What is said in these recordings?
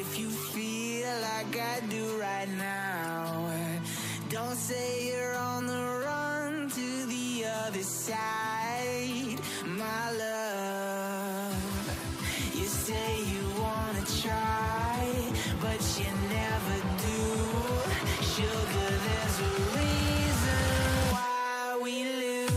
if you feel like I do right now. Don't say you're on the run to the other side, my love. You say you wanna try, but you never do. Sugar, there's a reason why we lose.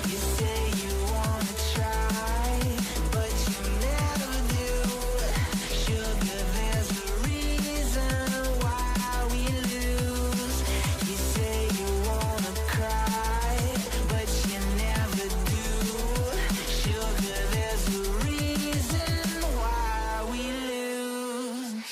You say you wanna try, but you never do. Sugar, there's a reason why we lose. You say you wanna cry, but you never do. Sugar, there's a reason why we lose.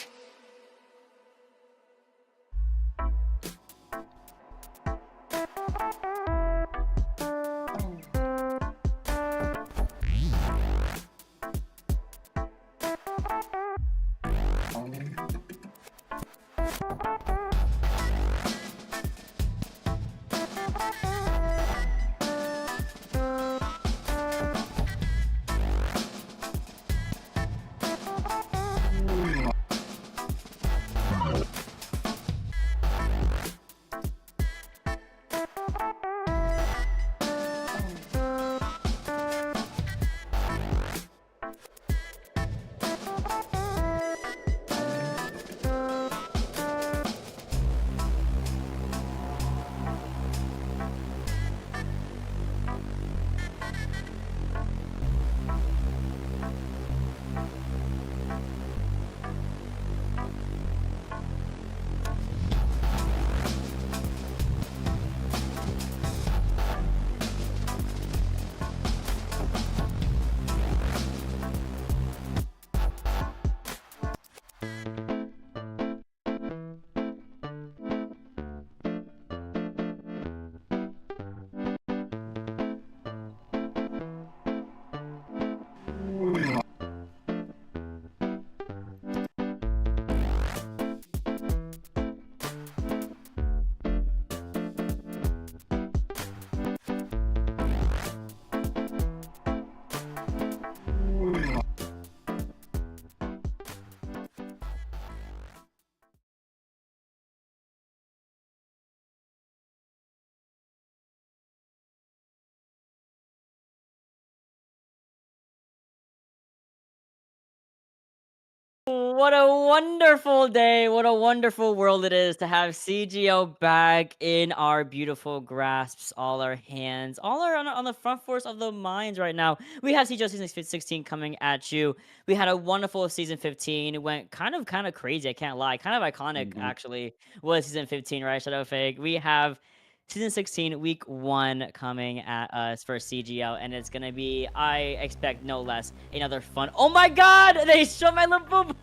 What a wonderful day. What a wonderful world it is to have CGO back in our beautiful grasps, all our hands, all are on the front force of the minds right now. We have CGO season 16 coming at you. We had a wonderful season 15. It went kind of crazy, I can't lie. Kind of iconic, Mhm. actually, was season 15, right, Shadow Fake? We have season 16 week 1 coming at us for CGL, and it's gonna be, I expect no less, another fun. Oh my god, they showed my little boob.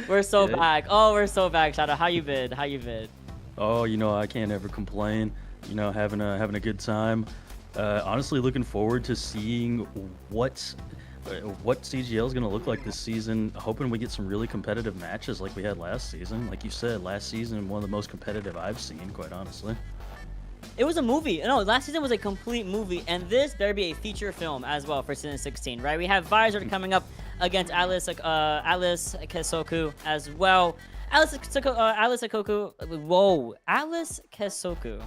We're so Yeah. back. Oh, we're so back, Shadow. How you been? How you been? Oh, I can't ever complain. Having a good time. Honestly, looking forward to seeing what what CGL is going to look like this season. Hoping we get some really competitive matches like we had last season. Like you said, last season one of the most competitive I've seen, quite honestly. It was a movie. No, last season was a complete movie, and this better be a feature film as well for season 16, right? We have Visored coming up against Alice Kessoku as well. Alice Kessoku. Whoa, Alice Kessoku.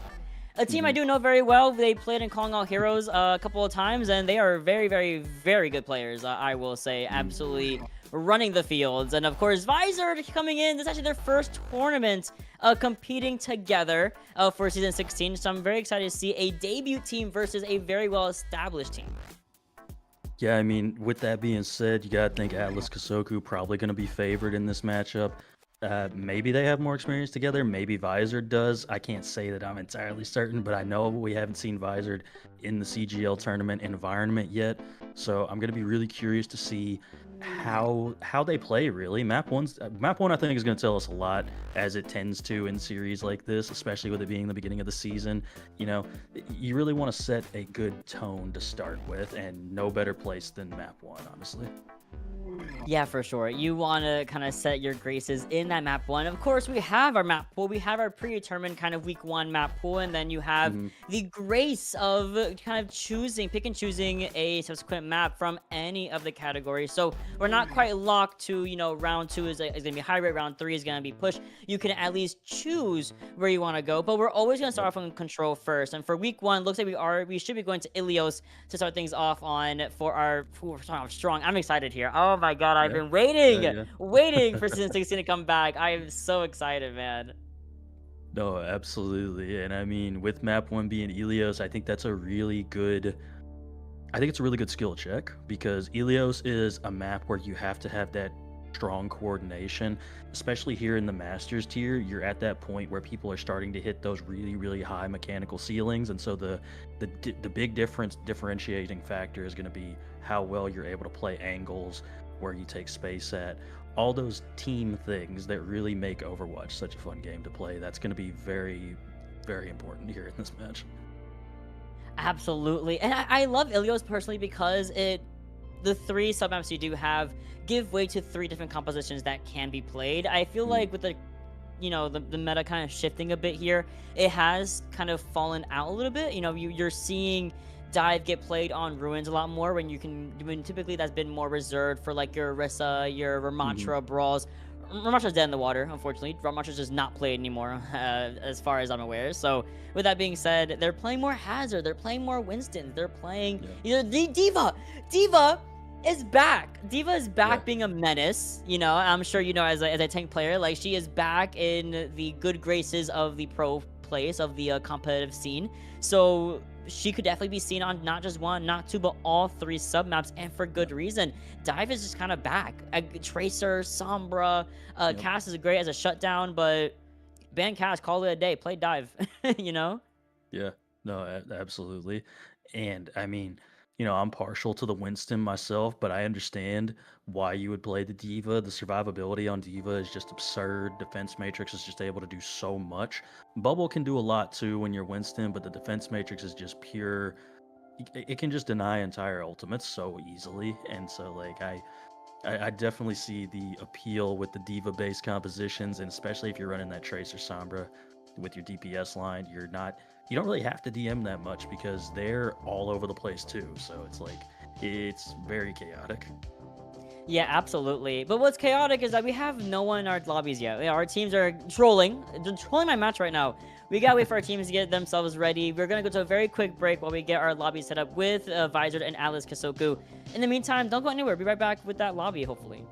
A team I Hmm. do know very well. They played in Calling All Heroes a couple of times, and they are very, very, very good players. I will say, absolutely running the fields. And of course, Visored coming in. This is actually their first tournament competing together for season 16. So I'm very excited to see a debut team versus a very well-established team. Yeah, I mean, with that being said, you gotta think Atlas Kosoku probably gonna be favored in this matchup. Maybe they have more experience together. Maybe Visored does. I can't say that I'm entirely certain, but I know we haven't seen Visored in the CGL tournament environment yet. So I'm gonna be really curious to see how they play really. Map one I think is going to tell us a lot, as it tends to in series like this, especially with it being the beginning of the season. You know, you really want to set a good tone to start with, and no better place than map one, honestly. Yeah, for sure. You want to kind of set your graces in that map one. Of course, we have our map pool. We have our predetermined kind of week one map pool, and then you have Hmm. the grace of kind of pick and choosing a subsequent map from any of the categories. So we're not quite locked to, round two is going to be high rate, round three is going to be push. You can at least choose where you want to go, but we're always going to start Yep. off on control first. And for week one, looks like we should be going to Ilios to start things off on for our strong. I'm excited here. Oh my god, I've Yeah. been Yeah. waiting, Yeah. waiting for season 16 to come back. I am so excited, man. No, absolutely. And I mean, with map one being Elios, I think it's a really good skill check, because Elios is a map where you have to have that strong coordination, especially here in the Masters tier. You're at that point where people are starting to hit those really, really high mechanical ceilings, and so the big differentiating factor is going to be how well you're able to play angles, where you take space at, all those team things that really make Overwatch such a fun game to play. That's going to be very, very important here in this match. Absolutely. And I love Ilios personally because the three submaps you do have give way to three different compositions that can be played. I feel Mm. like with the meta kind of shifting a bit here, it has kind of fallen out a little bit. You're seeing dive get played on ruins a lot more when typically that's been more reserved for like your Orisa, your Mhm. Ramattra brawls. Ramatra's dead in the water, unfortunately. Ramatra's just not played anymore, as far as I'm aware. So, with that being said, they're playing more Hazard, they're playing more Winston, they're playing Yeah. Diva. Diva is back. Diva is Yeah. back being a menace. I'm sure as a tank player, like she is back in the good graces of the pro place of the competitive scene. So she could definitely be seen on not just one, not two, but all three sub maps, and for good Yep. reason. Dive is just kind of back. Tracer, Sombra, Yep. Cass is great as a shutdown, but ban Cass, call it a day, play Dive. you know? Yeah, no, absolutely. And I mean, I'm partial to the Winston myself, but I understand why you would play the Diva. The survivability on Diva is just absurd. Defense Matrix is just able to do so much. Bubble can do a lot too when you're Winston, but the Defense Matrix is just pure. It can just deny entire ultimates so easily. And so, like, I definitely see the appeal with the diva-based compositions, and especially if you're running that Tracer Sombra with your DPS line, you don't really have to DM that much because they're all over the place too. So it's like it's very chaotic. Yeah, absolutely. But what's chaotic is that we have no one in our lobbies yet. Yeah, our teams are trolling. They're trolling my match right now. We gotta wait for our teams to get themselves ready. We're gonna go to a very quick break while we get our lobby set up with Visored and Atlas Kessoku. In the meantime, don't go anywhere. Be right back with that lobby, hopefully.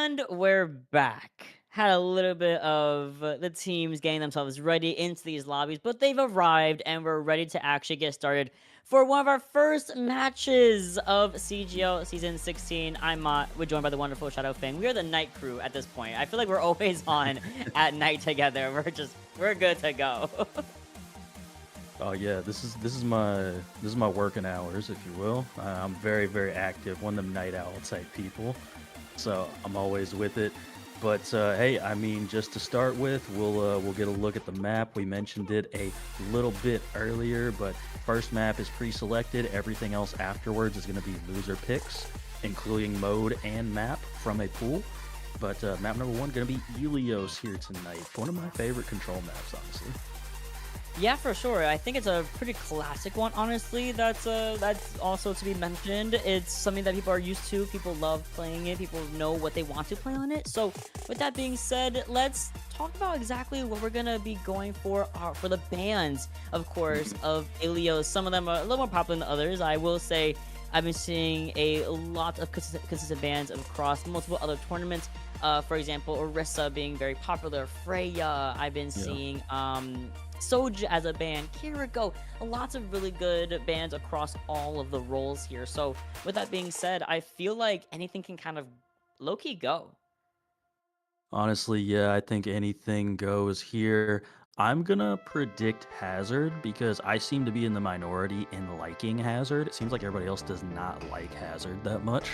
And we're back. Had a little bit of the teams getting themselves ready into these lobbies, but they've arrived and we're ready to actually get started for one of our first matches of CGL Season 16. I'm Mott. We're joined by the wonderful Shadow Fang. We are the night crew at this point. I feel like we're always on at night together. We're good to go. Oh yeah, this is my working hours, if you will. I'm very active, one of them night owl type people, so I'm always with it. But hey, I mean, just to start with, we'll get a look at the map. We mentioned it a little bit earlier, but first map is pre-selected. Everything else afterwards is going to be loser picks, including mode and map from a pool. But map number one going to be Helios here tonight. One of my favorite control maps, honestly. Yeah, for sure. I think it's a pretty classic one, honestly. That's also to be mentioned. It's something that people are used to. People love playing it. People know what they want to play on it. So, with that being said, let's talk about exactly what we're gonna be going for the bands, of course, of Ilios. Some of them are a little more popular than others. I will say, I've been seeing a lot of consistent bands across multiple other tournaments. For example, Orisa being very popular. Freya. I've been seeing Soja as a band, Kiriko, lots of really good bands across all of the roles here. So with that being said, I feel like anything can kind of low-key go. Honestly, yeah, I think anything goes here. I'm gonna predict Hazard because I seem to be in the minority in liking Hazard. It seems like everybody else does not like Hazard that much.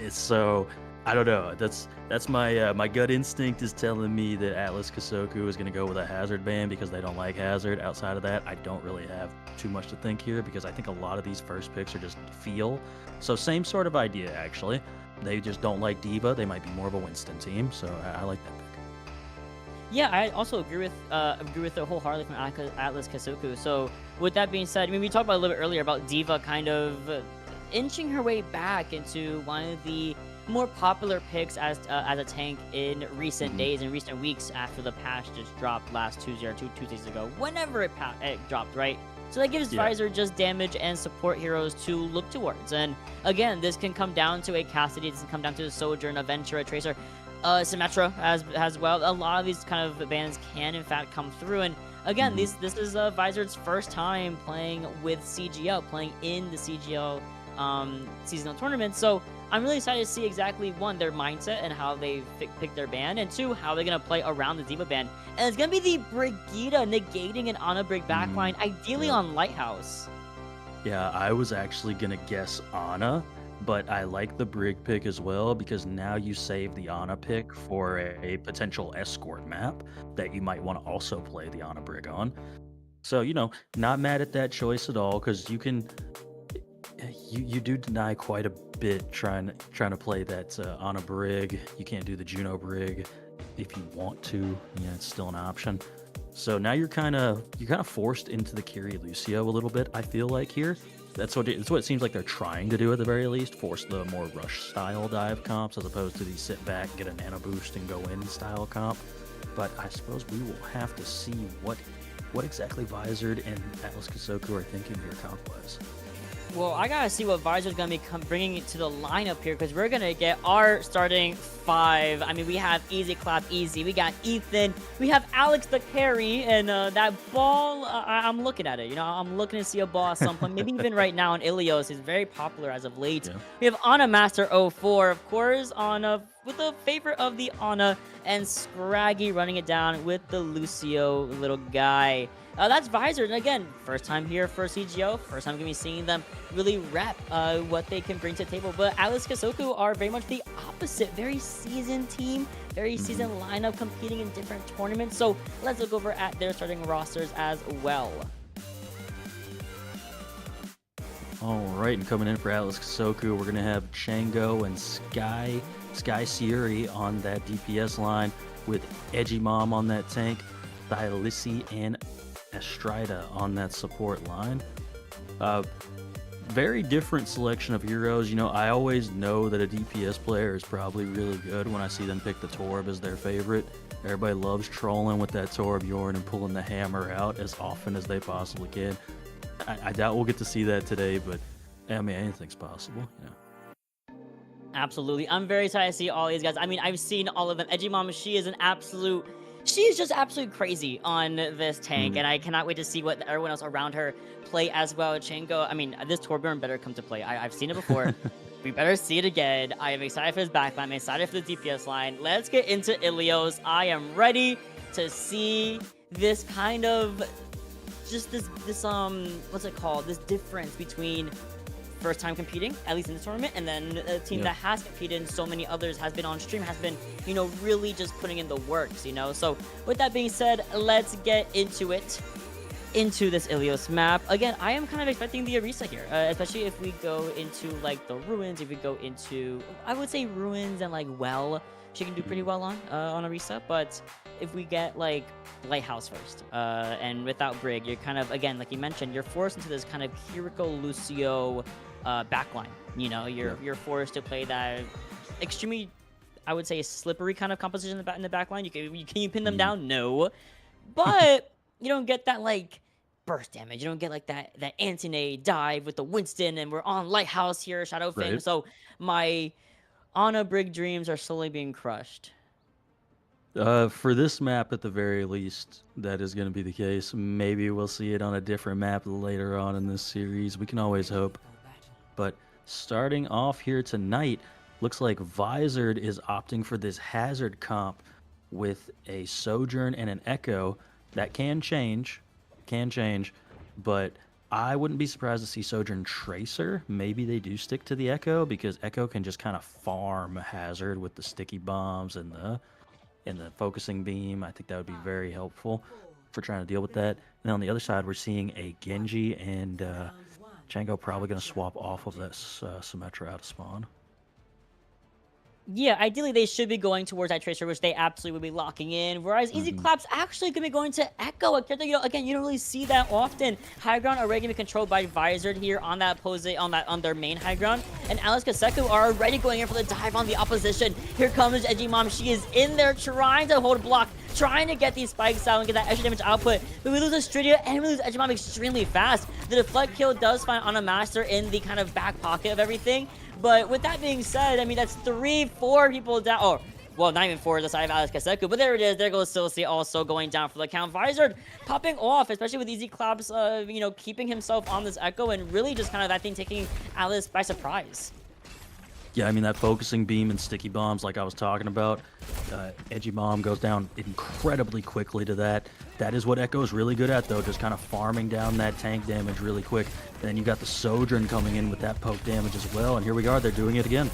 So I don't know. That's my gut instinct is telling me that Atlas Kessoku is gonna go with a Hazard ban because they don't like Hazard. Outside of that, I don't really have too much to think here because I think a lot of these first picks are just feel. So same sort of idea actually. They just don't like Diva. They might be more of a Winston team. So I like that pick. Yeah, I also agree with it wholeheartedly from Atlas Kessoku. So with that being said, I mean, we talked about a little bit earlier about Diva kind of inching her way back into one of the more popular picks as a tank in recent days and recent weeks after the patch just dropped last Tuesday or two Tuesdays ago, whenever it dropped, right? So that gives Visored just damage and support heroes to look towards. And again, this can come down to a Cassidy, this can come down to a Sojourn, a Venture, a Tracer, Symmetra as well. A lot of these kind of bands can in fact come through. And again, this is Visored's first time playing with CGL, playing in the CGL seasonal tournament. So I'm really excited to see exactly, one, their mindset and how they pick their band, and two, how they're going to play around the Diva band. And it's going to be the Brigida negating an Ana Brig backline, ideally on Lighthouse. Yeah, I was actually going to guess Ana, but I like the Brig pick as well because now you save the Ana pick for a potential escort map that you might want to also play the Ana Brig on. So, not mad at that choice at all because you do deny quite a bit trying to play that on a brig. You can't do the Juno brig if you want to. It's still an option. So now you're kind of forced into the Kyrie Lucio a little bit. I feel like here, it's what it seems like they're trying to do at the very least. Force the more rush style dive comps as opposed to the sit back, get a nano boost, and go in style comp. But I suppose we will have to see what exactly Visored and Atlas Kessoku are thinking here comp-wise. Well, I gotta see what Visored's gonna be bringing it to the lineup here, because we're gonna get our starting five. I mean, we have Easy Clap Easy, we got Ethan, we have Alex the carry, and that ball, I'm looking at it. I'm looking to see a ball at some point. Maybe even right now in Ilios is very popular as of late. Yeah. We have Ana Master 04, of course, with the favorite of the Ana, and Scraggy running it down with the Lucio little guy. That's Visored, and again, first time here for CGO, first time gonna be seeing them really rep what they can bring to the table. But Atlas Kessoku are very much the opposite, very seasoned team, very seasoned lineup, competing in different tournaments. So let's look over at their starting rosters as well. All right, and coming in for Atlas Kessoku, we're gonna have Chango and Sky Siri on that DPS line, with Edgy Mom on that tank, Thylisi and Estrida on that support line. Very different selection of heroes. I always know that a DPS player is probably really good when I see them pick the Torb as their favorite. Everybody loves trolling with that Torbjorn and pulling the hammer out as often as they possibly can. I doubt we'll get to see that today, but I mean, anything's possible. Absolutely. I'm very excited to see all these guys. I mean, I've seen all of them. Edgymom, she is just absolutely crazy on this tank, Mhm. and I cannot wait to see what everyone else around her play as well. Chango, I mean, this Torbjorn better come to play. I've seen it before. We better see it again. I am excited for his backline. I'm excited for the DPS line. Let's get into Ilios. I am ready to see this kind of just this what's it called? This difference between first time competing, at least in the tournament, and then a team Yeah. that has competed and so many others, has been on stream, has been, you know, really just putting in the works, you know? So with that being said, let's get into it, into this Ilios map. Again, I am kind of expecting the Orisa here, especially if we go into like the ruins, if we go into, I would say ruins and like well, she can do pretty well on Orisa, but if we get like Lighthouse first, and without Brig, you're kind of, again, like you mentioned, you're forced into this kind of Kiriko Lucio backline. You know, you're forced to play that extremely, I would say, slippery kind of composition in the back line. Can you pin them down? No, but you don't get that like burst damage. You don't get like that anti dive with the Winston, and we're on Lighthouse here, Shadow Fame. Right. So my Ana Brig dreams are slowly being crushed. For this map, at the very least, that is going to be the case. Maybe we'll see it on a different map later on in this series. We can always hope. But starting off here tonight, looks like Visored is opting for this Hazard comp with a Sojourn and an Echo. That can change, but I wouldn't be surprised to see Sojourn Tracer. Maybe they do stick to the Echo because Echo can just kind of farm Hazard with the sticky bombs and the focusing beam. I think that would be very helpful for trying to deal with that. And then on the other side, we're seeing a Genji and Django probably going to swap off of that Symmetra out of spawn. Yeah, ideally they should be going towards that Tracer, which they absolutely would be locking in. Whereas Easy Clap's actually going to be going to Echo, a character, you know, again, you don't really see that often. High ground already going to be controlled by Visored here on that pose, on their main high ground. And Alice Kessoku are already going in for the dive on the opposition. Here comes Edgymom. She is in there trying to hold a block, trying to get these spikes out and get that extra damage output. But we lose Astridia and we lose Edgymom extremely fast. The deflect kill does find Ana Master in the kind of back pocket of everything. But with that being said, I mean, that's 3-4 people down. Oh, well, not even 4 on the side of Alex Kessoku. But there it is. There goes Silsey also going down for the count. Visored popping off, especially with Easy Claps, you know, keeping himself on this Echo and really just kind of, I think, taking Alice by surprise. Yeah, I mean, that focusing beam and sticky bombs like I was talking about, Edgymom goes down incredibly quickly to that. That is what Echo's really good at, though, just kind of farming down that tank damage really quick. And then you got the Sojourn coming in with that poke damage as well, and here we are, they're doing it again.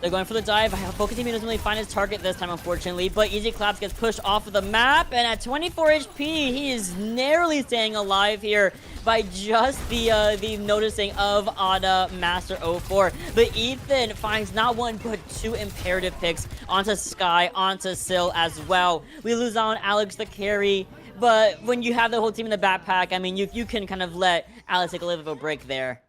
They're going for the dive. Focusing beam doesn't really find his target this time, unfortunately, but Easy Claps gets pushed off of the map, and at 24 HP, he is narrowly staying alive here by just the noticing of Ana Master 04. But Ethan finds not one, but 2 imperative picks onto Sky, onto Sil as well. We lose on Alex the carry, but when you have the whole team in the backpack, I mean, you can kind of let Alex take a little bit of a break there.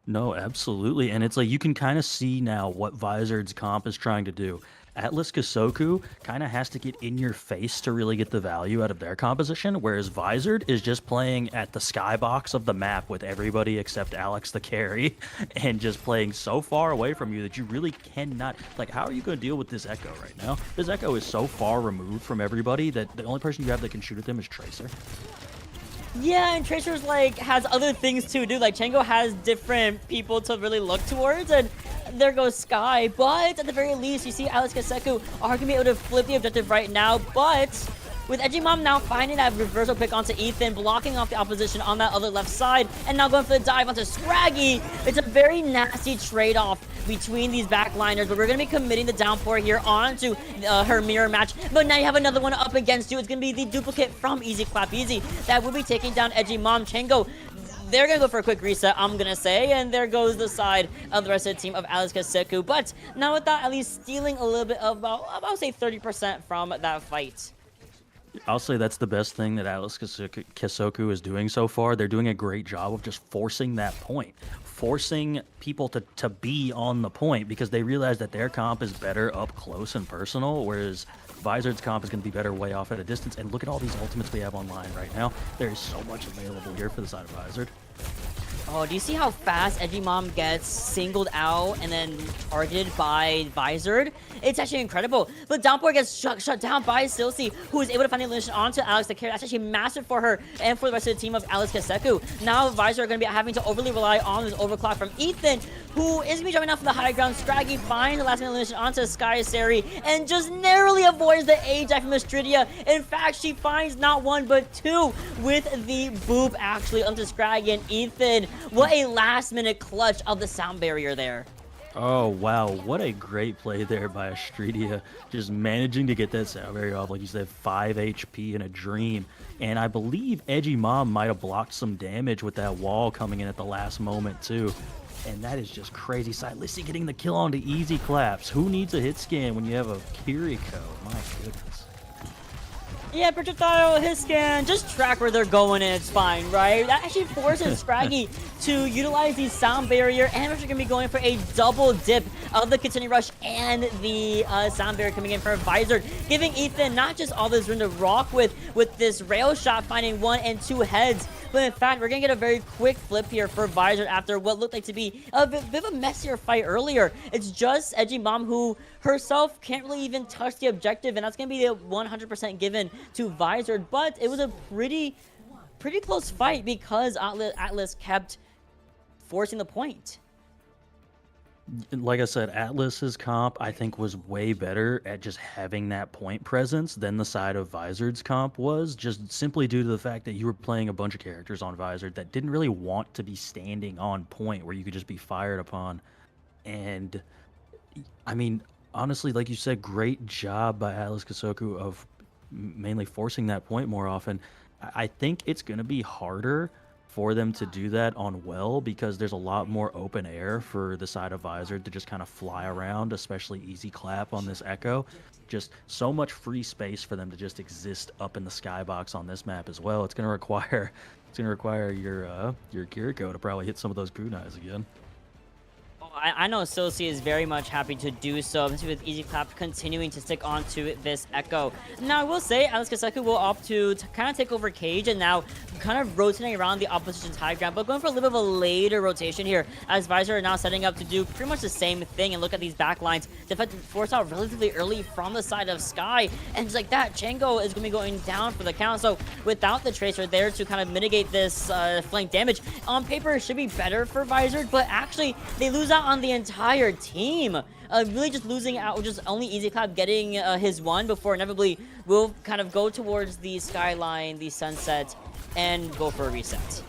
No, absolutely. And it's like you can kind of see now what Visored's comp is trying to do. Atlas Kessoku kind of has to get in your face to really get the value out of their composition, whereas Visored is just playing at the skybox of the map with everybody except Alex the carry and just playing so far away from you that you really cannot, like, how are you going to deal with this Echo right now? This Echo is so far removed from everybody that the only person you have that can shoot at them is Tracer. Yeah, and Tracer's like has other things to do. Like Chango has different people to really look towards, and there goes Sky. But at the very least, you see Alex Kessoku are gonna be able to flip the objective right now. But with Edgymom now finding that reversal pick onto Ethan, blocking off the opposition on that other left side, and now going for the dive onto Scraggy. It's a very nasty trade-off between these backliners, but we're going to be committing the downpour here onto her mirror match. But now you have another one up against you. It's going to be the duplicate from Easy Clap Easy that will be taking down Edgymom. Chango, they're going to go for a quick reset, I'm going to say, and there goes the side of the rest of the team of Alex Kessoku. But now with that, at least stealing a little bit of about say 30% from that fight. I'll say that's the best thing that Atlas Kessoku is doing so far. They're doing a great job of just forcing that point, forcing people to be on the point because they realize that their comp is better up close and personal, whereas Visored's comp is going to be better way off at a distance. And look at all these ultimates we have online right now. There is so much available here for the side of Visored. Oh, do you see how fast Edgymom gets singled out and then targeted by Visored? It's actually incredible. But Downpour gets shut down by Silsey, who is able to find the illusion onto Alex the carry. That's actually massive for her and for the rest of the team of Alex Kessoku. Now Visored are going to be having to overly rely on this overclock from Ethan, who is going to be jumping off from the high ground. Scraggy finds the last minute illusion onto Sky Sari and just narrowly avoids the A-Dive from Astridia. In fact, she finds not one but two with the boop actually onto Scraggy and Ethan. What a last-minute clutch of the sound barrier there. Oh, wow. What a great play there by Astridia. Just managing to get that sound barrier off, like you said, 5 HP in a dream. And I believe Edgymom might have blocked some damage with that wall coming in at the last moment, too. And that is just crazy. Silassi getting the kill onto easy claps. Who needs a hit scan when you have a Kiriko? My goodness. Yeah, projectile, hit scan, just track where they're going and it's fine, right? That actually forces Scraggy to utilize the sound barrier, and we're going to be going for a double dip of the Kitsune Rush and the sound barrier coming in for Visored, giving Ethan not just all this room to rock with this rail shot, finding 1 and 2 heads, but in fact, we're going to get a very quick flip here for Visored after what looked like to be a bit of a messier fight earlier. It's just Edgymom who herself can't really even touch the objective, and that's going to be the 100% given to Visored, but it was a pretty close fight because Atlas kept forcing the point. Like I said, Atlas's comp, I think, was way better at just having that point presence than the side of Visored's comp was, just simply due to the fact that you were playing a bunch of characters on Visored that didn't really want to be standing on point where you could just be fired upon. And, I mean, honestly, like you said, great job by Atlas Kessoku of mainly forcing that point more often. I think it's going to be harder for them to do that on well because there's a lot more open air for the side of Visored to just kind of fly around, especially easy clap on this Echo. Just so much free space for them to just exist up in the skybox on this map as well. It's going to require your Kiriko to probably hit some of those kunais again. I know Silsey is very much happy to do so, especially with Easy Clap continuing to stick onto this Echo. Now, I will say, Alex Kessoku will opt to kind of take over Cage and now kind of rotating around the opposition's high ground, but going for a little bit of a later rotation here as Visored are now setting up to do pretty much the same thing. And look at these back lines. They've had to force out relatively early from the side of Sky, and just like that, Django is going to be going down for the count. So without the Tracer there to kind of mitigate this flank damage, on paper it should be better for Visored, but actually they lose out on the entire team. Really just losing out, just only Easy Clap getting his one before inevitably will kind of go towards the skyline, the sunset, and go for a reset.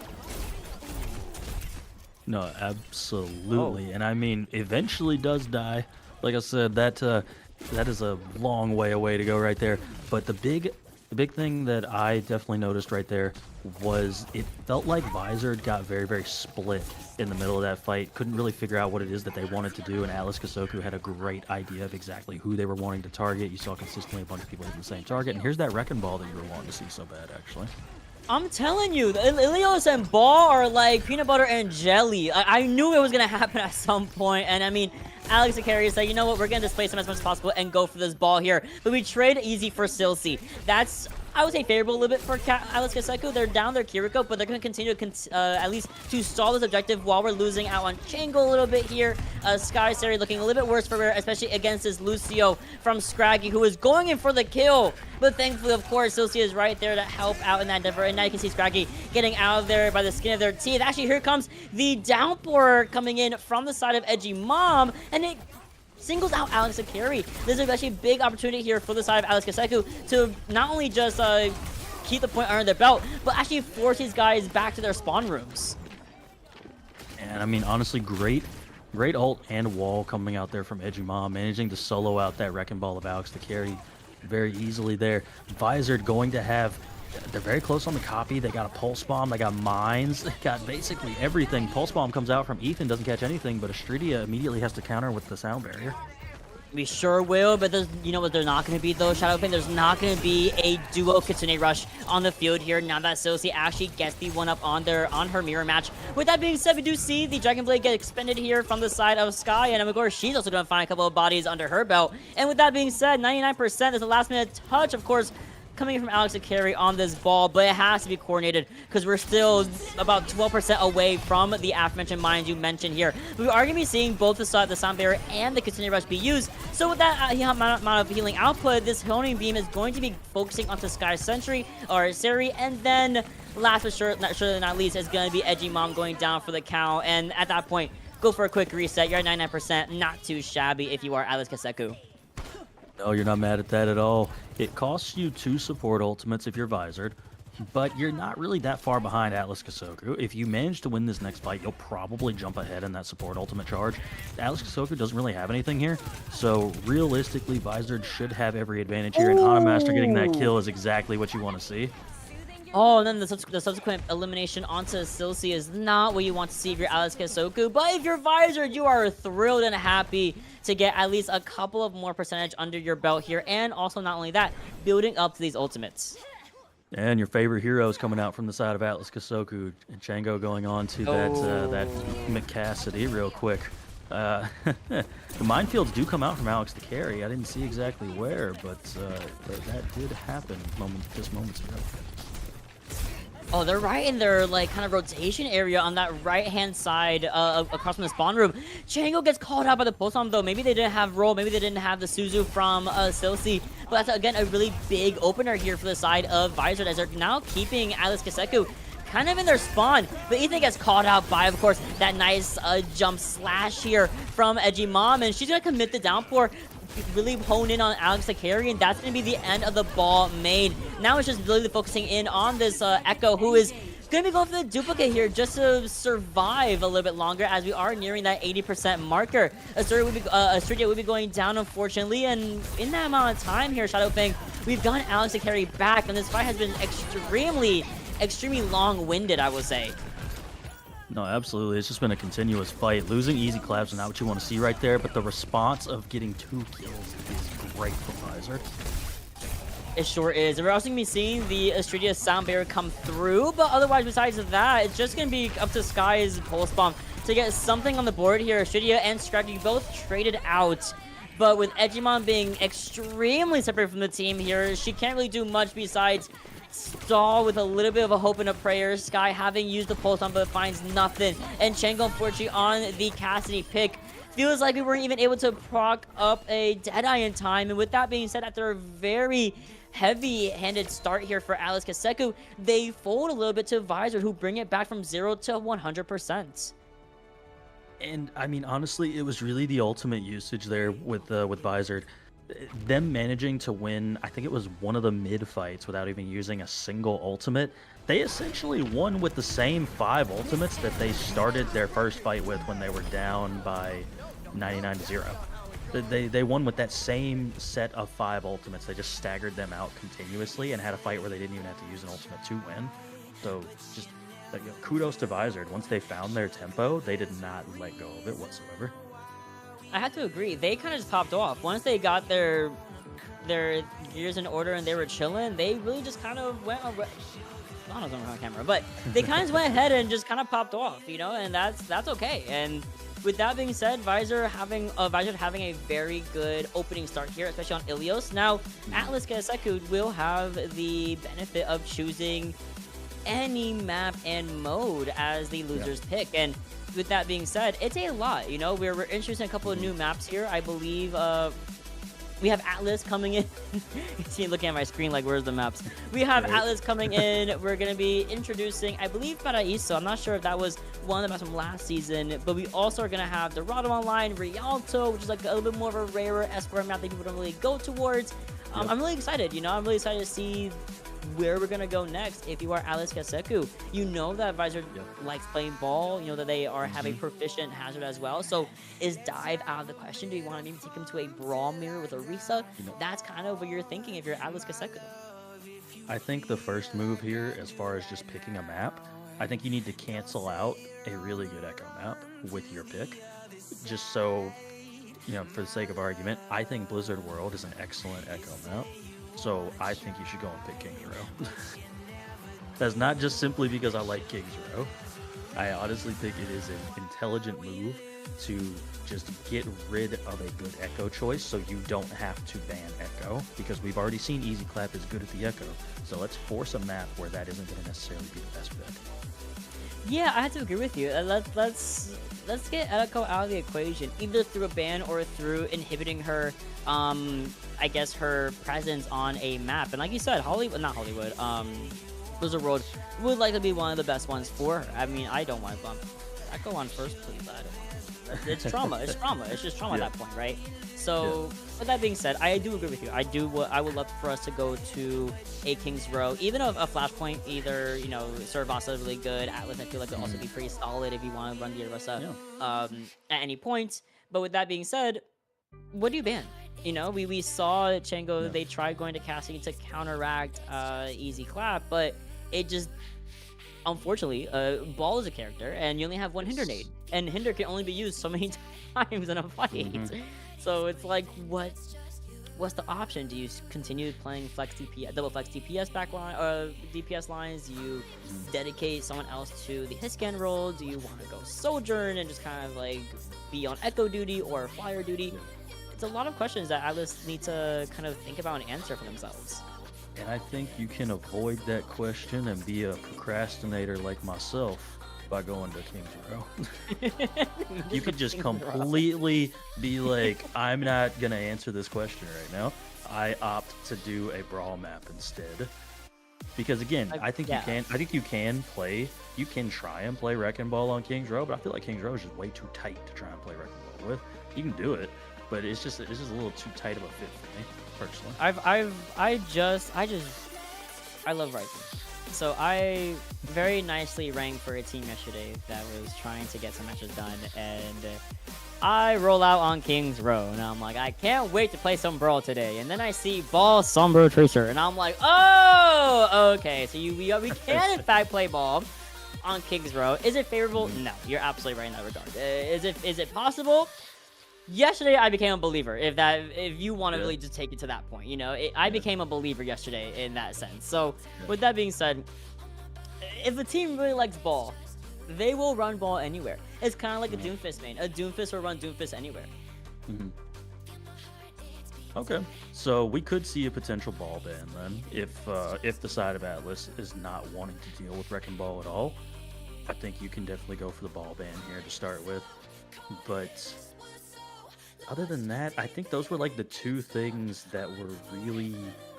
No, absolutely. And I mean, eventually does die. Like I said, that is a long way away to go right there. But the big thing that I definitely noticed right there was it felt like Visored got very, very split in the middle of that fight. Couldn't really figure out what it is that they wanted to do, and Atlas Kessoku had a great idea of exactly who they were wanting to target. You saw consistently a bunch of people hitting the same target, and here's that Wrecking Ball that you were wanting to see so bad, actually. I'm telling you, Ilios and Ball are like peanut butter and jelly. I knew it was going to happen at some point, and I mean, Alex Akari is like, you know what, we're going to displace him as much as possible and go for this ball here. But we trade Easy for Silsey. That's, I would say, favorable a little bit for Alex Kessoku. They're down their Kiriko, but they're going to continue to at least to stall this objective while we're losing out on Chango a little bit here. Sky Sari looking a little bit worse for her, especially against this Lucio from Scraggy, who is going in for the kill. But thankfully, of course, Silsey is right there to help out in that endeavor. And now you can see Scraggy getting out of there by the skin of their teeth. Actually, here comes the downpour coming in from the side of Edgymom, and it singles out Alex Akari. This is actually a big opportunity here for the side of Alex Kessoku to not only just keep the point under their belt, but actually force these guys back to their spawn rooms. And I mean, honestly, great ult and wall coming out there from Edgymom, managing to solo out that Wrecking Ball of Alex Akari very easily there. Visored going to have, they're very close on the copy. They got a Pulse Bomb, they got mines, they got basically everything. Pulse Bomb comes out from Ethan, doesn't catch anything, but Astridia immediately has to counter with the sound barrier. We sure will, but there's, you know what, there's not going to be though, Shadowpin. There's not going to be a duo Kitsune Rush on the field here now that Silsey actually gets the one up on her mirror match. With that being said, we do see the Dragon Blade get expended here from the side of Sky, and of course she's also going to find a couple of bodies under her belt. And with that being said, 99%, there's a last minute touch, of course, coming from Alex Akari on this ball, but it has to be coordinated because we're still about 12% away from the aforementioned mines you mentioned here. But we are going to be seeing both the Sound Barrier and the Continued Rush be used. So with that amount of healing output, this Honing Beam is going to be focusing onto Sky Sentry or Seri, and then last but surely not least is going to be Edgy Mom going down for the count. And at that point, go for a quick reset. You're at 99%, not too shabby if you are Atlas Kessoku. No, you're not mad at that at all. It costs you 2 support ultimates if you're Visored, but you're not really that far behind Atlas Kessoku. If you manage to win this next fight, you'll probably jump ahead in that support ultimate charge. Atlas Kessoku doesn't really have anything here, so realistically, Visored should have every advantage here, and Hanamaster getting that kill is exactly what you want to see. Oh, and then the subsequent elimination onto Silsey is not what you want to see if you're Alex Kessoku. But if you're Visored, you are thrilled and happy to get at least a couple of more percentage under your belt here. And also, not only that, building up to these ultimates. And your favorite hero is coming out from the side of Atlas Kessoku. And Chango going on to that McCassidy real quick. The minefields do come out from Alex the Carry. I didn't see exactly where, but that did happen just moments ago. Oh, they're right in their, like, kind of rotation area on that right-hand side across from the spawn room. Chango gets called out by the post-bomb, though. Maybe they didn't have roll. Maybe they didn't have the Suzu from Silsey. But that's, again, a really big opener here for the side of Visored, as they're now keeping Atlas Kessoku kind of in their spawn. But Ethan gets called out by, of course, that nice jump slash here from Edgy Mom. And she's going to commit the downpour, really hone in on Alex Akari, and that's going to be the end of the ball main. Now it's just really focusing in on this Echo, who is going to be going for the duplicate here just to survive a little bit longer, as we are nearing that 80% marker. Astridia would be going down, unfortunately, and in that amount of time here, Shadow Fang, we've gotten Alex Akari back, and this fight has been extremely long-winded, I would say. No, absolutely. It's just been a continuous fight. Losing easy claps is not what you want to see right there, but the response of getting 2 kills is great for Visored. It sure is. We're also going to be seeing the Astridia Sound Barrier come through, but otherwise, besides that, it's just going to be up to Sky's Pulse Bomb to get something on the board here. Astridia and Scrappy both traded out, but with Edgimon being extremely separate from the team here, she can't really do much besides stall with a little bit of a hope and a prayer. Sky having used the pulse on, but finds nothing. And Chango, unfortunately, on the Cassidy pick. Feels like we weren't even able to proc up a Deadeye in time. And with that being said, after a very heavy-handed start here for Alex Kessoku, they fold a little bit to Visored, who bring it back from 0 to 100%. And I mean, honestly, it was really the ultimate usage there with Visored. Them managing to win, I think it was one of the mid fights without even using a single ultimate. They essentially won with the same 5 ultimates that they started their first fight with when they were down by 99-0. They won with that same set of 5 ultimates. They just staggered them out continuously and had a fight where they didn't even have to use an ultimate to win. So just kudos to Visored. Once they found their tempo, they did not let go of it whatsoever. I have to agree. They kind of just popped off. Once they got their gears in order and they were chilling, they really just kind of went on. I don't know on camera, but they kind of went ahead and just kind of popped off, you know, and that's okay. And with that being said, Visored having a very good opening start here, especially on Ilios. Now, Atlas Kessoku will have the benefit of choosing any map and mode as the loser's pick, and with that being said, it's a lot, you know. We're introducing a couple of new maps here. I believe we have Atlas coming in. You see, looking at my screen like, where's the maps? We have Atlas coming in. We're going to be introducing, I believe, Paraíso. I'm not sure if that was one of the maps from last season, but we also are going to have Dorado Online, Rialto, which is like a little bit more of a rarer S4 map that people don't really go towards. I'm really excited, you know. I'm really excited to see where we're gonna go next. If you are Alex Kessoku, you know that Visored likes playing ball. You know that they have a proficient hazard as well. So is dive out of the question? Do you want to maybe take him to a brawl mirror with Orisa? That's kind of what you're thinking if you're Alex Kessoku. I think the first move here, as far as just picking a map, I think you need to cancel out a really good Echo map with your pick. Just so, you know, for the sake of argument, I think Blizzard World is an excellent Echo map. So I think you should go and pick King's Row. That's not just simply because I like King's Row. I honestly think it is an intelligent move to just get rid of a good Echo choice so you don't have to ban Echo, because we've already seen Easy Clap is good at the Echo. So let's force a map where that isn't going to necessarily be the best bet. Yeah, I have to agree with you. Let's get Echo out of the equation, either through a ban or through inhibiting her. I guess her presence on a map. And like you said, Hollywood, not Hollywood. Blizzard World would likely be one of the best ones for her. I mean, I don't want to bump Echo on first, please. I don't know. It's trauma. It's trauma. It's just trauma Yeah. at that point, right? So, with that being said, I do agree with you. I would love for us to go to a King's Row, even a Flashpoint. Either Cervasa is really good. Atlas, I feel like would also be pretty solid if you want to run the Arisa at any point. But with that being said, what do you ban? We saw Chango. Yeah. They tried going to Cassie to counteract Easy Clap, but it just unfortunately, Ball is a character, and you only have one Hinder nade, and Hinder can only be used so many times in a fight. So it's like, what's the option? Do you continue playing double flex DPS backline or DPS lines? Do you dedicate someone else to the hit scan role? Do you want to go Sojourn and just kind of like be on Echo duty or Flyer duty? It's a lot of questions that Atlas need to kind of think about and answer for themselves. And I think you can avoid that question and be a procrastinator like myself by going to King's Row. You could just completely be like, I'm not going to answer this question right now. I opt to do a brawl map instead. Because again, I think you can try and play Wrecking Ball on King's Row, but I feel like King's Row is just way too tight to try and play Wrecking Ball with. You can do it, but it's just a little too tight of a fit for me. Personally. I love Ryzen. So I very nicely ranked for a team yesterday that was trying to get some matches done, and I roll out on King's Row, and I'm like, I can't wait to play some Brawl today. And then I see Ball Sombro Tracer, and I'm like, oh, okay. So we can in fact play Ball on King's Row. Is it favorable? No, you're absolutely right in that regard. Is it possible? Yesterday, I became a believer. If you want to really just take it to that point, I became a believer yesterday in that sense. So, with that being said, if a team really likes Ball, they will run Ball anywhere. It's kind of like a Doomfist main. A Doomfist will run Doomfist anywhere. Okay, so we could see a potential Ball ban then, if the side of Atlas is not wanting to deal with Wrecking Ball at all. I think you can definitely go for the Ball ban here to start with, but other than that, I think those were like the two things that were really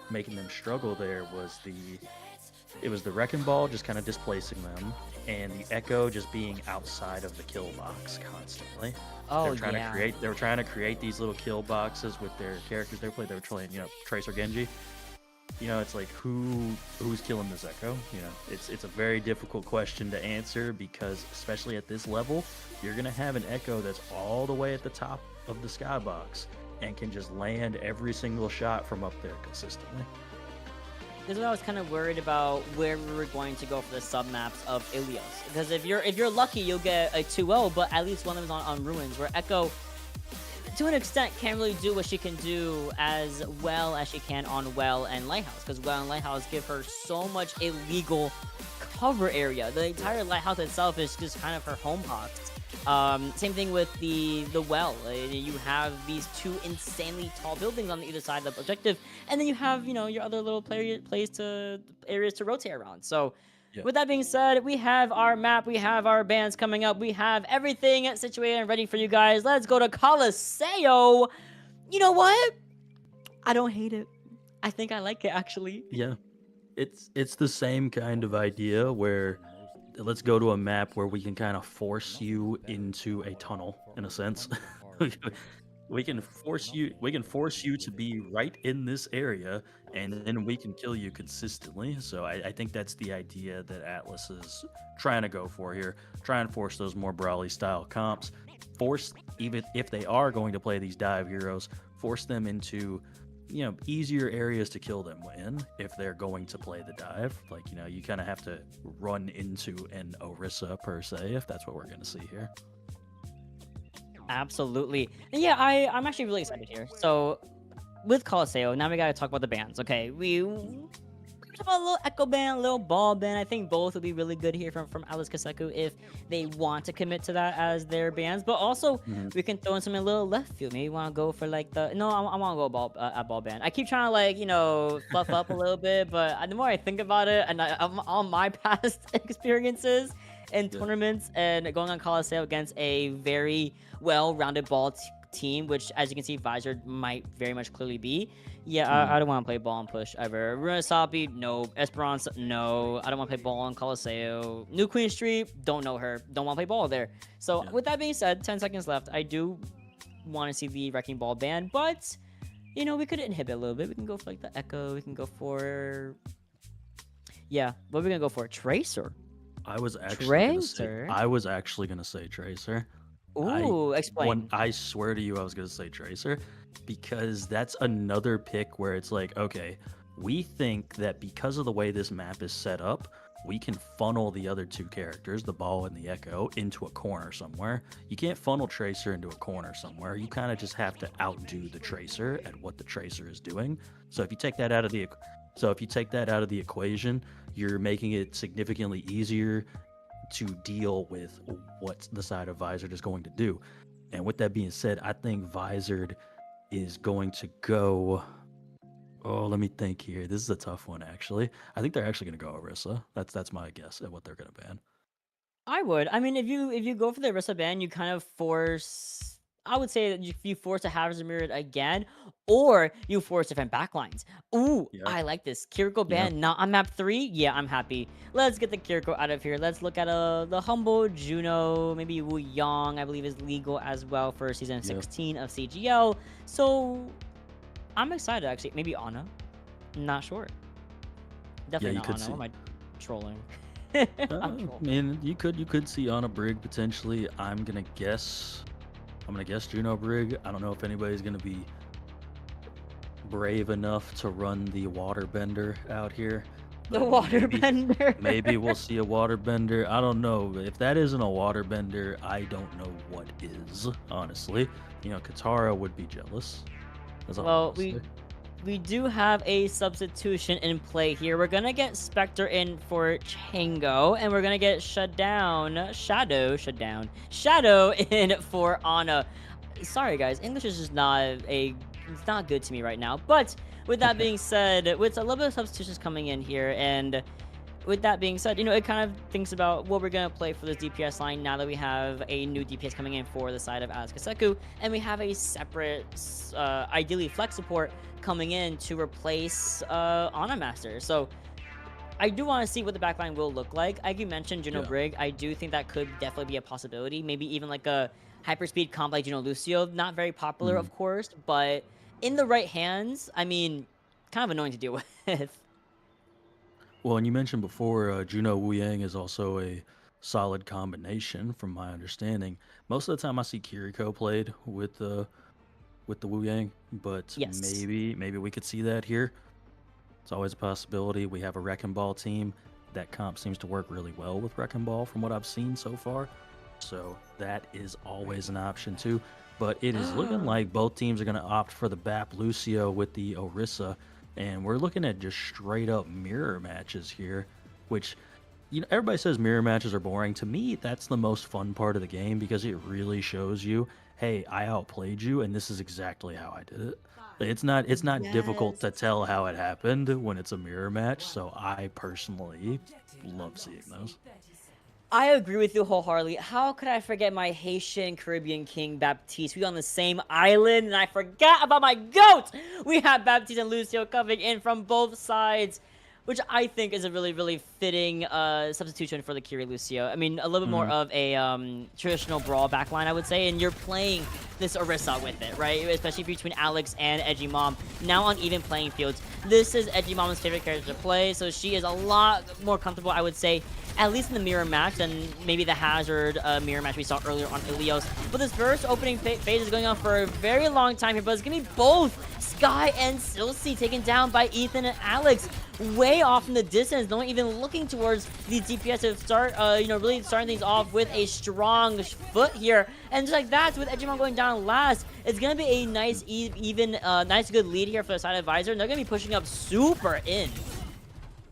making them struggle. It was the Wrecking Ball just kind of displacing them, and the Echo just being outside of the kill box constantly. Oh, they were trying to create these little kill boxes with their characters they were playing, Tracer Genji. It's like who's killing this Echo? It's a very difficult question to answer, because especially at this level, you're gonna have an Echo that's all the way at the top of the skybox and can just land every single shot from up there consistently. This is what I was kind of worried about, where we were going to go for the sub maps of Ilios. Because if you're lucky, you'll get a 2-0, but at least one of them is on Ruins, where Echo, to an extent, can't really do what she can do as well as she can on Well and Lighthouse. Because Well and Lighthouse give her so much illegal cover area. The entire Lighthouse itself is just kind of her home box. Same thing with the Well. You have these two insanely tall buildings on either side of the objective, and then you have your other little areas to rotate around. So with that being said, we have our map, we have our bands coming up, we have everything situated and ready for you guys. Let's go to Colosseo. You know what? I don't hate it. I think I like it, actually. Yeah, it's the same kind of idea where let's go to a map where we can kind of force you into a tunnel, in a sense. we can force you to be right in this area, and then we can kill you consistently. So I think that's the idea that Atlas is trying to go for here. Try and force those more Brawly style comps. Force, even if they are going to play these dive heroes, force them into easier areas to kill them in if they're going to play the dive. Like, you kind of have to run into an Orisa per se, if that's what we're going to see here. Absolutely. And yeah, I'm actually really excited here. So with Colosseo, now we got to talk about the bans. Okay, we about a little echo band, a little ball band. I think both would be really good here from Alice Kessoku if they want to commit to that as their bands. But also Mhm. we can throw in some a little left field. Maybe want to go for like the no, I want to go ball a ball band. I keep trying to like fluff up a little bit, but the more I think about it, and all my past experiences in Yeah. tournaments and going on Coliseum against a very well-rounded team, which as you can see, Visored might very much clearly be. Yeah, Mhm. I don't want to play ball and push ever. Runasapi, no. Esperance, no. I don't want to play ball on Coliseo. New Queen Street, don't know her. Don't want to play ball there. So Yeah. with that being said, 10 seconds left. I do want to see the Wrecking Ball ban, but we could inhibit a little bit. We can go for like the Echo. We can go for what are we gonna go for? Tracer. I was actually gonna say Tracer. Tracer. Ooh, explain. I swear to you, I was gonna say Tracer, because that's another pick where it's like, okay, we think that because of the way this map is set up, we can funnel the other two characters, the ball and the echo, into a corner somewhere. You can't funnel Tracer into a corner somewhere. You kind of just have to outdo the Tracer at what the Tracer is doing. So if you take that out of the equation, you're making it significantly easier to deal with what the side of Visored is going to do. And with that being said, I think Visored is going to go. Oh, let me think here. This is a tough one, actually. I think they're actually going to go Orisa. That's my guess at what they're going to ban. I would. I mean, if you go for the Arista ban, you kind of force. I would say that if you force a Hazard Mirrored again, or you force different backlines. Ooh, Yeah, I like this. Kiriko yeah, ban not on map 3. Yeah, I'm happy. Let's get the Kiriko out of here. Let's look at the humble Juno, maybe Wu Yang. I believe is legal as well for season yeah, 16 of CGL. So I'm excited actually. Maybe Ana. Not sure. yeah. Definitely You not could Ana. see. What am I trolling? I I'm trolling. mean, you could see Anna Brig potentially. I'm gonna guess Juno Brig. I don't know if anybody's gonna be brave enough to run the waterbender out here. The But waterbender. maybe we'll see a waterbender. I don't know. If that isn't a waterbender, I don't know what is, honestly. Katara would be jealous. That's all I'm Well, gonna say. we do have a substitution in play here. We're gonna get Spectre in for Chango, and we're gonna get Shadow in for Ana. Sorry guys, English is just it's not good to me right now. But with that being said, with a little bit of substitutions coming in here, and with that being said, it kind of thinks about what we're going to play for this DPS line now that we have a new DPS coming in for the side of Alice Kessoku, and we have a separate, ideally flex support coming in to replace Ana Master. So I do want to see what the backline will look like. Like you mentioned, Juno Yeah. Brig, I do think that could definitely be a possibility. Maybe even like a hyperspeed comp like Juno Lucio. Not very popular, Mhm. of course, but in the right hands, I mean, kind of annoying to deal with. Well, and you mentioned before, Juno Wu Yang is also a solid combination, from my understanding. Most of the time, I see Kiriko played with the Wu Yang, but Yes. maybe we could see that here. It's always a possibility. We have a Wrecking Ball team. That comp seems to work really well with Wrecking Ball from what I've seen so far. So that is always an option too. But it is looking like both teams are going to opt for the BAP Lucio with the Orisa. And we're looking at just straight up mirror matches here, which, everybody says mirror matches are boring. To me, that's the most fun part of the game because it really shows you, hey, I outplayed you, and this is exactly how I did it. It's not difficult to tell how it happened when it's a mirror match. So I personally love seeing those. I agree with you wholeheartedly. How could I forget my Haitian Caribbean king Baptiste? We on the same island, and I forgot about my goat. We have Baptiste and Lucio coming in from both sides, which I think is a really, really fitting substitution for the Kiri Lucio. I mean, a little bit more Mhm. of a traditional brawl backline, I would say, and you're playing this Orisa with it, right? Especially between Alex and Edgy Mom, now on even playing fields. This is Edgy Mom's favorite character to play, so she is a lot more comfortable, I would say, at least in the mirror match than maybe the Hazard mirror match we saw earlier on Ilios. But this first opening phase is going on for a very long time here, but it's going to be both Sky and Silsey taken down by Ethan and Alex. Way off in the distance, not even looking towards the DPS to start, really starting things off with a strong foot here. And just like that, with Edgemon going down last, it's going to be a nice, nice good lead here for the side of Visor. And they're going to be pushing up super in.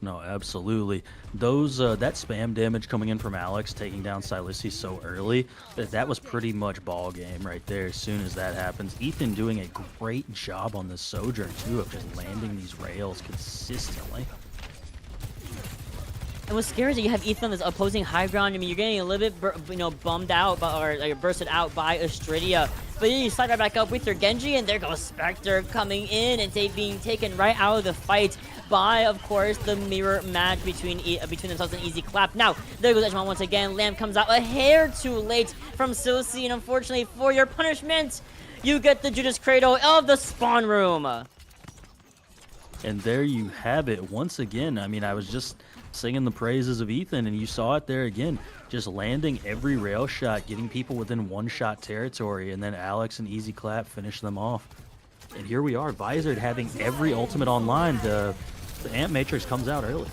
No, absolutely. Those that spam damage coming in from Alex taking down Silisi so early, that was pretty much ball game right there. As soon as that happens, Ethan doing a great job on this Sojourn too of just landing these rails consistently. And what's scary is that you have Ethan on this opposing high ground. I mean, you're getting a little bit, bummed out or bursted out by Astridia. But then you slide right back up with your Genji, and there goes Spectre coming in and being taken right out of the fight by, of course, the mirror match between themselves and Easy Clap. Now, there goes Edgemon once again. Lamb comes out a hair too late from Silsi, and unfortunately for your punishment, you get the Judas Cradle of the spawn room. And there you have it. Once again, I mean, I was just singing the praises of Ethan, and you saw it there again. Just landing every rail shot, getting people within one-shot territory, and then Alex and Easy Clap finish them off. And here we are, Visored having every ultimate online. The Amp Matrix comes out early.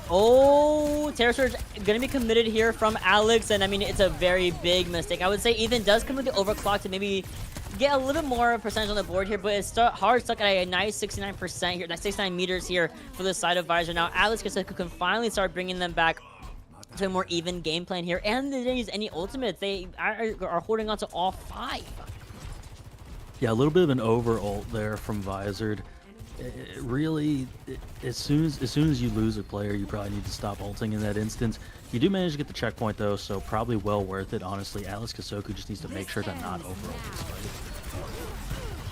Oh, Terror Surge going to be committed here from Alex, and I mean, it's a very big mistake. I would say Ethan does come with the overclock to maybe get a little bit more percentage on the board here, but it's hard stuck at a nice 69% here, 69 meters here for the side of Visored. Now, Alex Kessoku can finally start bringing them back to a more even game plan here, and they didn't use any ultimates. They are holding on to all 5. Yeah, a little bit of an over ult there from Visored. Really, as soon as you lose a player, you probably need to stop ulting in that instance. You do manage to get the checkpoint though, so probably well worth it. Honestly, Alex Kessoku just needs to make sure to not over ult this fight.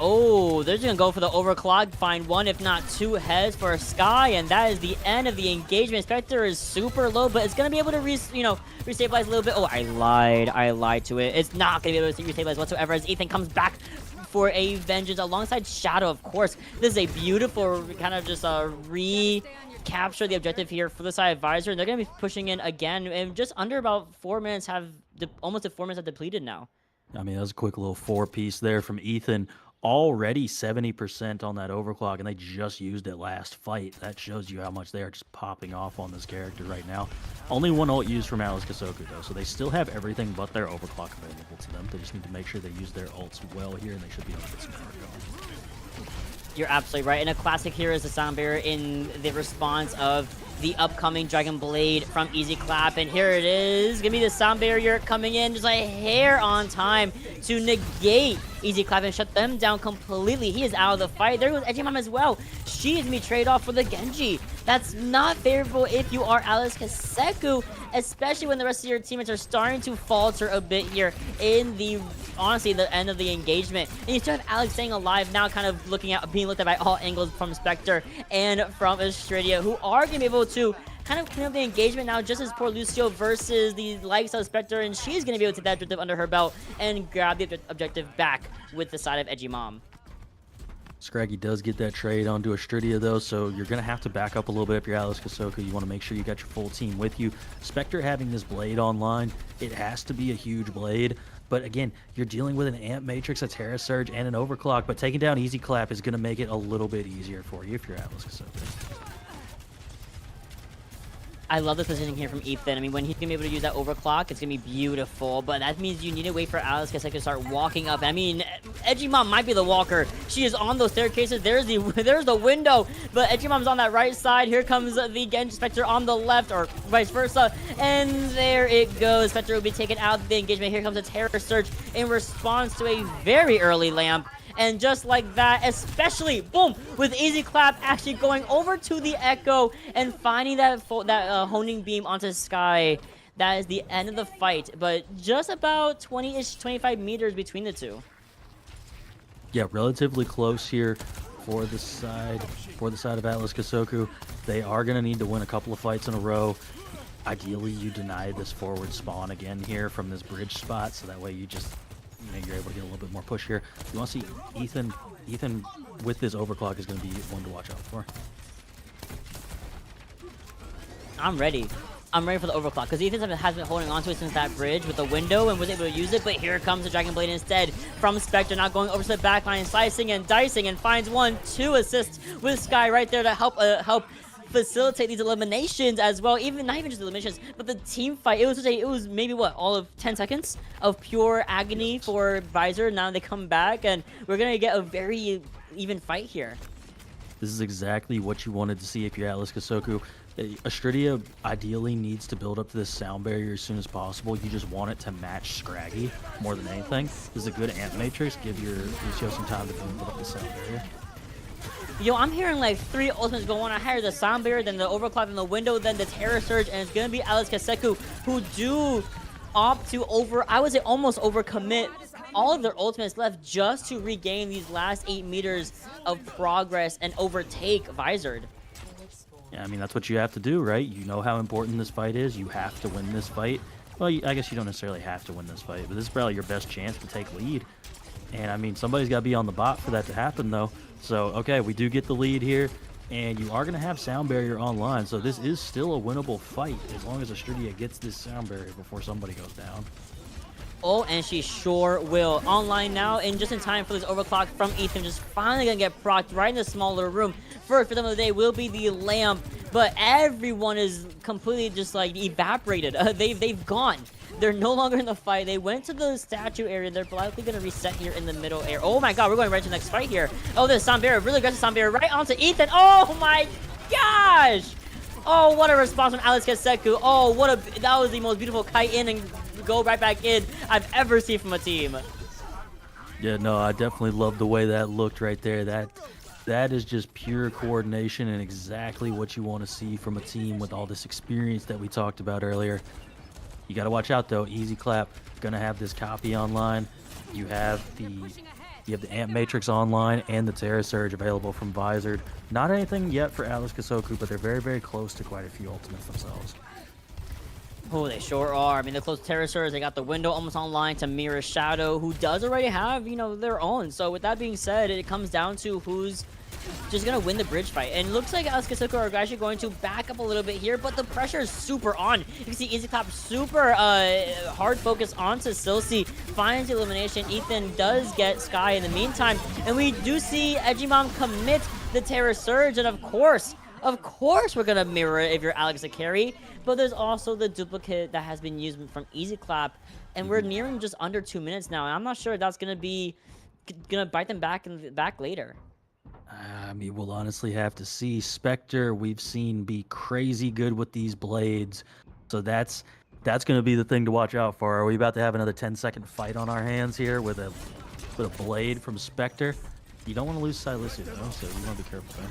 Oh, they're just gonna go for the overclock, find 1 if not 2 heads for Sky, and that is the end of the engagement. Spectre is super low, but it's gonna be able to restabilize a little bit. Oh, I lied to it. It's not gonna be able to restabilize whatsoever as Ethan comes back for a vengeance alongside Shadow, of course. This is a beautiful kind of just recapture the objective here for the side of Visor, and they're gonna be pushing in again, and just under about 4 minutes almost 4 minutes have depleted now. I mean, that was a quick little 4-piece there from Ethan. Already 70% on that overclock, and they just used it last fight. That shows you how much they are just popping off on this character right now. Only 1 ult used from Alex Kessoku, though, so they still have everything but their overclock available to them. They just need to make sure they use their ults well here, and they should be able to get some power going. You're absolutely right. And a classic here is the sound barrier in the response of the upcoming Dragon Blade from Easy Clap. And here it is. Gonna be the sound barrier coming in just a hair on time to negate Easy Clap and shut them down completely. He is out of the fight. There goes Edgemon as well. She is gonna be traded off for the Genji. That's not favorable if you are Alex Kessoku, especially when the rest of your teammates are starting to falter a bit here in honestly, the end of the engagement. And you still have Alex staying alive now, kind of being looked at by all angles from Spectre and from Astridia, who are gonna be able to kind of clean up the engagement now, just as poor Lucio versus the likes of Spectre, and she's going to be able to take that objective under her belt and grab the objective back with the side of Edgy Mom. Scraggy does get that trade onto Astridia though, so you're going to have to back up a little bit if you're Alex Kessoku. You want to make sure you got your full team with you. Spectre having this blade online, it has to be a huge blade. But again, you're dealing with an Amp Matrix, a Terra Surge, and an Overclock, but taking down Easy Clap is going to make it a little bit easier for you if you're Alex Kessoku. I love the positioning here from Ethan. I mean, when he's going to be able to use that overclock, it's going to be beautiful. But that means you need to wait for Alex Kessoku to start walking up. I mean, Edgy Mom might be the walker. She is on those staircases. There's the window. But Edgy Mom's on that right side. Here comes the Genji Spectre on the left, or vice versa. And there it goes. Spectre will be taken out of the engagement. Here comes a Terror Surge in response to a very early lamp. And just like that, especially, boom, with Easy Clap actually going over to the Echo and finding that honing beam onto Sky. That is the end of the fight, but just about 20-ish, 25 meters between the two. Yeah, relatively close here for the side of Atlas Kessoku. They are going to need to win a couple of fights in a row. Ideally, you deny this forward spawn again here from this bridge spot, so that way you're able to get a little bit more push here. You want to see Ethan with this overclock is going to be one to watch out for. I'm ready for the overclock, because Ethan has been holding on to it since that bridge with the window and was able to use it, but here comes the Dragon Blade instead from Spectre, not going over to the backline, slicing and dicing, and finds 2 assists with Sky right there to help facilitate these eliminations as well. Not even just eliminations, but the team fight. It was maybe all of 10 seconds of pure agony for Visor. Now they come back, and we're gonna get a very even fight here. This is exactly what you wanted to see if you're Atlas Kessoku. Astridia ideally needs to build up to this sound barrier as soon as possible. You just want it to match Scraggy more than anything. This is a good amp matrix. Give your Lucio some time to build up the sound barrier. Yo, I'm hearing like 3 ultimates go on. I heard the sound barrier, then the overclock, then the window, then the terror surge, and it's gonna be Atlas Kessoku who do opt to I would say almost overcommit all of their ultimates left just to regain these last 8 meters of progress and overtake Visored. Yeah, I mean, that's what you have to do, right? You know how important this fight is. You have to win this fight. Well, I guess you don't necessarily have to win this fight, but this is probably your best chance to take lead. And, I mean, somebody's got to be on the bot for that to happen, though. So, okay, we do get the lead here, and you are going to have sound barrier online. So this is still a winnable fight as long as Astridia gets this sound barrier before somebody goes down. Oh, and she sure will. Online now, and just in time for this overclock from Ethan, just finally gonna get procced right in the smaller room. First for them of the day will be the lamp, but everyone is completely just like evaporated. They've gone. They're no longer in the fight. They went to the statue area. They're likely gonna reset here in the middle area. Oh my god, we're going right to the next fight here. Oh, this Sombera, really aggressive Sombera right onto Ethan. Oh my gosh! Oh, what a response from Atlas Kessoku. Oh, that was the most beautiful kite in and go right back in I've ever seen from a team. Yeah, no, I definitely love the way that looked right there. That is just pure coordination and exactly what you want to see from a team with all this experience that we talked about earlier. You got to watch out though. Easy Clap gonna have this copy online. You have the Amp Matrix online and the Terra Surge available from Visored. Not anything yet for Atlas Kessoku, but they're very, very close to quite a few ultimates themselves. Oh, they sure are. I mean, they're close to Terra Surge. They got the window almost online to Mirror Shadow, who does already have, you know, their own. So with that being said, it comes down to who's just gonna win the bridge fight. And it looks like Atlas Kessoku are actually going to back up a little bit here, but the pressure is super on. You can see Easy Clap super hard focus onto Silsey, finds the elimination. Ethan does get Sky in the meantime, and we do see Edgymom commit the Terror Surge, and of course we're gonna mirror it if you're Alex the carry. But there's also the duplicate that has been used from Easy Clap, and we're nearing just under 2 minutes now. And I'm not sure if that's gonna bite them back later. I mean, we'll honestly have to see. Spectre, we've seen be crazy good with these blades, so that's going to be the thing to watch out for. Are we about to have another 10-second fight on our hands here with a blade from Spectre? You don't want to lose Silesia, though, so you want to be careful there.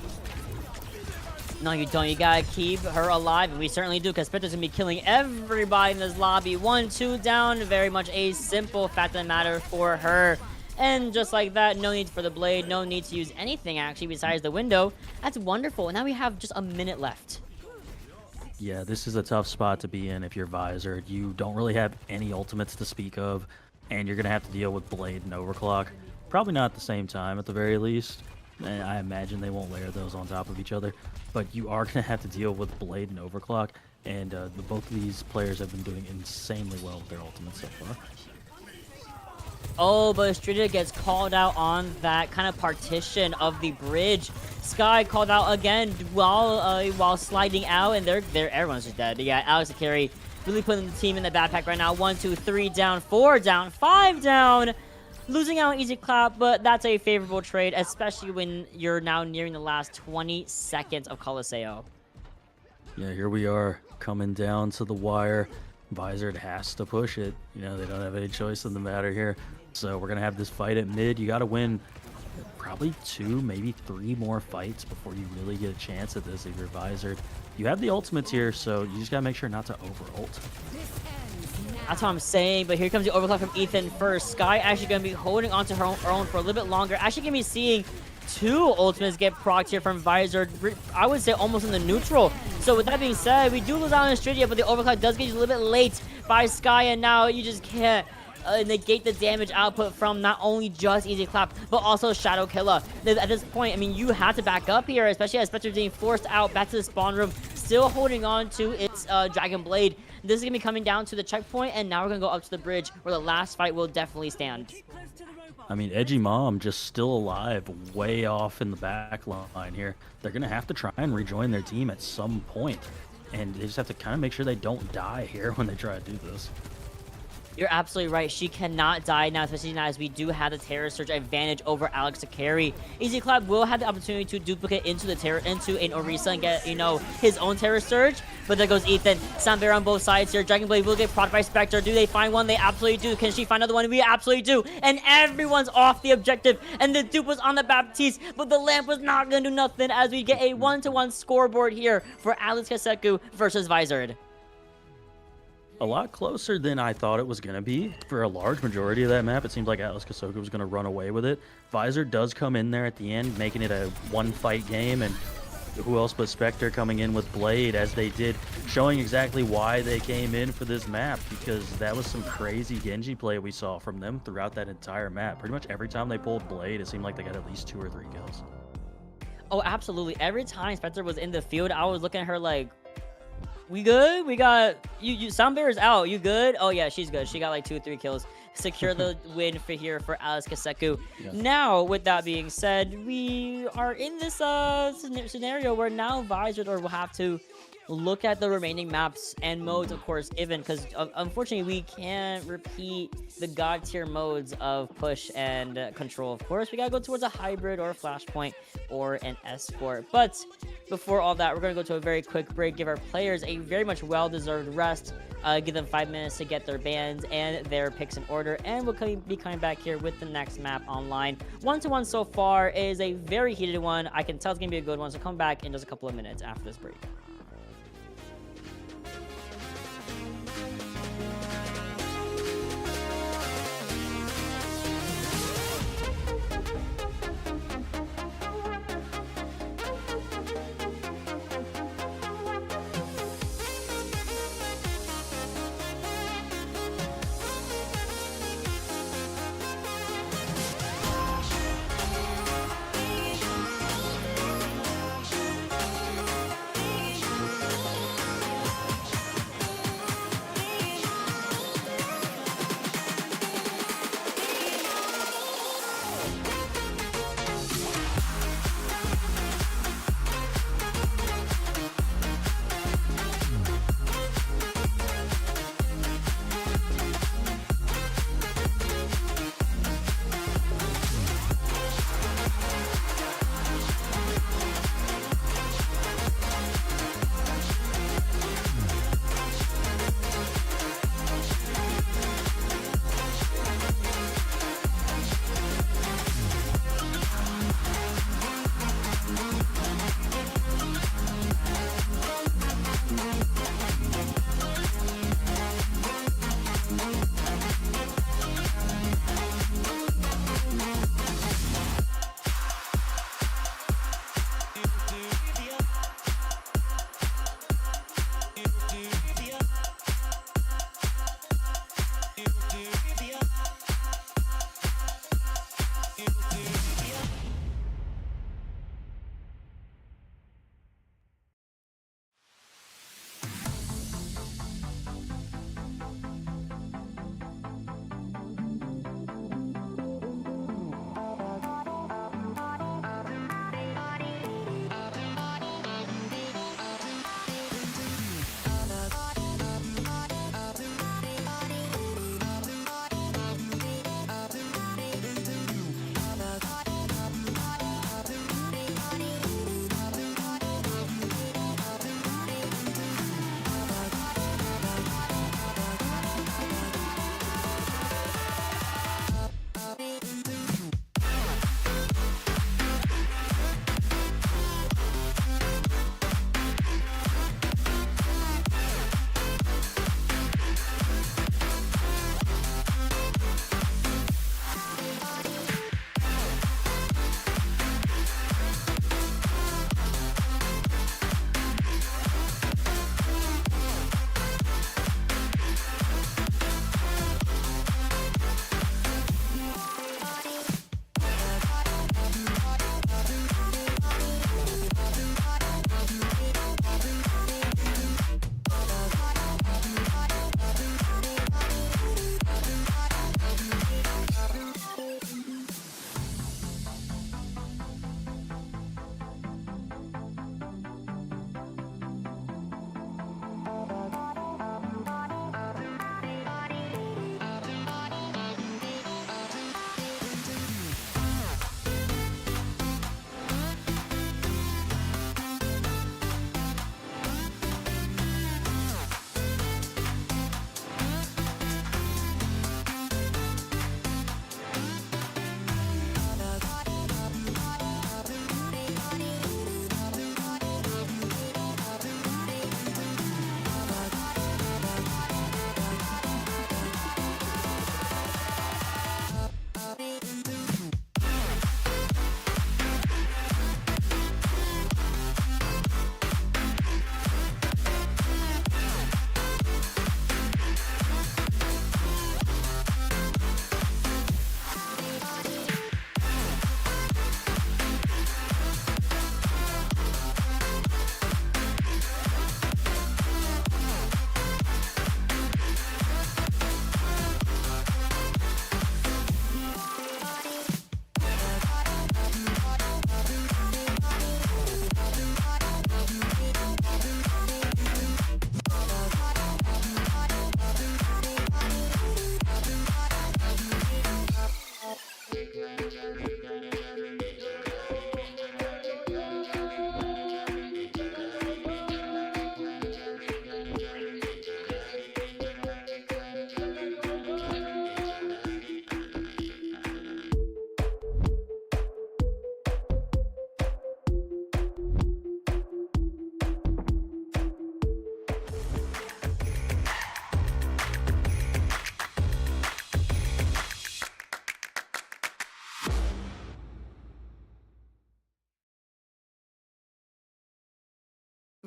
No, you don't. You gotta keep her alive, and we certainly do, because Spectre's gonna be killing everybody in this lobby. 1, 2 down. Very much a simple fact of the matter for her. And just like that, no need for the blade, no need to use anything actually besides the window. That's wonderful. And now we have just a minute left. Yeah, this is a tough spot to be in if you're Visored. You don't really have any ultimates to speak of, and you're going to have to deal with blade and overclock. Probably not at the same time at the very least. And I imagine they won't layer those on top of each other. But you are going to have to deal with blade and overclock, and both of these players have been doing insanely well with their ultimates so far. Oh, but Astridia gets called out on that kind of partition of the bridge. Sky called out again while sliding out, and everyone's just dead. Yeah, Alex the carry really putting the team in the backpack right now. 1, 2, 3 down, 4 down, 5 down. Losing out on Easy Clap, but that's a favorable trade, especially when you're now nearing the last 20 seconds of Coliseo. Yeah, here we are coming down to the wire. Visored has to push it. You know, they don't have any choice in the matter here. So we're going to have this fight at mid. You got to win probably 2, maybe 3 more fights before you really get a chance at this if you're Visored. You have the ultimates here, so you just got to make sure not to over-ult. That's what I'm saying, but here comes the overclock from Ethan first. Sky actually going to be holding onto her own for a little bit longer. Actually going to be seeing 2 ultimates get procced here from Visored. I would say almost in the neutral. So with that being said, we do lose out on Astridia, but the overclock does get you a little bit late by Sky, and now you just can't negate the damage output from not only just Easy Clap, but also Shadow Killer. At this point, I mean, you have to back up here, especially as Spectre being forced out back to the spawn room, still holding on to its Dragon Blade. This is going to be coming down to the checkpoint, and now we're going to go up to the bridge, where the last fight will definitely stand. I mean, Edgymom just still alive, way off in the back line here. They're going to have to try and rejoin their team at some point, and they just have to kind of make sure they don't die here when they try to do this. You're absolutely right. She cannot die now, especially now as we do have the Terror Surge advantage over Alex to carry. Easy Clap will have the opportunity to duplicate into an Orisa and get, his own Terror Surge. But there goes Ethan. Sunbear on both sides here. Dragon Blade will get prodded by Spectre. Do they find one? They absolutely do. Can she find another one? We absolutely do. And everyone's off the objective. And the dupe was on the Baptiste, but the lamp was not going to do nothing as we get a 1-to-1 scoreboard here for Alex Kessoku versus Visored. A lot closer than I thought it was going to be. For a large majority of that map, it seems like Atlas Kessoku was going to run away with it. Visor does come in there at the end, making it a one-fight game, and who else but Spectre coming in with Blade, as they did, showing exactly why they came in for this map, because that was some crazy Genji play we saw from them throughout that entire map. Pretty much every time they pulled Blade, it seemed like they got at least 2 or 3 kills. Oh, absolutely. Every time Spencer was in the field, I was looking at her like, we good? We got you Soundbear is out. You good? Oh yeah, she's good. She got like 2 or 3 kills. Secure the win for Alex Kessoku. Yeah. Now, with that being said, we are in this scenario where now Visored will have to look at the remaining maps and modes, of course, given, because unfortunately we can't repeat the god tier modes of push and control. Of course, we gotta go towards a hybrid or a flashpoint or an escort. But before all that, we're gonna go to a very quick break, give our players a very much well-deserved rest, give them 5 minutes to get their bands and their picks in order, and we'll be coming back here with the next map online. 1-to-1 so far is a very heated one. I can tell it's gonna be a good one, so come back in just a couple of minutes after this break.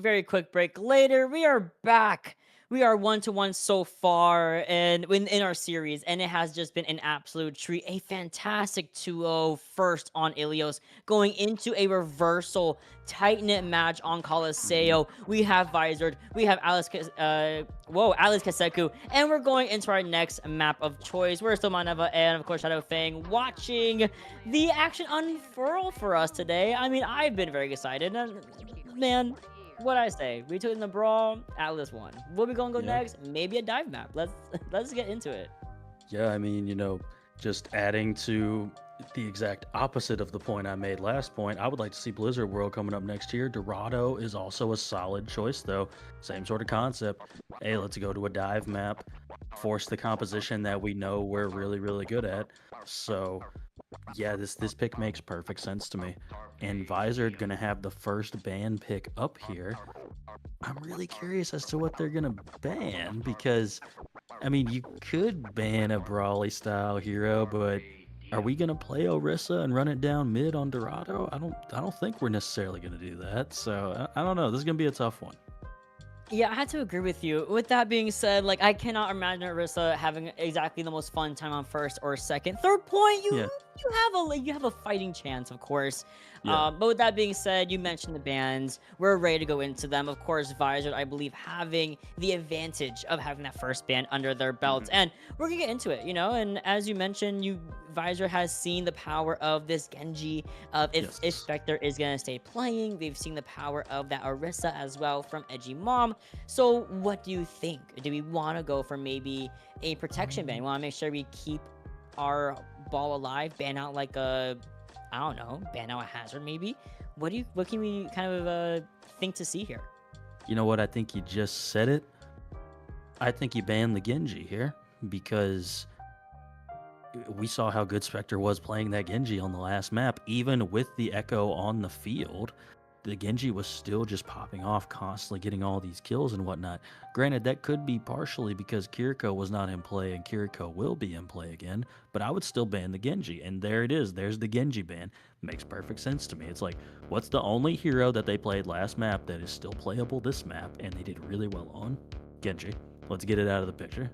very quick break later, we are back. We are 1-1 so far and in our series, and it has just been an absolute treat. A fantastic 2-0 first on Ilios, going into a reversal tight knit match on Mhm. Colosseo. We have Visored, we have Alice Kessoku, and we're going into our next map of choice. We're still Maneva and of course Shadow Fang, watching the action unfurl for us today. I mean, I've been very excited, and man, what I say, we took in the brawl. Atlas won. Where we gonna go Yeah. next? Maybe a dive map. Let's get into it. Yeah, I mean, just adding to the exact opposite of the point I made last point, I would like to see Blizzard World coming up next year. Dorado is also a solid choice, though. Same sort of concept. Hey, let's go to a dive map, force the composition that we know we're really, really good at. So, yeah, this pick makes perfect sense to me. And Visored gonna have the first ban pick up here. I'm really curious as to what they're gonna ban because I mean, you could ban a Brawly style hero, but are we gonna play Orisa and run it down mid on Dorado? I don't think we're necessarily gonna do that. So I don't know. This is gonna be a tough one. Yeah, I had to agree with you. With that being said, like I cannot imagine Arissa having exactly the most fun time on first or second. Third point, Yeah, you have a fighting chance, of course. yeah. But with that being said, you mentioned the bans. We're ready to go into them. Of course, Visor, I believe, having the advantage of having that first ban under their belts, Mhm. and we're gonna get into it, you know. And as you mentioned, you Visor has seen the power of this Genji. Of if Yes. Spectre is gonna stay playing, we've seen the power of that Orisa as well from Edgy Mom. So, what do you think? Do we want to go for maybe a protection ban? We want to make sure we keep our ball alive, ban out like a, I don't know, ban out a hazard maybe. What can we kind of think to see here? You know what? I think you just said it. I think you banned the Genji here because we saw how good Spectre was playing that Genji on the last map. Even with the Echo on the field, the Genji was still just popping off, constantly getting all these kills and whatnot. Granted, that could be partially because Kiriko was not in play and Kiriko will be in play again, but I would still ban the Genji. And there it is. There's the Genji ban. Makes perfect sense to me. It's like, what's the only hero that they played last map that is still playable this map and they did really well on? Genji. Let's get it out of the picture.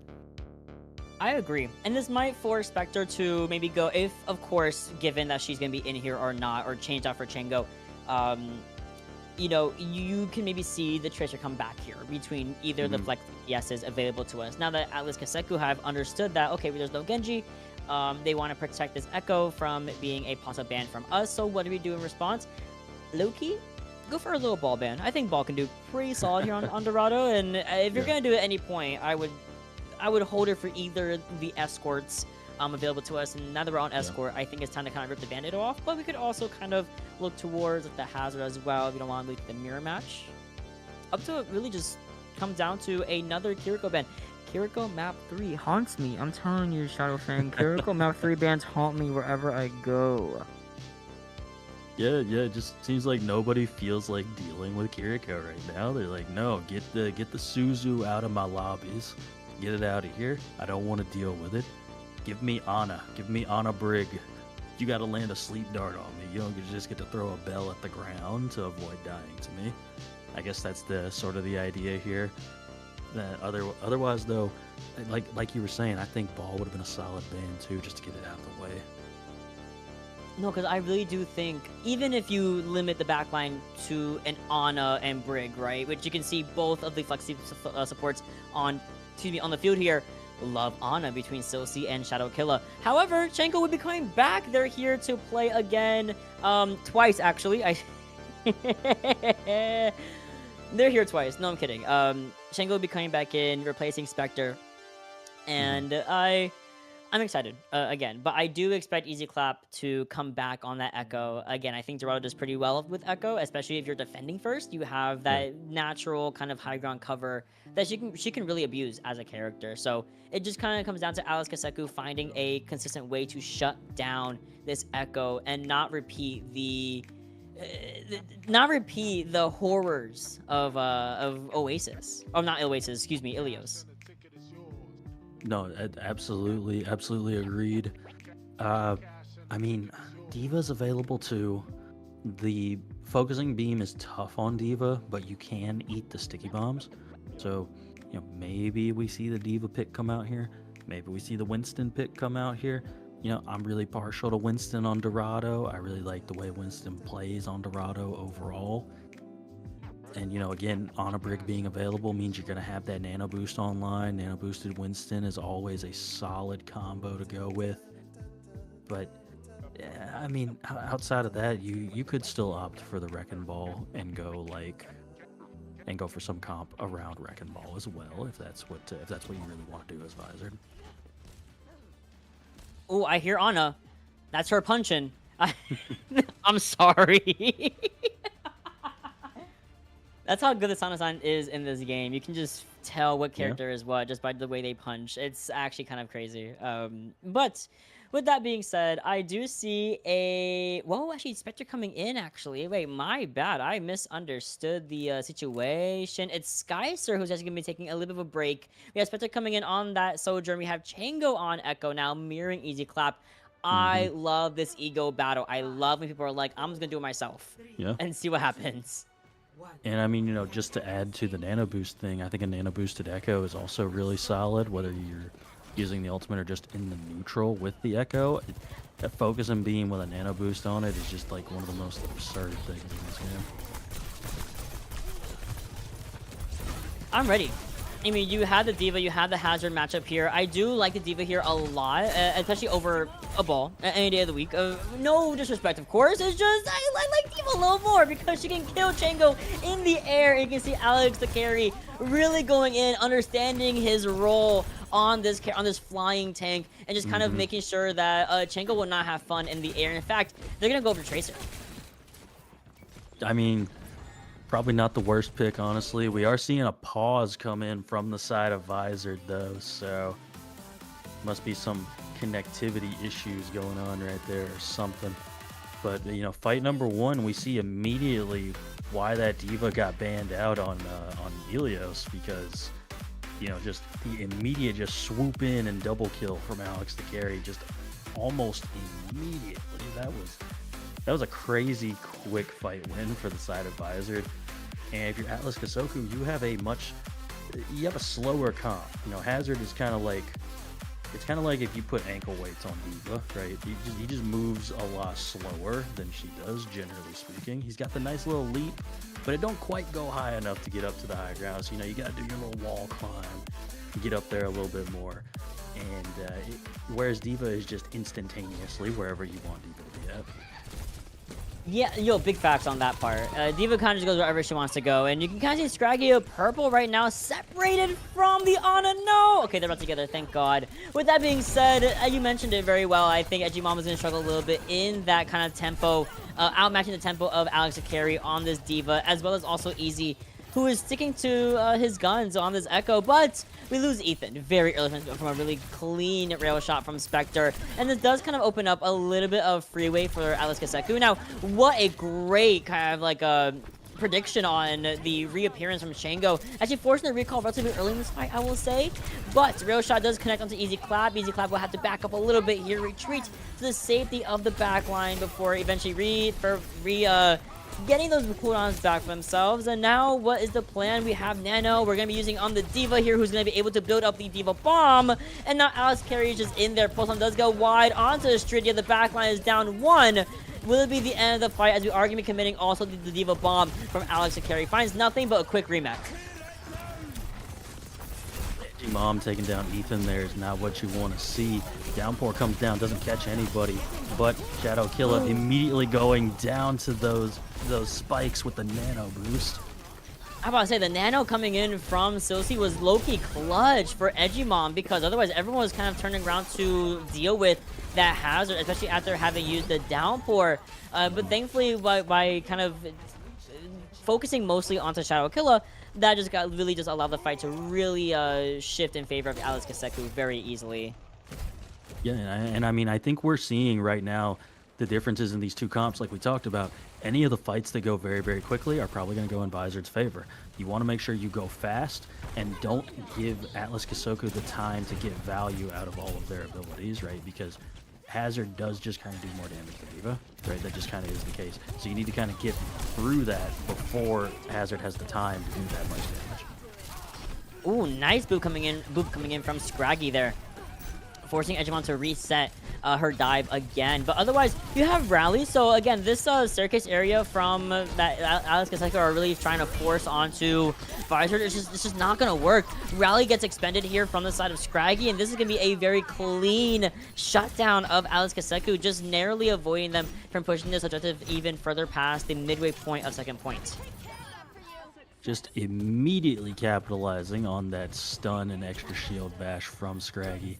I agree. And this might force Spectre to maybe go, if, of course, given that she's going to be in here or not, or changed out for Chango, um, you know, you can maybe see the Tracer come back here between either the Mhm. Flex DPSs available to us. Now that Atlas Kaseko have understood that, okay, there's no Genji, they want to protect this Echo from being a possible ban from us. So what do we do in response? Loki, go for a little ball ban. I think ball can do pretty solid here on Dorado. And if you're Yeah. going to do it at any point, I would hold it for either the escorts available to us, and now that we're on Yeah. escort, I think it's time to kind of rip the band-aid off, but we could also kind of look towards the hazard as well if you don't want to leak the mirror match. Up to it really just comes down to another Kiriko ban. Kiriko map 3 haunts me. I'm telling you, Shadow Fang, Kiriko map 3 bans haunt me wherever I go. Yeah, yeah, it just seems like nobody feels like dealing with Kiriko right now. They're like, no, get the Suzu out of my lobbies. Get it out of here. I don't want to deal with it. Give me Ana. Give me Ana Brig. You gotta land a sleep dart on me. You don't just get to throw a bell at the ground to avoid dying to me. I guess that's the sort of the idea here. Otherwise though, like you were saying, I think Ball would have been a solid ban too, just to get it out of the way. No, because I really do think, even if you limit the backline to an Ana and Brig, right, which you can see both of the Flexi supports on, on the field here, love Ana between Silsi and Shadow Killa. However, Chenko would be coming back. They're here to play again, twice actually. They're here twice. No, I'm kidding. Chenko will be coming back in, replacing Spectre, and I'm excited again, but I do expect Easy Clap to come back on that Echo. Again, I think Dorado does pretty well with Echo, especially if you're defending first. You have Yeah. that natural kind of high ground cover that she can really abuse as a character. So it just kind of comes down to Alice Kaseko finding a consistent way to shut down this Echo and not repeat the horrors of Oasis. Oh, not Oasis, excuse me, Ilios. No, absolutely agreed. I mean, Diva's available too. The focusing beam is tough on Diva, but you can eat the sticky bombs. So, maybe we see the Diva pick come out here. Maybe we see the Winston pick come out here. I'm really partial to Winston on Dorado. I really like the way Winston plays on Dorado overall. And, again, Honor Brick being available means you're going to have that Nano Boost online. Nano Boosted Winston is always a solid combo to go with. But, I mean, outside of that, you could still opt for the Wrecking Ball and go for some comp around Wrecking Ball as well, if that's what you really want to do as Visored. Oh, I hear Ana. That's her punching. I'm sorry. That's how good the sound design is in this game. You can just tell what character is what just by the way they punch. It's actually kind of crazy. But with that being said, I do see a... Whoa, actually, Spectre coming in, actually. Wait, my bad. I misunderstood the situation. It's Skyser who's actually going to be taking a little bit of a break. We have Spectre coming in on that Sojourn. We have Chango on Echo now, mirroring Easy Clap. I love this ego battle. I love when people are like, I'm just going to do it myself. Yeah. And see what happens. And I mean, just to add to the Nano Boost thing, I think a Nano Boosted Echo is also really solid, whether you're using the ultimate or just in the neutral with the Echo. That focus and beam with a Nano Boost on it is just like one of the most absurd things in this game. I'm ready. I mean, you had the Diva, you had the Hazard matchup here. I do like the Diva here a lot, especially over a ball any day of the week. No disrespect, of course. It's just I like Diva a little more because she can kill Chango in the air. And you can see Alex the carry really going in, understanding his role on this flying tank, and just kind of making sure that Chango will not have fun in the air. In fact, they're gonna go for Tracer. I mean, probably not the worst pick, honestly. We are seeing a pause come in from the side of Visored, though, so must be some connectivity issues going on right there or something. But, fight number one, we see immediately why that Diva got banned out on Helios, because, just the immediate just swoop in and double kill from Alex the carry just almost immediately. That was a crazy quick fight win for the side of Visored. And if you're Atlas Kessoku, you have a slower comp. Hazard is kind of like, it's kind of like if you put ankle weights on Diva, right? He just moves a lot slower than she does, generally speaking. He's got the nice little leap, but it don't quite go high enough to get up to the high ground. So, you got to do your little wall climb and get up there a little bit more. And whereas Diva is just instantaneously wherever you want Diva to be at. Yeah, big facts on that part. Diva kind of just goes wherever she wants to go. And you can kind of see Scraggy purple right now, separated from the Ana. No! Okay, they're not together, thank God. With that being said, you mentioned it very well. I think Edgymon is going to struggle a little bit in that kind of tempo, outmatching the tempo of Alex Akari on this Diva, as well as also Easy, who is sticking to his guns on this Echo, but we lose Ethan very early from a really clean rail shot from Spectre, and this does kind of open up a little bit of freeway for Alex Kessoku. Now, what a great kind of like prediction on the reappearance from Chango, actually forcing the recall relatively early in this fight, I will say, but rail shot does connect onto Easy Clap. Easy Clap will have to back up a little bit here, retreat to the safety of the back line before eventually getting those cooldowns back for themselves. And now, what is the plan? We have Nano. We're going to be using on the Diva here, who's going to be able to build up the Diva Bomb. And now Alex Carey is just in there. Pulsar does go wide onto the street. Yeah, the back line is down one. Will it be the end of the fight, as we are going to be committing also the Diva Bomb from Alex Carey? Finds nothing but a quick remake. Mom taking down Ethan there is not what you want to see. Downpour comes down, doesn't catch anybody, but Shadow Killer immediately going down to those spikes with the Nano Boost. I'm about to say, the Nano coming in from Silsey was low-key clutch for Edgymon, because otherwise everyone was kind of turning around to deal with that Hazard, especially after having used the Downpour. But thankfully, by kind of focusing mostly onto Shadow Killer, that just allowed the fight to really shift in favor of Alex Kessoku very easily. Yeah, and I mean, I think we're seeing right now the differences in these two comps like we talked about. Any of the fights that go very, very quickly are probably going to go in Visored's favor. You want to make sure you go fast and don't give Atlas Kessoku the time to get value out of all of their abilities, right? Because Hazard does just kind of do more damage than Diva, right? That just kind of is the case. So you need to kind of get through that before Hazard has the time to do that much damage. Ooh, nice boop coming in from Scraggy there, forcing Edgemon to reset her dive again. But otherwise, you have Rally. So again, this staircase area from that Alex Kessoku are really trying to force onto Visored. It's just not gonna work. Rally gets expended here from the side of Scraggy, and this is gonna be a very clean shutdown of Alex Kessoku, just narrowly avoiding them from pushing this objective even further past the midway point of second point. Just immediately capitalizing on that stun and extra shield bash from Scraggy.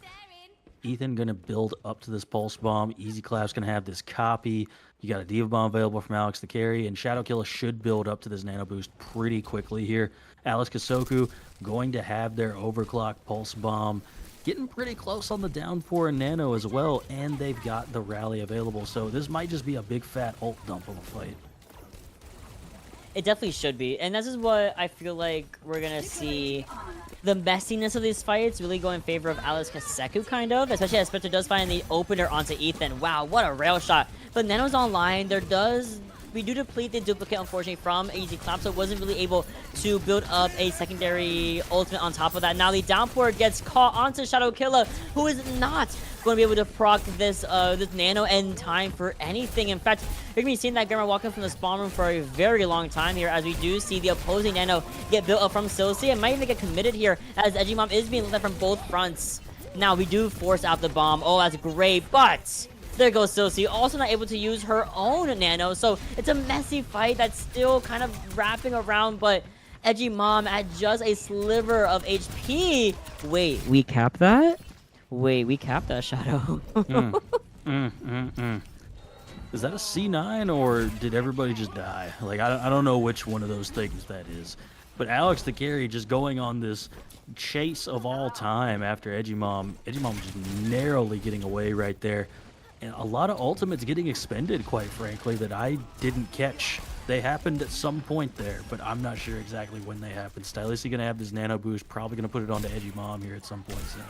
Ethan gonna build up to this pulse bomb. Easy Clap's gonna have this copy. You got a Diva Bomb available from Alex the carry, and Shadow Killer should build up to this nano boost pretty quickly here. Alex Kessoku going to have their overclock pulse bomb, getting pretty close on the downpour and nano as well, and they've got the rally available. So this might just be a big fat ult dump of a fight. It definitely should be, and this is what I feel like we're gonna see. The messiness of these fights really go in favor of Alex Kessoku, kind of, especially as Spectre does find the opener onto Ethan. Wow, what a rail shot. But Nano's online. We do deplete the duplicate, unfortunately, from Easy Clap, so wasn't really able to build up a secondary ultimate on top of that. Now the downpour gets caught onto Shadow Killer, who is not going to be able to proc this Nano in time for anything. In fact, you're going to be seeing that Grimmer walking from the spawn room for a very long time here, as we do see the opposing Nano get built up from Silsey, and might even get committed here, as Edgemon is being looked at from both fronts. Now we do force out the bomb. Oh, that's great, but there goes Silsey, also not able to use her own nano, so it's a messy fight that's still kind of wrapping around, but Edgemon at just a sliver of HP. Wait, we capped that? Wait, we capped that, Shadow. Is that a C9, or did everybody just die? Like, I don't know which one of those things that is. But Alex the carry just going on this chase of all time after Edgemon. Edgemon was just narrowly getting away right there. And a lot of ultimates getting expended, quite frankly, that I didn't catch. They happened at some point there, but I'm not sure exactly when they happened. Stylistic going to have this nano boost, probably going to put it onto Edgemon here at some point soon.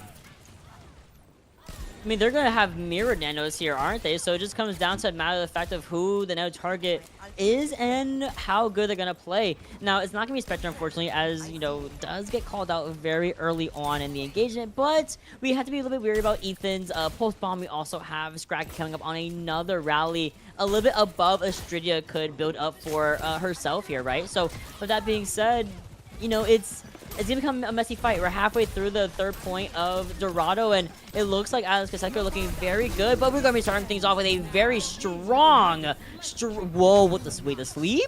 I mean, they're going to have mirrored nanos here, aren't they? So it just comes down to a matter of the fact of who the nano target is and how good they're going to play. Now, it's not going to be Spectre, unfortunately, as, you know, does get called out very early on in the engagement, but we have to be a little bit weary about Ethan's post bomb. We also have Scraggy coming up on another rally a little bit above Astridia could build up for herself here, right? So with that being said, you know, it's going to become a messy fight. We're halfway through the third point of Dorado, and it looks like Alex Kessoku looking very good, but we're going to be starting things off with a very strong... Whoa, what the... Wait, the sleep?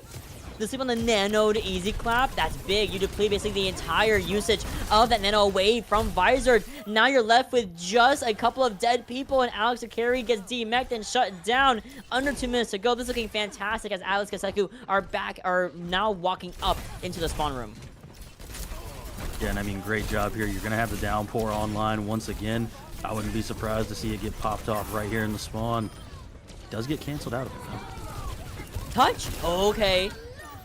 The sleep on the nano to Easy Clap? That's big. You deplete basically the entire usage of that nano away from Visored. Now you're left with just a couple of dead people, and Alex the carry gets demeched and shut down. Under 2 minutes to go. This is looking fantastic as Alex Kessoku are now walking up into the spawn room. Yeah, and I mean, great job here. You're going to have the downpour online once again. I wouldn't be surprised to see it get popped off right here in the spawn. It does get canceled out of it, though. Touch? Okay.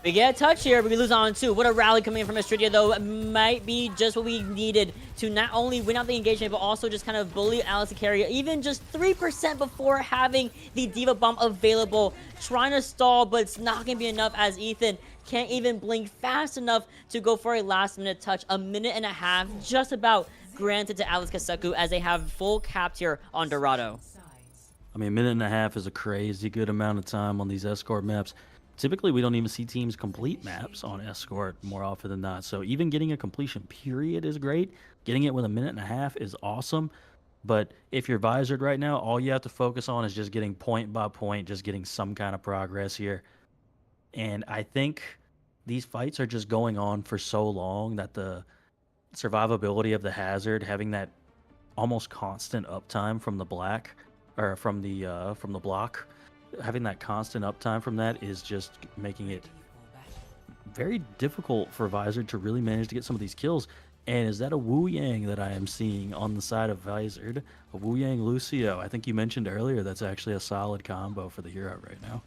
We get a touch here, but we lose on 2. What a rally coming in from Astridia, though. It might be just what we needed to not only win out the engagement, but also just kind of bully Alex the carry, even just 3% before having the Diva Bomb available. Trying to stall, but it's not going to be enough as Ethan can't even blink fast enough to go for a last-minute touch. A minute and a half, just about granted to Alex Kessoku as they have full capped here on Dorado. I mean, a minute and a half is a crazy good amount of time on these escort maps. Typically, we don't even see teams complete maps on escort more often than not. So even getting a completion period is great. Getting it with a minute and a half is awesome. But if you're Visored right now, all you have to focus on is just getting point by point, just getting some kind of progress here. And I think these fights are just going on for so long that the survivability of the Hazard, having that almost constant uptime from the black, or from the block, having that constant uptime from that is just making it very difficult for Visored to really manage to get some of these kills. And is that a Wu Yang that I am seeing on the side of Visored? A Wu Yang Lucio. I think you mentioned earlier that's actually a solid combo for the hero right now.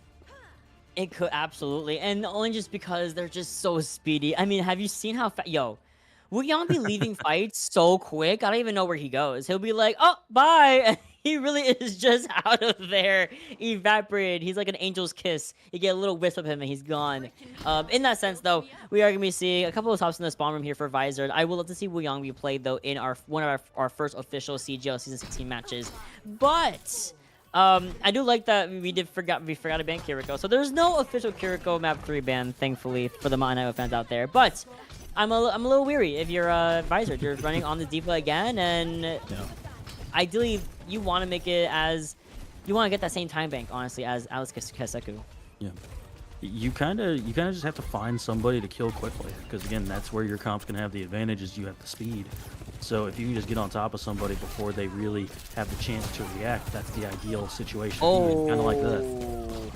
It could, absolutely. And only just because they're just so speedy. I mean, have you seen how fast... Yo, Wu Yang be leaving fights so quick. I don't even know where he goes. He'll be like, oh, bye. He really is just out of there, evaporated. He's like an angel's kiss. You get a little wisp of him and he's gone. In that sense, though, we are gonna be seeing a couple of tops in the spawn room here for Visored. I would love to see Wu Yang be played though in one of our first official CGL Season 16 matches. But I do like that we forgot to ban Kiriko. So there's no official Kiriko map 3 ban, thankfully, for the Mountain fans out there. But I'm a little weary if you're Visored. You're running on the Diva again, and ideally you want to make it as you want to get that same time bank, honestly, as Alex Kessoku. Yeah. You kind of just have to find somebody to kill quickly, because again, that's where your comp's gonna have the advantage, is you have the speed. So if you can just get on top of somebody before they really have the chance to react, that's the ideal situation. Kind of like that.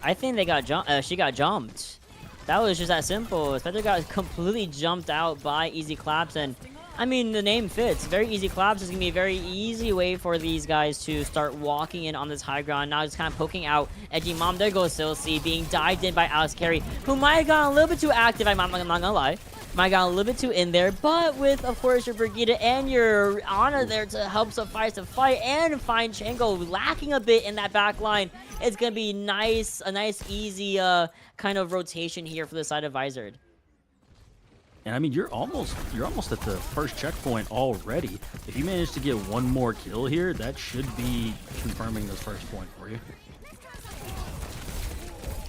I think they got she got jumped. That was just that simple. Spectre got completely jumped out by Easy Claps, and I mean, the name fits. Very Easy Claps is going to be a very easy way for these guys to start walking in on this high ground. Now just kind of poking out Edgy Mom. There goes Silsey being dived in by Alex Carey, who might have gotten a little bit too active. I'm not going to lie. Might have gotten a little bit too in there. But with, of course, your Brigida and your Ana there to help suffice the fight and find Chango lacking a bit in that back line, it's going to be a nice, easy kind of rotation here for the side of Visored. And I mean, you're almost at the first checkpoint already. If you manage to get one more kill here, that should be confirming this first point for you.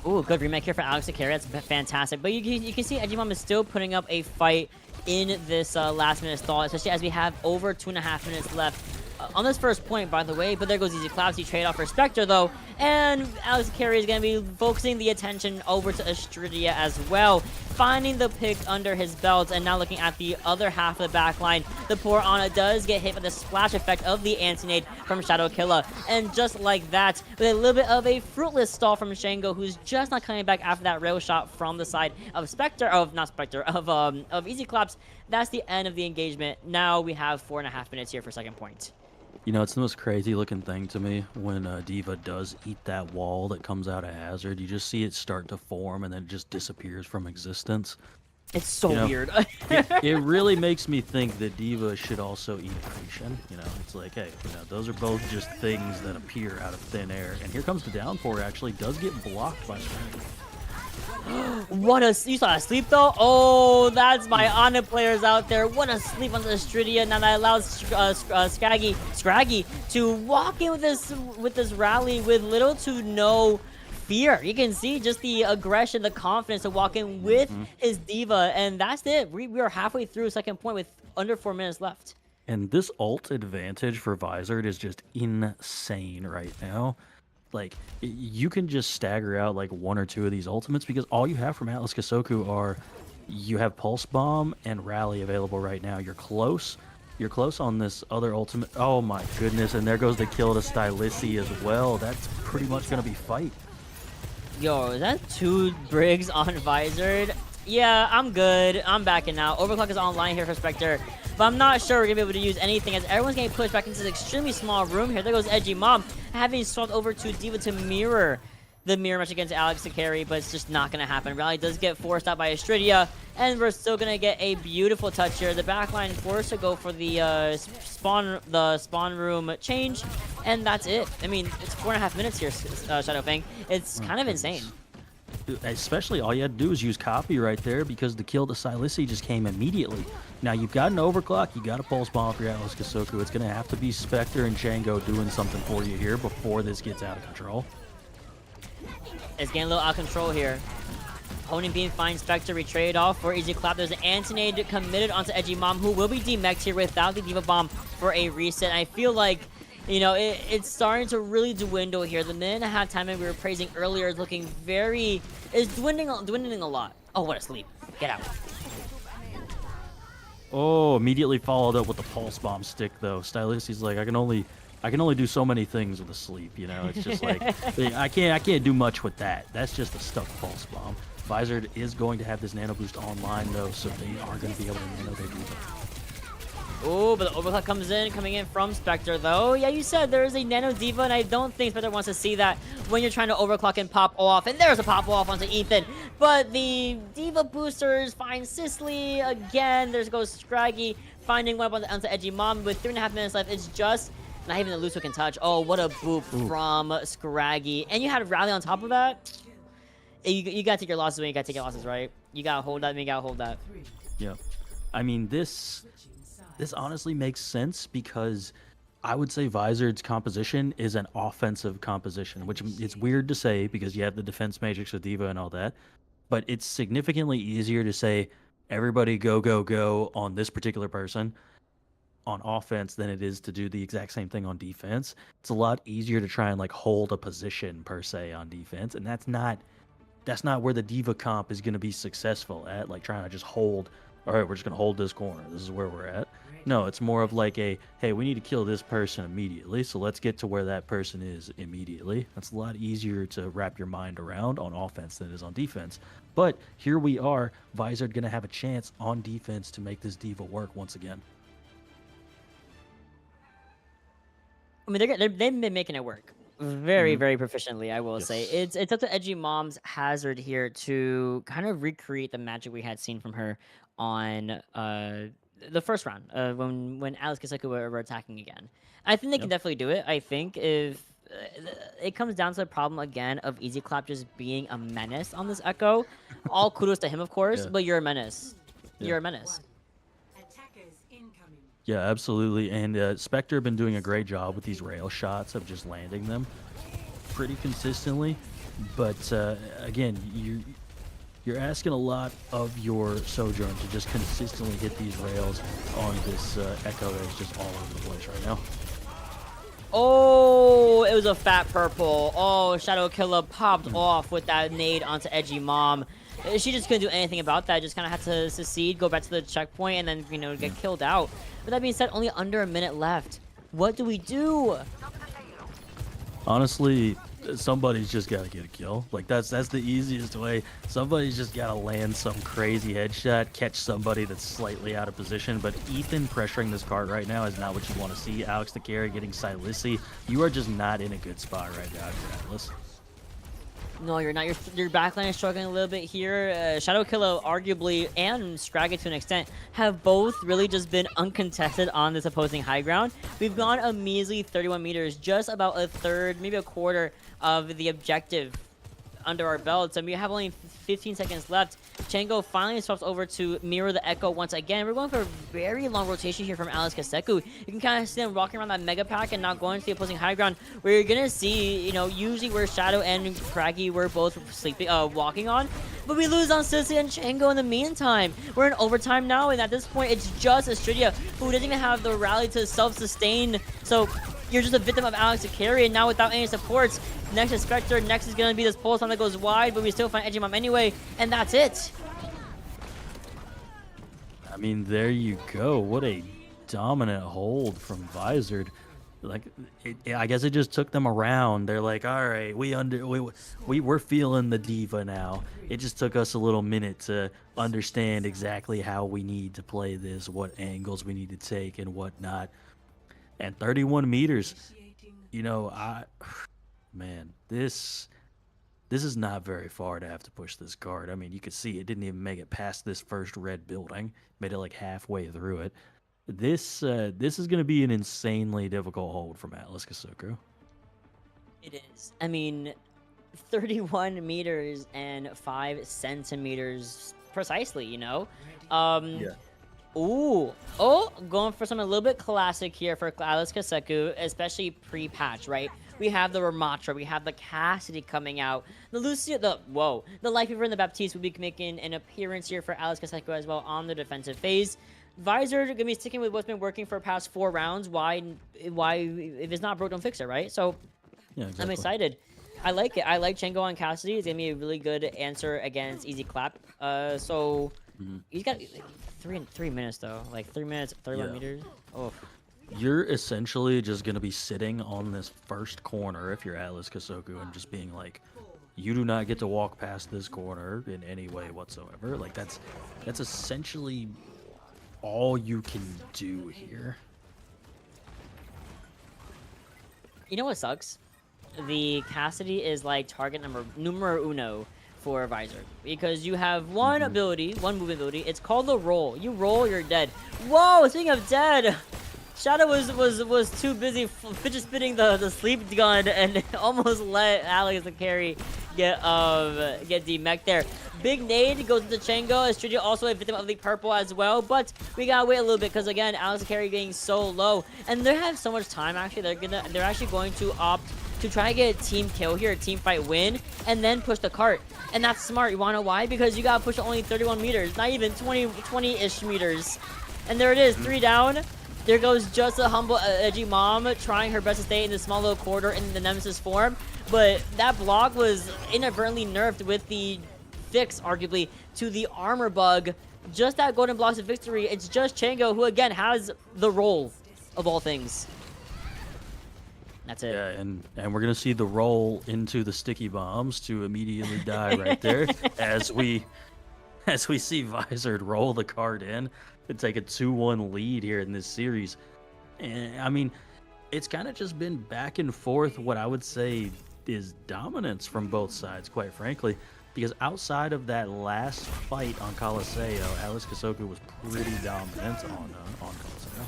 Ooh, good remake here for Alex Akari. That's fantastic. But you can see Edgymom is still putting up a fight in this last minute stall, especially as we have over 2.5 minutes left on this first point, by the way. But there goes Easy Claps. He trade off for Spectre, though. And Alex Carey is going to be focusing the attention over to Astridia as well, finding the pick under his belt, and now looking at the other half of the back line. The poor Ana does get hit by the splash effect of the anti-nade from Shadow Killa. And just like that, with a little bit of a fruitless stall from Shango, who's just not coming back after that rail shot from the side of of Easy Claps, that's the end of the engagement. Now we have 4.5 minutes here for second point. You know, it's the most crazy looking thing to me when Diva does eat that wall that comes out of Hazard. You just see it start to form and then it just disappears from existence. It's so weird. it really makes me think that Diva should also eat accretion. You know, it's like, hey, those are both just things that appear out of thin air. And here comes the downpour, actually does get blocked by Scraggy. You saw a sleep though? Oh, that's my Ana players out there. What a sleep on the Astridia. Now that allows Scraggy to walk in with this rally with little to no fear. You can see just the aggression, the confidence to walk in with his Diva, and that's it. We are halfway through second point with under 4 minutes left. And this ult advantage for Visored is just insane right now. Like, you can just stagger out like one or two of these ultimates, because all you have from Atlas Kessoku are, you have Pulse Bomb and Rally available right now. You're close on this other ultimate. Oh my goodness, and there goes the kill to Stylissi as well. That's pretty much gonna be fight. Yo, is that 2 Brigs on Visored? Yeah, I'm good. I'm backing out. Overclock is online here for Spectre, but I'm not sure we're going to be able to use anything as everyone's getting pushed back into this extremely small room here. There goes Edgy Mom, having swapped over to Diva to mirror the mirror match against Alex to carry, but it's just not going to happen. Rally does get forced out by Astridia, and we're still going to get a beautiful touch here. The backline forced to go for the spawn room change, and that's it. I mean, it's 4.5 minutes here, Shadow Fang. It's kind of insane. Especially all you had to do is use copy right there, because the kill to Stylissi just came immediately. Now you've got an overclock, you got a pulse bomb for your Atlas Kessoku. It's going to have to be Spectre and Django doing something for you here before this gets out of control. It's getting a little out of control here. Honing Beam finds Spectre, retrade off for Easy Clap. There's an anti-nade committed onto Edgy Mom, who will be demeched here without the Diva Bomb for a reset. And I feel like, it's starting to really dwindle here. The minute and a half time we were praising earlier is looking dwindling a lot. Oh, what a sleep. Get out. Oh, immediately followed up with the pulse bomb stick though. Stylissi's like, I can only do so many things with a sleep, It's just like, I can't do much with that. That's just a stuck pulse bomb. Visored is going to have this nano boost online though, so they are going to be able to nano their Diva. Oh, but the overclock coming in from Spectre, though. Yeah, you said there is a Nano Diva, and I don't think Spectre wants to see that when you're trying to overclock and pop off. And there's a pop off onto Ethan. But the Diva boosters find Cicely again. There goes Scraggy finding one onto Edgy Mom with 3.5 minutes left. It's just Not even the Lucio can touch. Oh, what a boop from Scraggy. And you had Rally on top of that. You gotta take your losses when you gotta take your losses, right? You gotta hold that when you gotta hold that. Yeah. I mean, this honestly makes sense because I would say Visored's composition is an offensive composition, which it's weird to say because you have the defense matrix with Diva and all that, but it's significantly easier to say everybody go go go on this particular person on offense than it is to do the exact same thing on defense. It's a lot easier to try and like hold a position per se on defense, and that's not where the diva comp is going to be successful at, like trying to just hold, all right, we're just going to hold this corner, this is where we're at. No, it's more of like a, hey, we need to kill this person immediately, so let's get to where that person is immediately. That's a lot easier to wrap your mind around on offense than it is on defense. But here we are, Visored going to have a chance on defense to make this diva work once again. I mean, they've been making it work very, very proficiently, I will say. It's up to Edgy Mom's Hazard here to kind of recreate the magic we had seen from her on the first round when Alice Kessoku were attacking again. I think they can definitely do it. I think if it comes down to the problem again of Easy Clap just being a menace on this Echo, all kudos to him, of course, but you're a menace. You're a menace. Yeah, absolutely. And Spectre been doing a great job with these rail shots of just landing them pretty consistently. But again, you're asking a lot of your Sojourn to just consistently hit these rails on this Echo that is just all over the place right now. Oh, it was a fat purple. Oh, Shadow Killer popped off with that nade onto Edgy Mom. She just couldn't do anything about that. Just kind of had to secede, go back to the checkpoint, and then, you know, get killed out. But that being said, only under a minute left. What do we do? Honestly, somebody's just got to get a kill. Like, that's the easiest way. Somebody's just got to land some crazy headshot, catch somebody that's slightly out of position. But Ethan pressuring this card right now is not what you want to see. Alex the carry getting Silissi. You are just not in a good spot right now, Atlas. No, you're not. Your backline is struggling a little bit here. Shadow Killer, arguably, and Scraggy to an extent, have both really just been uncontested on this opposing high ground. We've gone a measly 31 meters, just about a third, maybe a quarter of the objective under our belts, and we have only 15 seconds left. Chango finally swaps over to mirror the Echo once again. We're going for a very long rotation here from Alice Kessoku. You can kind of see them walking around that mega pack and not going to the opposing high ground, where you're gonna see, you know, usually where Shadow and Craggy were both sleeping, walking on, but we lose on Sissy and Chango in the meantime. We're in overtime now, and at this point, it's just Astridia who doesn't even have the rally to self-sustain. So you're just a victim of Alex to carry, and now without any supports, next is Spectre, next is going to be this pulse on that goes wide, but we still find Edgy Mom anyway, and that's it. I mean, there you go. What a dominant hold from Visored. Like, I guess it just took them around. They're like, all right, we're feeling the diva now. It just took us a little minute to understand exactly how we need to play this, what angles we need to take and whatnot. And 31 meters, you know, man, this is not very far to have to push this card. I mean, you could see it didn't even make it past this first red building. Made it like halfway through it. This is going to be an insanely difficult hold from Atlas Kessoku. It is. I mean, 31 meters and 5 centimeters precisely, you know? Yeah. Ooh. Oh, going for something a little bit classic here for Alice Kessoku, especially pre-patch, right? We have the Ramatra, we have the Cassidy coming out. The Lucia, the Life Weaver and the Baptiste will be making an appearance here for Alice Kessoku as well on the defensive phase. Visored gonna be sticking with what's been working for the past 4 rounds. Why if it's not broke, don't fix it, right? So yeah, exactly. I'm excited. I like it. I like Chango on Cassidy. It's gonna be a really good answer against Easy Clap. He's got 3 minutes though, like 3 minutes, 31 meters. Oh. You're essentially just going to be sitting on this first corner if you're Atlas Kessoku and just being like, you do not get to walk past this corner in any way whatsoever. Like, that's essentially all you can do here. You know what sucks? The Cassidy is like target numero uno for Visored, because you have one ability, one movement ability. It's called the roll. You roll, you're dead. Whoa, speaking of dead, Shadow was too busy fidget spinning the sleep gun and almost let Alex the carry get demech there. Big nade goes to Chango. Estridia also a victim of the purple as well, but we gotta wait a little bit because again, Alex the carry getting so low, and they have so much time. Actually, they're actually going to opt to try to get a team kill here, a team fight win, and then push the cart. And that's smart. You wanna know why? Because you gotta push only 31 meters, not even 20-ish meters. And there it is, 3 down. There goes just a humble edgy mom trying her best to stay in this small little corridor in the Nemesis form. But that block was inadvertently nerfed with the fix, arguably, to the armor bug. Just that golden blocks of victory. It's just Chango who, again, has the role of all things. That's it. Yeah, and we're gonna see the roll into the sticky bombs to immediately die right there as we see Visored roll the card in to take a 2-1 lead here in this series. And I mean, it's kind of just been back and forth. What I would say is dominance from both sides, quite frankly, because outside of that last fight on Colosseo, Alice Kessoku was pretty dominant on Colosseo.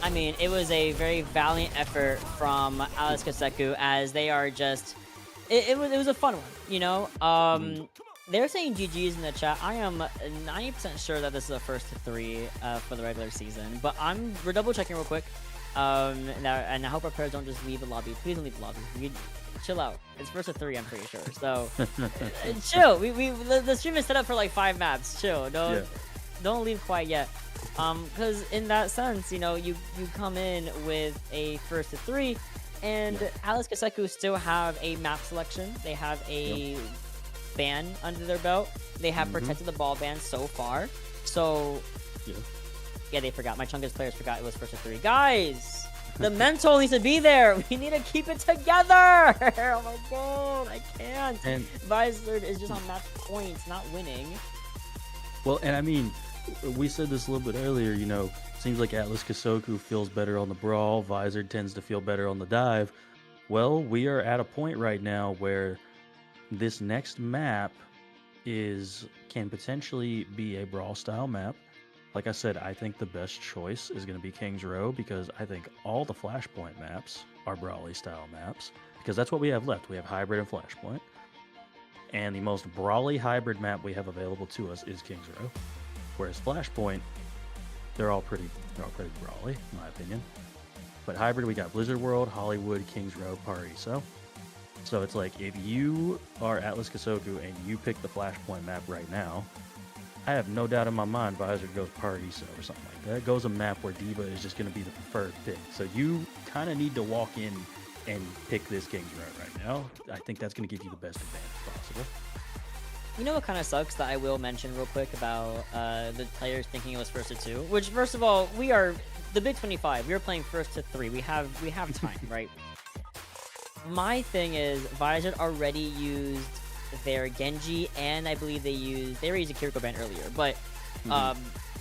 I mean, it was a very valiant effort from Alice Kessoku as they are just... It was a fun one, you know? They're saying GG's in the chat. I am 90% sure that this is the first to 3 for the regular season, but we're double checking real quick. And I hope our players don't just leave the lobby. Please don't leave the lobby. Chill out. It's first to 3, I'm pretty sure. So chill. The stream is set up for like 5 maps. Chill. Don't leave quite yet. Because in that sense, you know, you come in with a first to 3, and Alice Kessoku still have a map selection. They have a ban under their belt. They have protected the ball ban so far. So yeah, they forgot. My Chungus players forgot it was first to 3. Guys, the mental needs to be there. We need to keep it together. Oh my god, I can't. And Visored is just on match points, not winning. Well, and I mean, we said this a little bit earlier, you know, seems like Atlas Kessoku feels better on the brawl, Visored tends to feel better on the dive. Well, we are at a point right now where this next map can potentially be a brawl style map. Like I said, I think the best choice is going to be King's Row because I think all the Flashpoint maps are brawly style maps because that's what we have left. We have Hybrid and Flashpoint. And the most brawly hybrid map we have available to us is King's Row. Whereas Flashpoint, they're all pretty brawly, in my opinion. But hybrid, we got Blizzard World, Hollywood, Kings Row, Paraiso. So it's like, if you are Atlas Kessoku and you pick the Flashpoint map right now, I have no doubt in my mind Visored goes Paraiso or something like that. It goes a map where Diva is just going to be the preferred pick. So you kind of need to walk in and pick this Kings Row right now. I think that's going to give you the best advantage possible. You know what kind of sucks that I will mention real quick about the players thinking it was first to 2? Which, first of all, we are the Big 25. We are playing first to 3. We have time, right? My thing is, Visored already used their Genji, and I believe they were using Kiriko ban earlier, but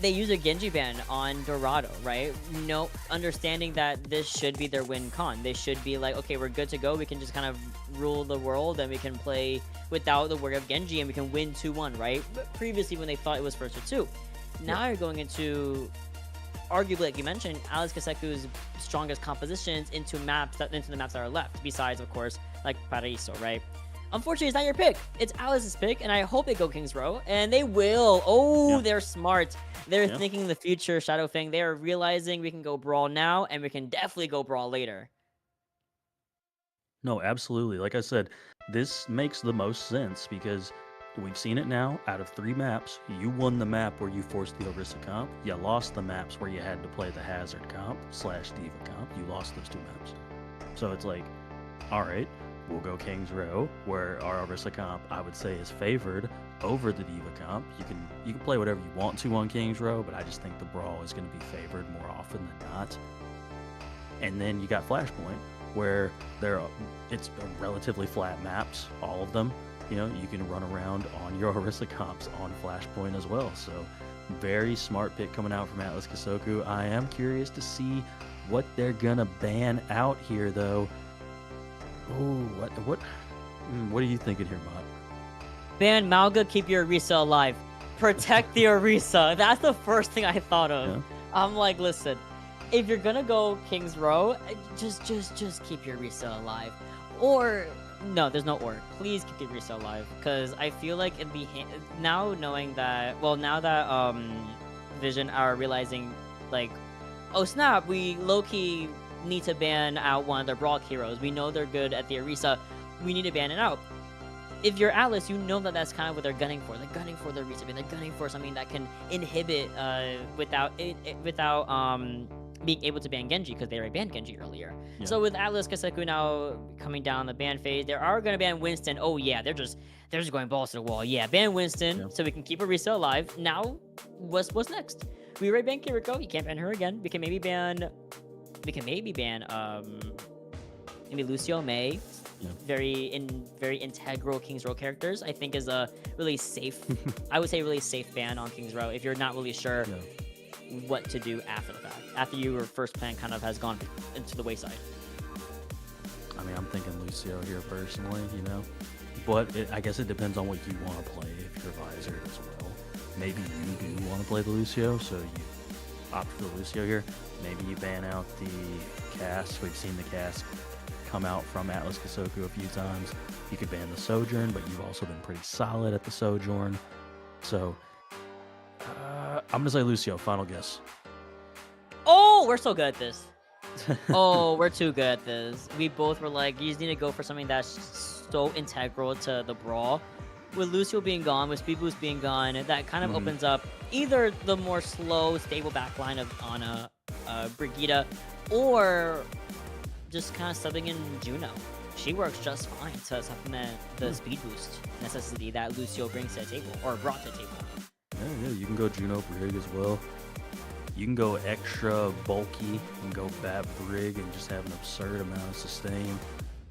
they use a Genji ban on Dorado, right? No, understanding that this should be their win con. They should be like, okay, we're good to go. We can just kind of rule the world, and we can play without the word of Genji, and we can win 2-1, right? But previously, when they thought it was first to 2. Now you're going into, arguably, like you mentioned, Alice Kessoku's strongest compositions into the maps that are left, besides, of course, like Paraiso, right? Unfortunately, it's not your pick. It's Alice's pick, and I hope they go King's Row, and they will. Oh, they're smart. They're thinking the future, Shadowfang. They are realizing we can go Brawl now, and we can definitely go Brawl later. No, absolutely. Like I said, this makes the most sense because we've seen it now. Out of 3 maps, you won the map where you forced the Orisa comp. You lost the maps where you had to play the Hazard comp / Diva comp. You lost those 2 maps. So it's like, all right, we'll go King's Row, where our Orisa comp, I would say, is favored over the Diva comp. You can play whatever you want to on King's Row, but I just think the Brawl is going to be favored more often than not. And then you got Flashpoint, where it's relatively flat maps, all of them. You know, you can run around on your Orisa comps on Flashpoint as well. So very smart pick coming out from Atlas Kessoku. I am curious to see what they're gonna ban out here, though. Oh, what are you thinking here, Mott? Ban Malga, keep your Orisa alive. Protect the Orisa. That's the first thing I thought of. I'm like, listen, if you're gonna go King's Row, just keep your Risa alive. Or no, there's no or. Please keep your Risa alive, because I feel like now knowing that, well, now that Vision are realizing, like, oh snap, we low-key need to ban out one of their Brock heroes. We know they're good at the Orisa. We need to ban it out. If you're Atlas, you know that that's kind of what they're gunning for. They're gunning for the Orisa ban. They're gunning for something that can inhibit without being able to ban Genji, because they already banned Genji earlier. Yeah. So with Atlas, Kessoku now coming down the ban phase, they are going to ban Winston. Oh yeah, they're just going balls to the wall. Yeah, ban Winston so we can keep Orisa alive. Now, what's next? We already banned Kiriko. You can't ban her again. We can maybe ban maybe Lucio, Mei. Yeah. Very integral King's Row characters. I think is a really safe, I would say really safe ban on King's Row if you're not really sure what to do after the fact. After your first plan kind of has gone into the wayside. I mean, I'm thinking Lucio here personally, you know, but I guess it depends on what you want to play. If you're Visored as well, maybe you do want to play the Lucio, so you opt for the Lucio here. Maybe you ban out the cast. We've seen the cast come out from Atlas Kessoku a few times. You could ban the Sojourn, but you've also been pretty solid at the Sojourn. So I'm gonna say Lucio. Final guess. Oh, we're so good at this. Oh, we're too good at this. We both were like, you just need to go for something that's so integral to the brawl. With Lucio being gone, with Speed Boost being gone, that kind of opens up either the more slow, stable backline of Ana, Brigitte, or just kind of subbing in Juno. She works just fine to supplement the speed boost necessity that Lucio brings to the table, or brought to the table. Yeah, you can go Juno Brig as well. You can go extra bulky and go Bat Brig and just have an absurd amount of sustain.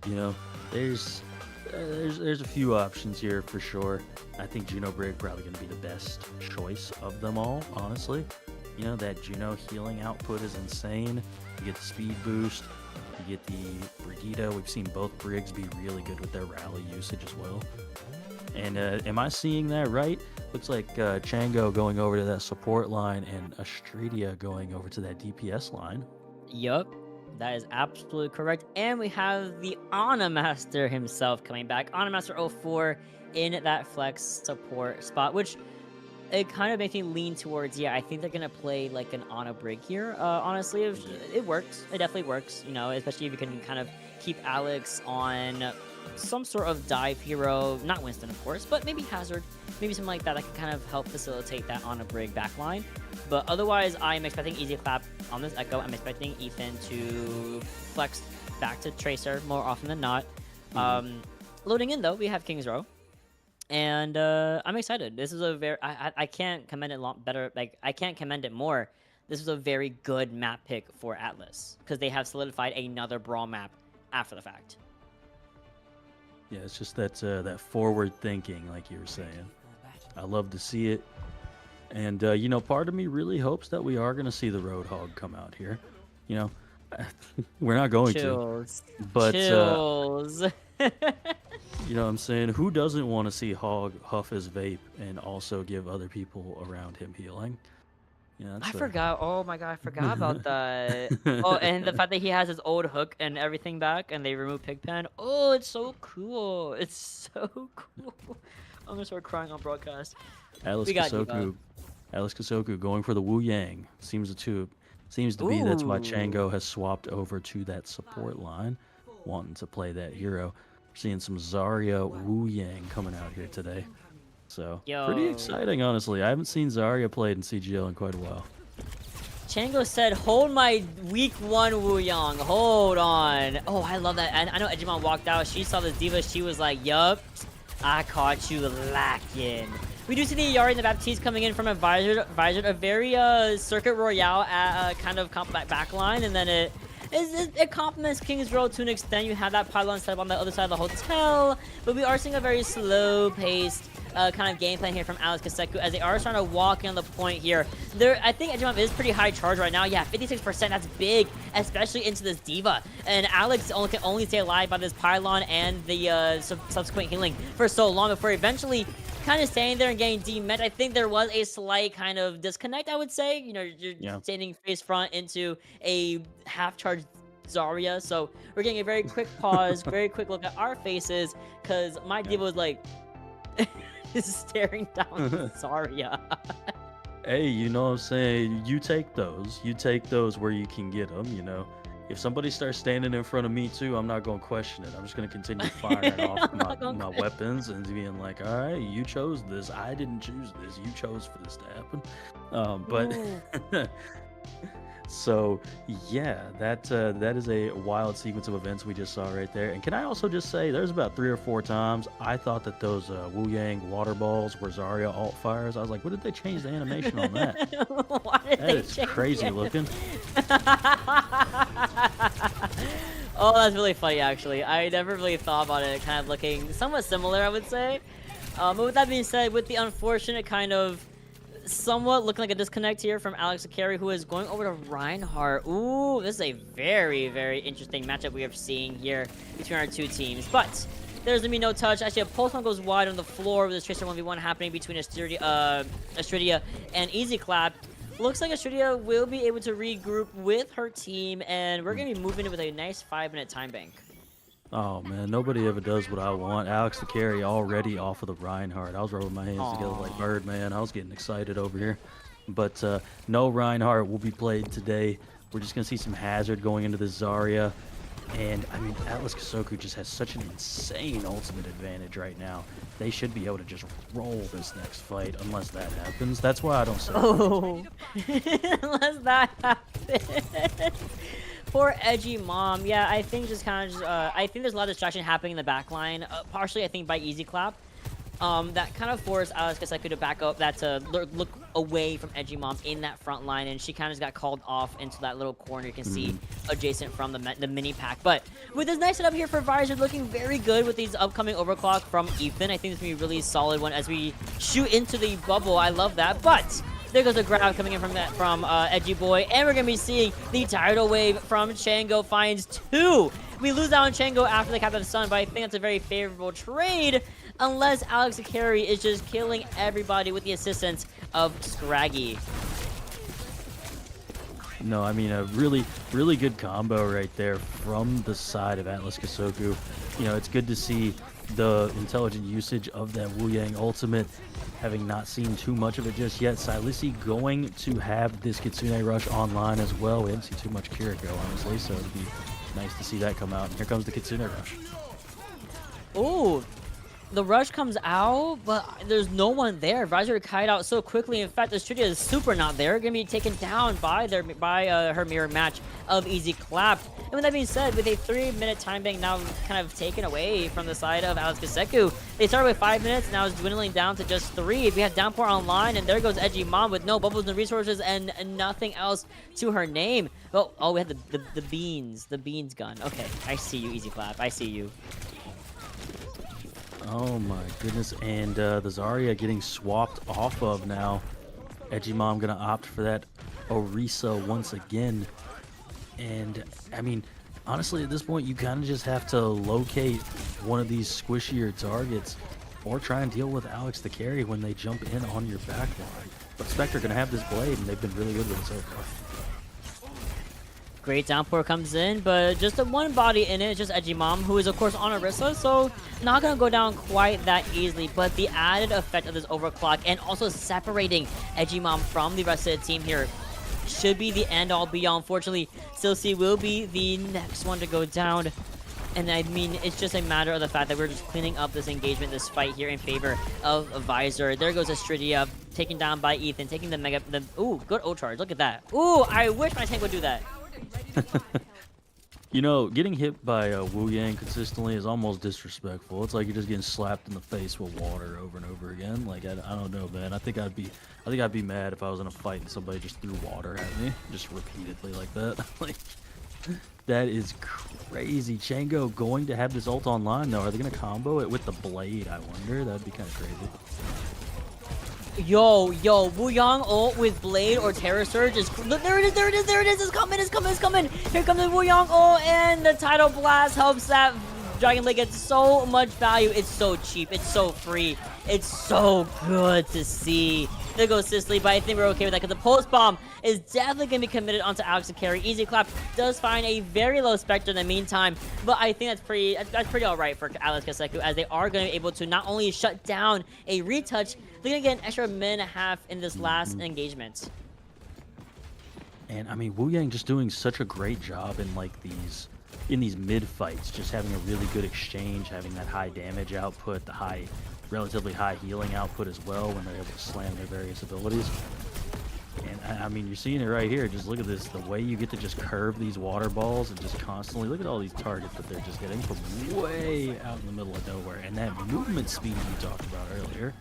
You know, there's a few options here for sure. I think Juno Brig probably going to be the best choice of them all, honestly. You know, that Juno healing output is insane. You get the speed boost, you get the Brigitte. We've seen both Brigs be really good with their rally usage as well. And am I seeing that right? Looks like Chango going over to that support line and Astridia going over to that DPS line. Yup, that is absolutely correct. And we have the Ana Master himself coming back. Ana Master 04 in that flex support spot, which it kind of makes me lean towards, I think they're going to play like an Ana Brig here. Honestly, it works. It definitely works, you know, especially if you can kind of keep Alex on some sort of dive hero, not Winston, of course, but maybe Hazard, maybe something like that that can kind of help facilitate that Ana Brig backline. But otherwise, I'm expecting Easy Clap on this Echo. I'm expecting Ethan to flex back to Tracer more often than not. Loading in, though, we have King's Row. And I'm excited. This is a very... I can't commend it better. Like, I can't commend it more. This was a very good map pick for Atlas, because they have solidified another Brawl map after the fact. Yeah, it's just that forward thinking, like you were saying. I love to see it. And, you know, part of me really hopes that we are going to see the Roadhog come out here. You know, we're not going to. But, Chills. you know what I'm saying? Who doesn't want to see Hog huff his vape and also give other people around him healing? You know, I forgot. Oh my god, I forgot about that. Oh, and the fact that he has his old hook and everything back, and they remove Pigpen. Oh, it's so cool. It's so cool. I'm gonna start crying on broadcast. Atlas Kessoku going for the Wu Yang. Seems to be that's why Chango has swapped over to that support line, wanting to play that hero. We're seeing some Zarya Wu Yang coming out here today. So, pretty exciting, honestly. I haven't seen Zarya played in CGL in quite a while. Chango said, hold my week 1 Wu Yang. Hold on. Oh, I love that. And I know Edgemon walked out. She saw this diva. She was like, yup, I caught you lacking. We do see the Yari and the Baptiste coming in from a Visored, a very Circuit Royale kind of backline. And then it complements King's Row to an extent. You have that pylon set up on the other side of the hotel. But we are seeing a very slow-paced kind of game plan here from Alex Kessoku as they are trying to walk in on the point here. I think Edgemon is pretty high charge right now. Yeah, 56%, that's big, especially into this diva. And Alex can only stay alive by this pylon and the subsequent healing for so long before eventually kind of standing there and getting demet. I think there was a slight kind of disconnect, I would say. You know, you're Yeah. standing face front into a half-charged Zarya, so we're getting a very quick pause, very quick look at our faces, because my diva was like staring down Zarya. Hey, you know what I'm saying? You take those. You take those where you can get them, you know. If somebody starts standing in front of me too, I'm not going to question it. I'm just going to continue firing off I'm not gonna my weapons and being like, all right, you chose this. I didn't choose this. You chose for this to happen. But so yeah, that is a wild sequence of events we just saw right there. And can I also just say, there's about 3 or 4 times I thought that those Wu Yang water balls were Zarya alt fires. I was like, what did they change the animation on that? Why did That they is change crazy it? looking. Oh, that's really funny, actually. I never really thought about it kind of looking somewhat similar, I would say. But with that being said, with the unfortunate kind of somewhat looking like a disconnect here from Alex Akari, who is going over to Reinhardt. Ooh, this is a very, very interesting matchup we are seeing here between our two teams. But there's gonna be no touch. Actually, a pulse one goes wide on the floor with this Tracer 1v1 happening between Astridia and Easy Clap. Looks like Astridia will be able to regroup with her team, and we're gonna be moving it with a nice 5-minute time bank. Oh man, nobody ever does what I want. Alex the carry already off of the Reinhardt. I was rubbing my hands together like Birdman. I was getting excited over here. But no Reinhardt will be played today. We're just going to see some Hazard going into the Zarya. And I mean, Atlas Kessoku just has such an insane ultimate advantage right now. They should be able to just roll this next fight unless that happens. That's why I don't say Oh, unless that happens. Poor edgy mom. Yeah, I think just kind of I think there's a lot of distraction happening in the back line. Partially, I think, by Easy Clap. That kind of forced Alex Kessoku to back up, that to look away from edgy mom in that front line, and she kind of just got called off into that little corner you can see adjacent from the mini pack. But with this nice setup here for Visored, looking very good with these upcoming overclock from Ethan. I think this is going to be a really solid one as we shoot into the bubble. I love that. But there goes a grab coming in from Edgy Boy, and we're going to be seeing the tidal wave from Chango finds 2. We lose out on Chango after the Cap of the Sun, but I think that's a very favorable trade, unless Alex Akari is just killing everybody with the assistance of Scraggy. No, I mean, a really, really good combo right there from the side of Atlas Kessoku. You know, it's good to see the intelligent usage of that Wu Yang ultimate, having not seen too much of it just yet. Silisi going to have this Kitsune Rush online as well. We haven't seen too much Kiriko, honestly, so it'd be nice to see that come out. And here comes the Kitsune Rush. Ooh, the rush comes out, but there's no one there. Visored kite out so quickly. In fact, Astridia is super not there. Gonna be taken down by her mirror match of Easy Clap. And with that being said, with a 3-minute time bank now kind of taken away from the side of Alex Kessoku, they started with 5 minutes, now it's dwindling down to just 3. We have Downpour online, and there goes Edgy Mom with no bubbles and resources and nothing else to her name. Oh, we had the beans gun. Okay, I see you, Easy Clap. I see you. Oh my goodness, and the Zarya getting swapped off of now. Edgy Mom gonna opt for that Orisa once again. And I mean, honestly, at this point, you kind of just have to locate one of these squishier targets or try and deal with Alex the carry when they jump in on your back line. But Spectre gonna have this blade, and they've been really good with it so far. Great downpour comes in, but just the one body in it is just Edgy Mom, who is of course on Orisa, so not gonna go down quite that easily. But the added effect of this overclock and also separating Edgy Mom from the rest of the team here should be the end all be all. Unfortunately, Silsi will be the next one to go down. And I mean, it's just a matter of the fact that we're just cleaning up this engagement, this fight here in favor of Visored. There goes Astridia, taken down by Ethan, taking the mega. Ooh, good O charge. Look at that. Ooh, I wish my tank would do that. You know, getting hit by Wu Yang consistently is almost disrespectful. It's like you're just getting slapped in the face with water over and over again. Like, I don't know, man. I think I'd be mad if I was in a fight and somebody just threw water at me, just repeatedly like that. Like, that is crazy. Chango going to have this ult online though. Are they gonna combo it with the blade? I wonder. That'd be kind of crazy. Yo, Wu Yang ult with Blade or Terror Surge is... There it is, it's coming. Here comes the Wu Yang ult, and the Tidal Blast helps that Dragon Blade gets so much value. It's so cheap. It's so free. It's so good to see. There goes Sisley, but I think we're okay with that because the Pulse Bomb is definitely going to be committed onto Alex to carry. Easy Clap does find a very low Spectre in the meantime, but I think that's pretty all right for Alex Kessoku, as they are going to be able to not only shut down a retouch, they're going to get an extra minute and a half in this last engagement. And I mean, Wu Yang just doing such a great job in like these mid fights, just having a really good exchange, having that high damage output, the relatively high healing output as well when they're able to slam their various abilities. And I mean, you're seeing it right here. Just look at this, the way you get to just curve these water balls and just constantly look at all these targets that they're just getting from way out in the middle of nowhere. And that movement speed you talked about earlier.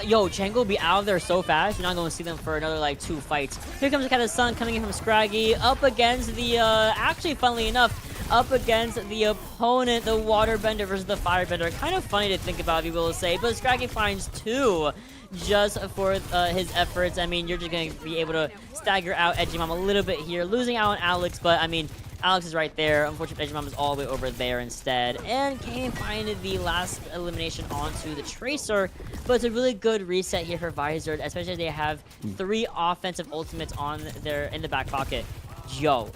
Yo, Chango will be out of there so fast. You're not going to see them for another, like, 2 fights. Here comes the Cat of the Sun coming in from Scraggy. Up against the, actually, funnily enough, up against the opponent, the Waterbender versus the Firebender. Kind of funny to think about, if you will say. But Scraggy finds 2 just for his efforts. I mean, you're just going to be able to stagger out Edgymom a little bit here. Losing out on Alex, but, I mean, Alex is right there. Unfortunately, Edgymom is all the way over there instead. And Kane finding the last elimination onto the Tracer. But it's a really good reset here for Visored, especially as they have 3 offensive ultimates on in the back pocket. Yo,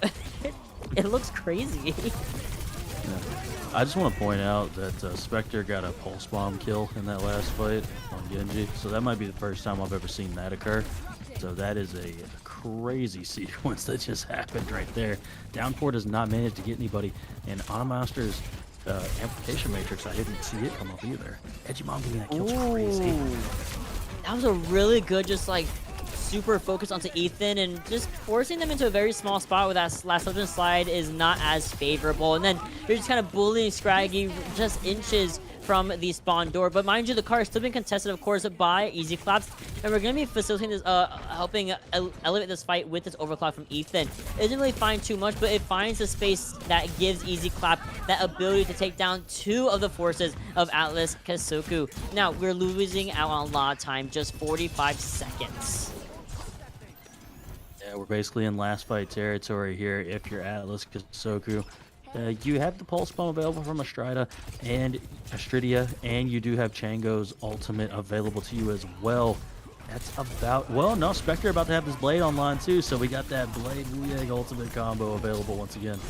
it looks crazy. Yeah. I just want to point out that Spectre got a Pulse Bomb kill in that last fight on Genji. So that might be the first time I've ever seen that occur. So that is a crazy sequence that just happened right there. Downpour does not manage to get anybody, and Anamaster's amplification matrix, I didn't see it come up either. Edgymom getting that kill's crazy. That was a really good, just like super focus onto Ethan and just forcing them into a very small spot where that last legend slide is not as favorable. And then you're just kind of bullying Scraggy just inches from the spawn door. But mind you, the car is still being contested, of course, by Easy Claps, and we're going to be facilitating this, helping elevate this fight with this overclock from Ethan. It doesn't really find too much, but it finds the space that gives Easy Clap that ability to take down 2 of the forces of Atlas Kessoku. Now, we're losing out on a lot of time, just 45 seconds. Yeah, we're basically in last fight territory here if you're Atlas Kessoku. You have the Pulse Bomb available from Astridia, and you do have Chango's ultimate available to you as well. That's about... Well, no, Spectre about to have this Blade online too, so we got that Blade Wu Yang ultimate combo available once again.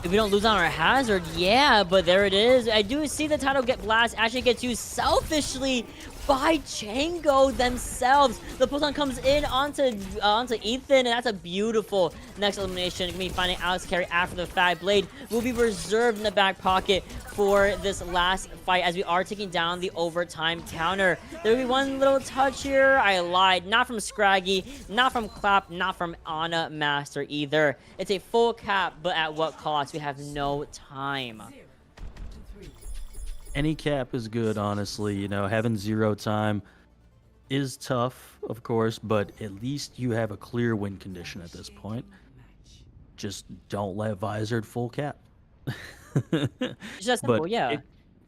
If we don't lose on our hazard, yeah, but there it is. I do see the title get blast actually gets used selfishly by Chango themselves. The Pulse comes in onto Ethan, and that's a beautiful next elimination. Gonna be finding Alex carry after the Fat Blade will be reserved in the back pocket for this last fight as we are taking down the overtime counter. There will be one little touch here. I lied. Not from Scraggy, not from Clap, not from Anna Master either. It's a full cap, but at what cost? We have no time. Any cap is good, honestly. You know, having 0 time is tough, of course, but at least you have a clear win condition at this point. Just don't let Visored full cap. Just simple, yeah.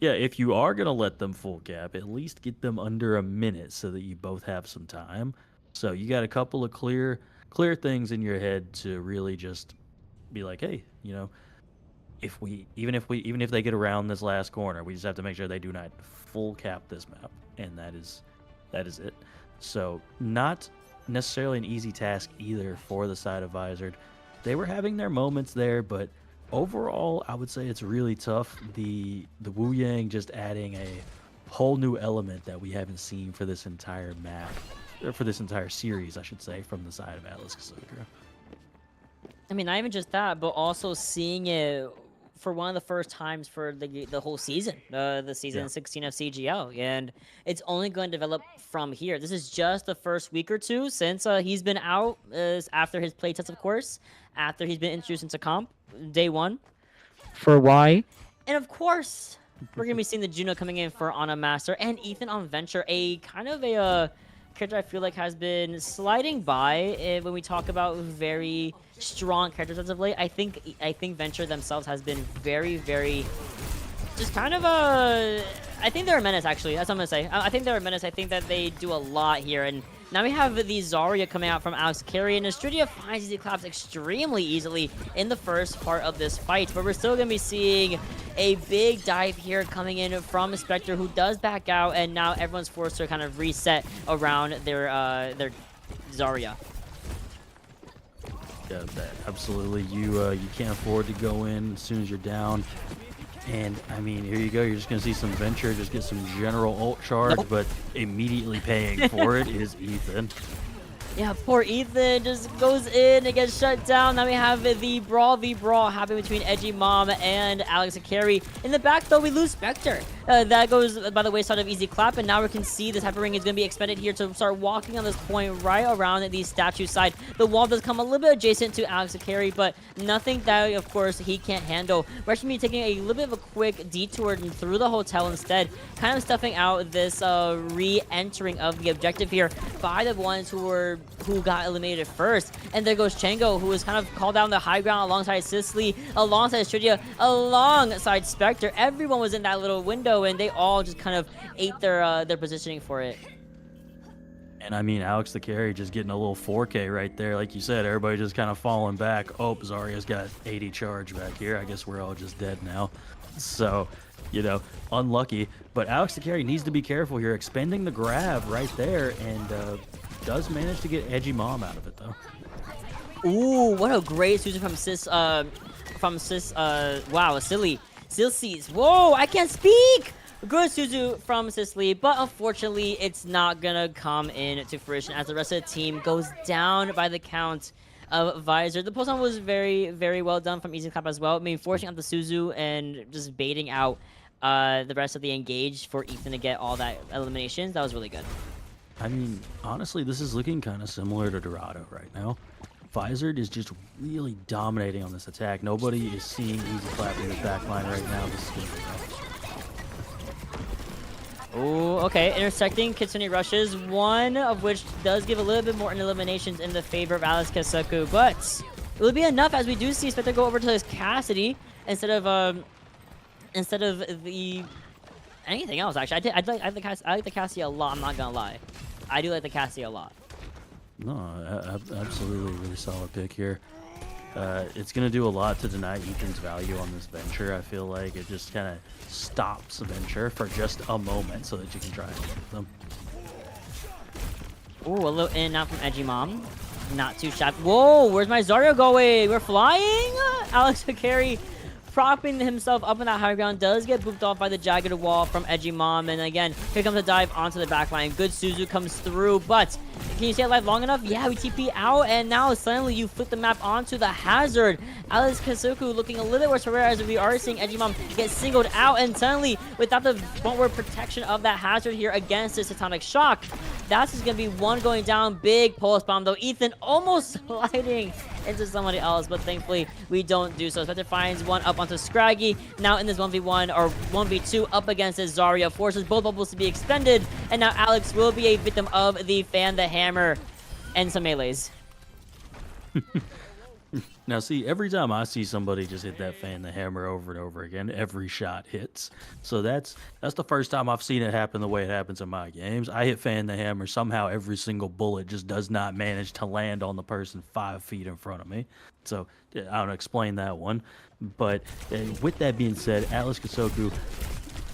If you are going to let them full cap, at least get them under a minute so that you both have some time. So you got a couple of clear things in your head to really just be like, hey, you know, even if they get around this last corner, we just have to make sure they do not full cap this map, and that is it. So not necessarily an easy task either for the side of Visored. They were having their moments there, but overall, I would say it's really tough. The Wu Yang just adding a whole new element that we haven't seen for this entire map, or for this entire series, I should say, from the side of Atlas Kessoku. I mean, not even just that, but also seeing it for one of the first times for the whole season, the season 16 of CGL, and it's only going to develop from here. This is just the first week or 2 since he's been out, after his playtest, of course, after he's been introduced into comp, day 1, for Y, and of course, we're gonna be seeing the Juno coming in for Anna Master and Ethan on Venture, a kind of a character I feel like has been sliding by when we talk about very strong characters as of late. I think Venture themselves has been very, very just kind of a... I think they're a menace, actually. That's what I'm gonna say. I think they're a menace. I think that they do a lot here, and Now we have the Zarya coming out from Alex Carey, and Astridia finds Easy Claps extremely easily in the first part of this fight. But we're still going to be seeing a big dive here coming in from Spectre, who does back out, and now everyone's forced to kind of reset around their Zarya. Yeah, absolutely. You can't afford to go in as soon as you're down. And, I mean, here you go. You're just going to see some Venture, just get some general ult charge, but immediately paying for it is Ethan. Yeah, poor Ethan just goes in and gets shut down. Now we have the brawl happening between Edgy Mom and Alex Carey. In the back, though, we lose Spectre. That goes by the wayside of Easy Clap, and now we can see this Hyper Ring is going to be expended here to start walking on this point right around the statue side. The wall does come a little bit adjacent to Alex Carey, but nothing that, of course, he can't handle. We're actually going to be taking a little bit of a quick detour through the hotel instead, kind of stuffing out this re-entering of the objective here by the ones who got eliminated first. And there goes Chango, who was kind of called down the high ground alongside Sisley, alongside Stridia, alongside Spectre. Everyone was in that little window, and they all just kind of ate their positioning for it. And I mean, Alex the Carry just getting a little 4K right there. Like you said, everybody just kind of falling back. Oh, Zarya's got 80 charge back here. I guess we're all just dead now. So, you know, unlucky. But Alex the Carry needs to be careful here, expending the grab right there, and does manage to get Edgy Mom out of it, though. Ooh, what a great Susan wow, silly. Silsies. Whoa, I can't speak! Good Suzu from Sisley, but unfortunately, it's not gonna come into fruition as the rest of the team goes down by the count of Visored. The post-on was very, very well done from Easy Clap as well. I mean, forcing out the Suzu and just baiting out the rest of the engage for Ethan to get all that eliminations. That was really good. I mean, honestly, this is looking kind of similar to Dorado right now. Visored is just really dominating on this attack. Nobody is seeing Easy Clap in the back line right now. This is Oh, okay. Intersecting Kitsune rushes, one of which does give a little bit more eliminations in the favor of Alice Kessoku, but it will be enough as we do see Spectre go over to his Cassidy instead of the anything else. Actually, I like the Cassidy a lot. I'm not gonna lie, I do like the Cassidy a lot. No, absolutely, really solid pick here. It's going to do a lot to deny Ethan's value on this Venture. I feel like it just kind of stops Venture for just a moment so that you can try and hit them. Ooh, a little in and out from Edgy Mom. Not too shabby. Whoa, where's my Zarya going? We're flying? Alex Carey propping himself up in that high ground, does get booped off by the jagged wall from Edgy Mom, and again, here comes a dive onto the back line. Good Suzu comes through, but can you stay alive long enough? Yeah, we TP out, and now suddenly you flip the map onto the Hazard. Alice Kessoku looking a little bit worse for rare as we are seeing Edgy Mom get singled out, and suddenly, without the one-word protection of that Hazard here against this Atomic Shock, that's just going to be one going down. Big pulse bomb, though. Ethan almost sliding into somebody else, but thankfully we don't do so. Spectre finds one up onto Scraggy. Now in this 1v1 or 1v2 up against his Zarya, forces both bubbles to be expended, and now Alex will be a victim of the Fan the Hammer and some melees. Now, see, every time I see somebody just hit that Fan the Hammer over and over again, every shot hits. So that's the first time I've seen it happen the way it happens in my games. I hit Fan the Hammer, somehow every single bullet just does not manage to land on the person 5 feet in front of me. So I don't explain that one. But with that being said, Alice Kessoku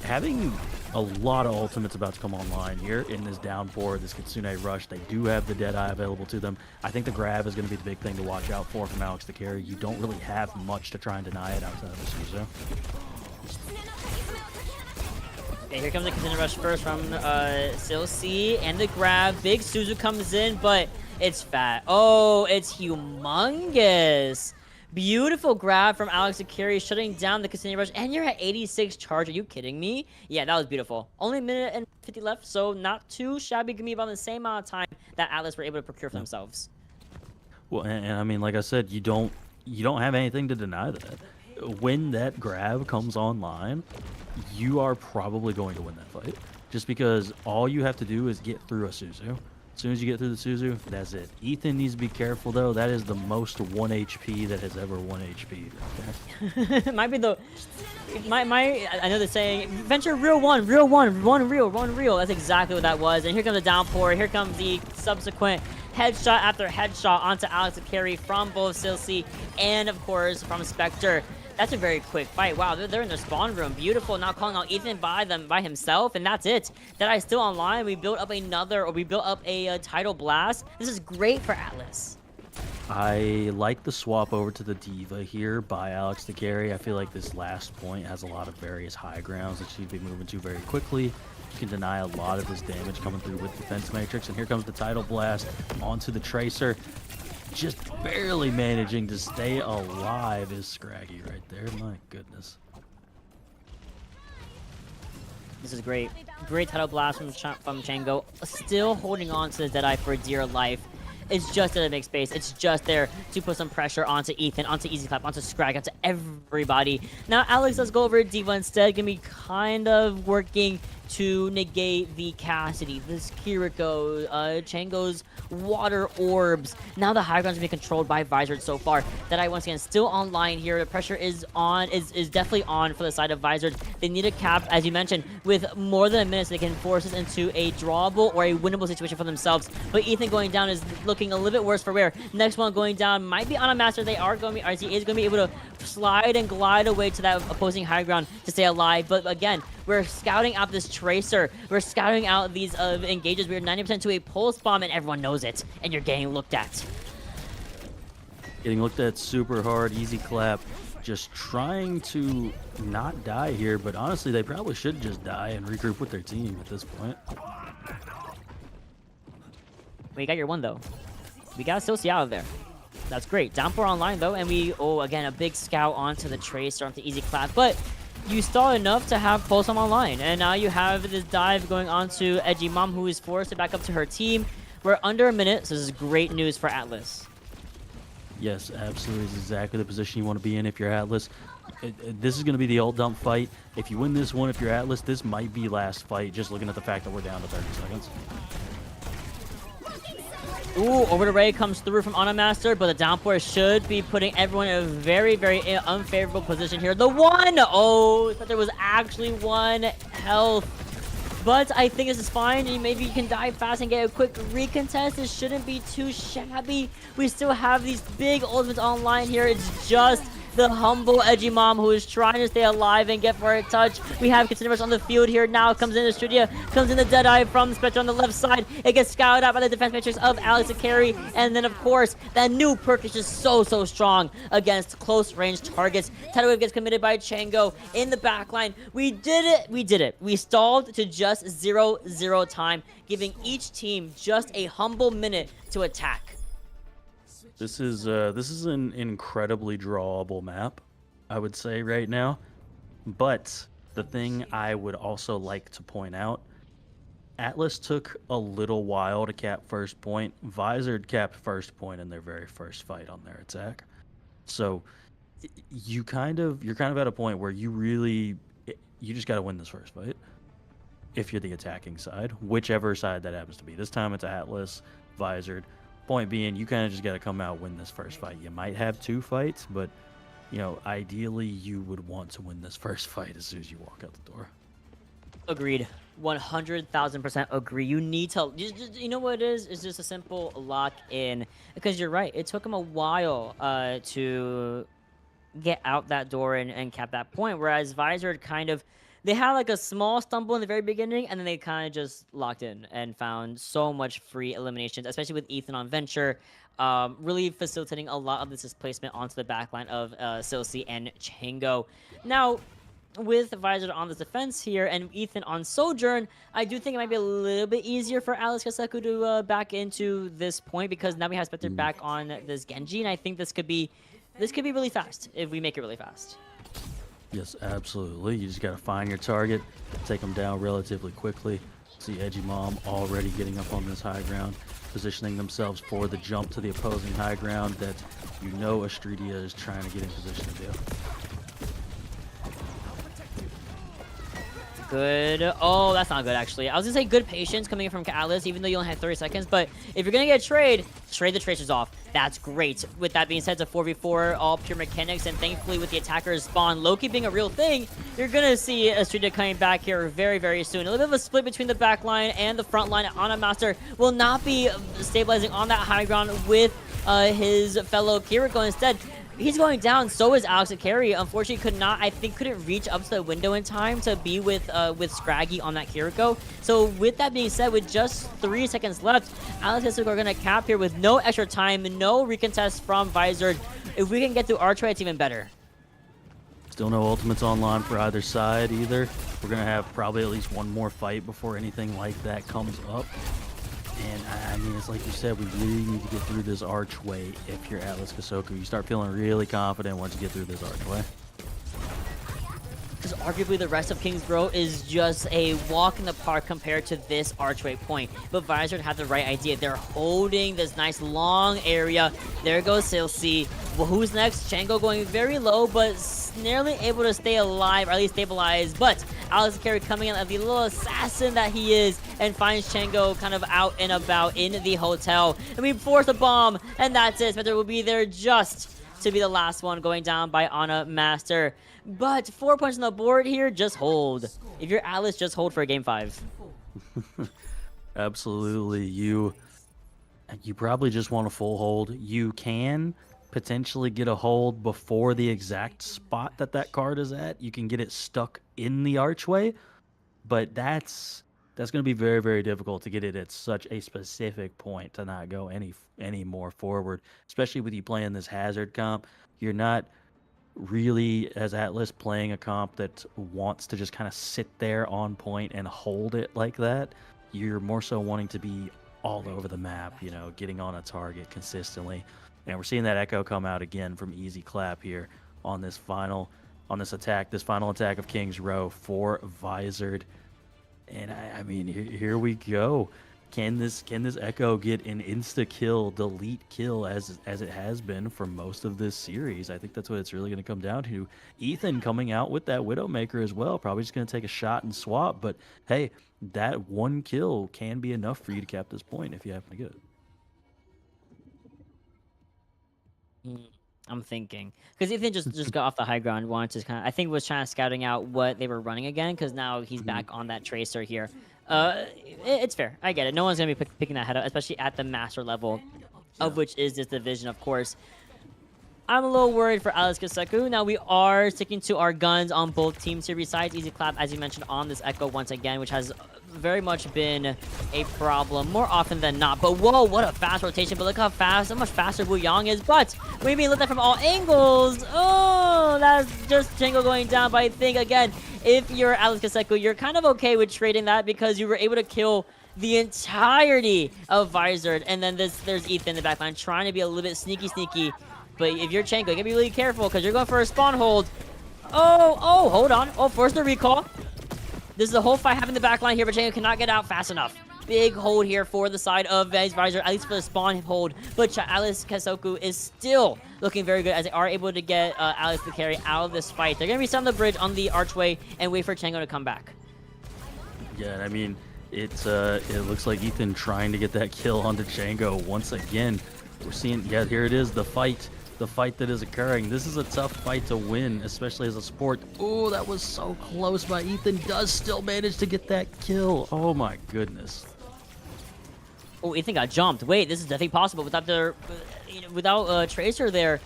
having a lot of ultimates about to come online here in this downpour, this Kitsune rush. They do have the Deadeye available to them. I think the grab is going to be the big thing to watch out for from Alex the Carry. You don't really have much to try and deny it outside of the Suzu. Okay, here comes the Kitsune rush first from Silsi, and the grab. Big Suzu comes in, but it's fat. Oh, it's humongous. Beautiful grab from Alex Akiri, shutting down the Kitsune rush, and you're at 86 charge. Are you kidding me? Yeah, that was beautiful. Only a minute and 50 left, so not too shabby. Give me about the same amount of time that Atlas were able to procure for themselves. Well, and I mean, like I said, you don't have anything to deny that. When that grab comes online, you are probably going to win that fight. Just because all you have to do is get through a Suzu. As soon as you get through the Suzu, that's it. Ethan needs to be careful, though. That is the most 1 HP that has ever 1 HP. Okay? It might be the... I know the saying, venture real one, real one, one real, one real. That's exactly what that was. And here comes the downpour. Here comes the subsequent headshot after headshot onto Alex Carey from both Silsey and, of course, from Spectre. That's a very quick fight. Wow, they're in their spawn room. Beautiful. Now calling out Ethan by himself, and that's it. That I still online. We built up a title blast. This is great for Atlas. I like the swap over to the Diva here by Alex to carry. I feel like this last point has a lot of various high grounds that she'd be moving to very quickly. You can deny a lot of this damage coming through with Defense Matrix. And here comes the title blast onto the Tracer. Just barely managing to stay alive is Scraggy right there. My goodness. This is great. Great title blast from Chango. Still holding on to the Deadeye for dear life. It's just there to make space. It's just there to put some pressure onto Ethan, onto Easy Clap, onto Scrag, onto everybody. Now, Alex does go over to Diva instead. Gonna be kind of working to negate the Cassidy, this Kiriko, Chango's water orbs. Now the high ground's being controlled by Visored so far. That I once again still online here. The pressure is on, is definitely on for the side of Visored. They need a cap, as you mentioned, with more than a minute so they can force this into a drawable or a winnable situation for themselves. But Ethan going down is looking a little bit worse for wear. Next one going down might be on a master. They are going to be, RC is going to be able to slide and glide away to that opposing high ground to stay alive. But again, we're scouting out this Tracer. We're scouting out these engages. We're 90% to a pulse bomb, and everyone knows it. And you're getting looked at. Getting looked at super hard. Easy Clap. Just trying to not die here, but honestly, they probably should just die and regroup with their team at this point. We got your one, though. We got Silsey out of there. That's great. Downpour online, though, and we, again, a big scout onto the Tracer, onto Easy Clap. But you stall enough to have Pulse online, and now you have this dive going on to Edgy Mom, who is forced to back up to her team. We're under a minute, so this is great news for Atlas. Yes, absolutely. This is exactly the position you want to be in if you're Atlas. This is going to be the ult dump fight. If you win this one, if you're Atlas, this might be last fight, just looking at the fact that we're down to 30 seconds. Ooh, over the ray comes through from Master, but the downpour should be putting everyone in a very, very unfavorable position here. The one! Oh, I thought there was actually one health. But I think this is fine. Maybe you can die fast and get a quick recontest. This shouldn't be too shabby. We still have these big ultimates online here. It's just the humble Edgy Mom who is trying to stay alive and get for a touch. We have Continuous on the field here now. Comes in the studio. Comes in the Deadeye from Spectre on the left side. It gets scouted out by the defense matrix of Alex Carey. And then, of course, that new perk is just so strong against close range targets. Tidal Wave gets committed by Chango in the backline. We did it. We did it. We stalled to just 0-0 time, giving each team just a humble minute to attack. This is an incredibly drawable map, I would say right now. But the thing I would also like to point out, Atlas took a little while to cap first point. Visored capped first point in their very first fight on their attack. So you're kind of at a point where you just got to win this first fight if you're the attacking side, whichever side that happens to be. This time it's Atlas, Visored. Point being, you kind of just got to come out and win this first fight. You might have 2 fights, but, you know, ideally you would want to win this first fight as soon as you walk out the door. Agreed. 100,000% agree. You need to, you know what it is? It's just a simple lock in. Because you're right. It took them a while to get out that door and cap that point. Whereas Visored kind of, they had like a small stumble in the very beginning, and then they kind of just locked in and found so much free eliminations, especially with Ethan on Venture, really facilitating a lot of this displacement onto the backline of Silsey and Chango. Now, with Visored on this defense here and Ethan on Sojourn, I do think it might be a little bit easier for Alex Kessoku to back into this point, because now we have Spectre back on this Genji, and I think this could be really fast if we make it really fast. Yes, absolutely. You just got to find your target, take them down relatively quickly. See Edgy Mom already getting up on this high ground, positioning themselves for the jump to the opposing high ground that you know Astridia is trying to get in position to do. good. Oh, that's not good, actually. I was gonna say good patience coming in from Atlas, even though you only had 30 seconds. But if you're gonna get a trade the tracers off. That's great. With that being said, it's a 4v4, all pure mechanics, and thankfully with the attackers spawn Loki being a real thing, you're gonna see Estrida coming back here very, very soon. A little bit of a split between the back line and the front line. Ana Master will not be stabilizing on that high ground with his fellow Kiriko. Instead, he's going down. So is Alex Akari. Unfortunately, couldn't reach up to the window in time to be with Scraggy on that Kiriko. So with that being said, with just 3 seconds left, Alex and Kessoku are going to cap here with no extra time, no recontest from Visored. If we can get through Archway, it's even better. Still no ultimates online for either side either. We're going to have probably at least one more fight before anything like that comes up. And I mean, it's like you said, we really need to get through this archway. If you're Atlas Kessoku, you start feeling really confident once you get through this archway. Because arguably the rest of Kingsborough is just a walk in the park compared to this archway point. But Visored had the right idea. They're holding this nice long area. There goes Silsey. Well, who's next? Chango going very low, but nearly able to stay alive, or at least stabilize. But Alex Carey coming in as the little assassin that he is, and finds Chango kind of out and about in the hotel. And we force a bomb, and that's it. Spencer will be there just to be the last one going down by Ana Master. But 4 points on the board here, just hold. If you're Atlas, just hold for a game 5. Absolutely. You probably just want a full hold. You can potentially get a hold before the exact spot that card is at. You can get it stuck in the archway, but that's going to be very, very difficult to get it at such a specific point to not go any more forward, especially with you playing this hazard comp. You're not really, as Atlas, playing a comp that wants to just kind of sit there on point and hold it like that. You're more so wanting to be all over the map, you know, getting on a target consistently. And we're seeing that echo come out again from Easy Clap here on this final attack of King's Row for Visored. And I mean, here we go. Can this Echo get an insta kill, delete kill as it has been for most of this series? I think that's what it's really going to come down to. Ethan coming out with that Widowmaker as well, probably just going to take a shot and swap. But hey, that one kill can be enough for you to cap this point if you happen to get it. I'm thinking because Ethan just got off the high ground, wanted to kind of, I think was trying to scouting out what they were running again, because now he's back on that tracer here. It's fair, I get it. No one's gonna be picking that head up, especially at the master level, of which is this division, of course. I'm a little worried for Alex Kessoku. Now, we are sticking to our guns on both team series sides. Easy Clap, as you mentioned, on this Echo once again, which has very much been a problem more often than not. But whoa, what a fast rotation. But look how much faster Wu Yang is. But we're being looked at from all angles. Oh, that's just Django going down. But I think, again, if you're Alex Kessoku, you're kind of okay with trading that because you were able to kill the entirety of Visored. And then there's Ethan in the backline trying to be a little bit sneaky. But if you're Chango, you gotta be really careful because you're going for a spawn hold. Oh, hold on. Oh, force the recall. This is a whole fight having the back line here, but Chango cannot get out fast enough. Big hold here for the side of Visored, at least for the spawn hold. But Alice Kessoku is still looking very good as they are able to get Alice the carry out of this fight. They're gonna be on the bridge on the archway and wait for Chango to come back. Yeah, I mean, it looks like Ethan trying to get that kill onto Chango once again. We're seeing, yeah, here it is, the fight that is occurring. This is a tough fight to win, especially as a support. Oh, that was so close, but Ethan does still manage to get that kill. Oh my goodness. Oh, Ethan got jumped. Wait, this is definitely possible without Tracer there.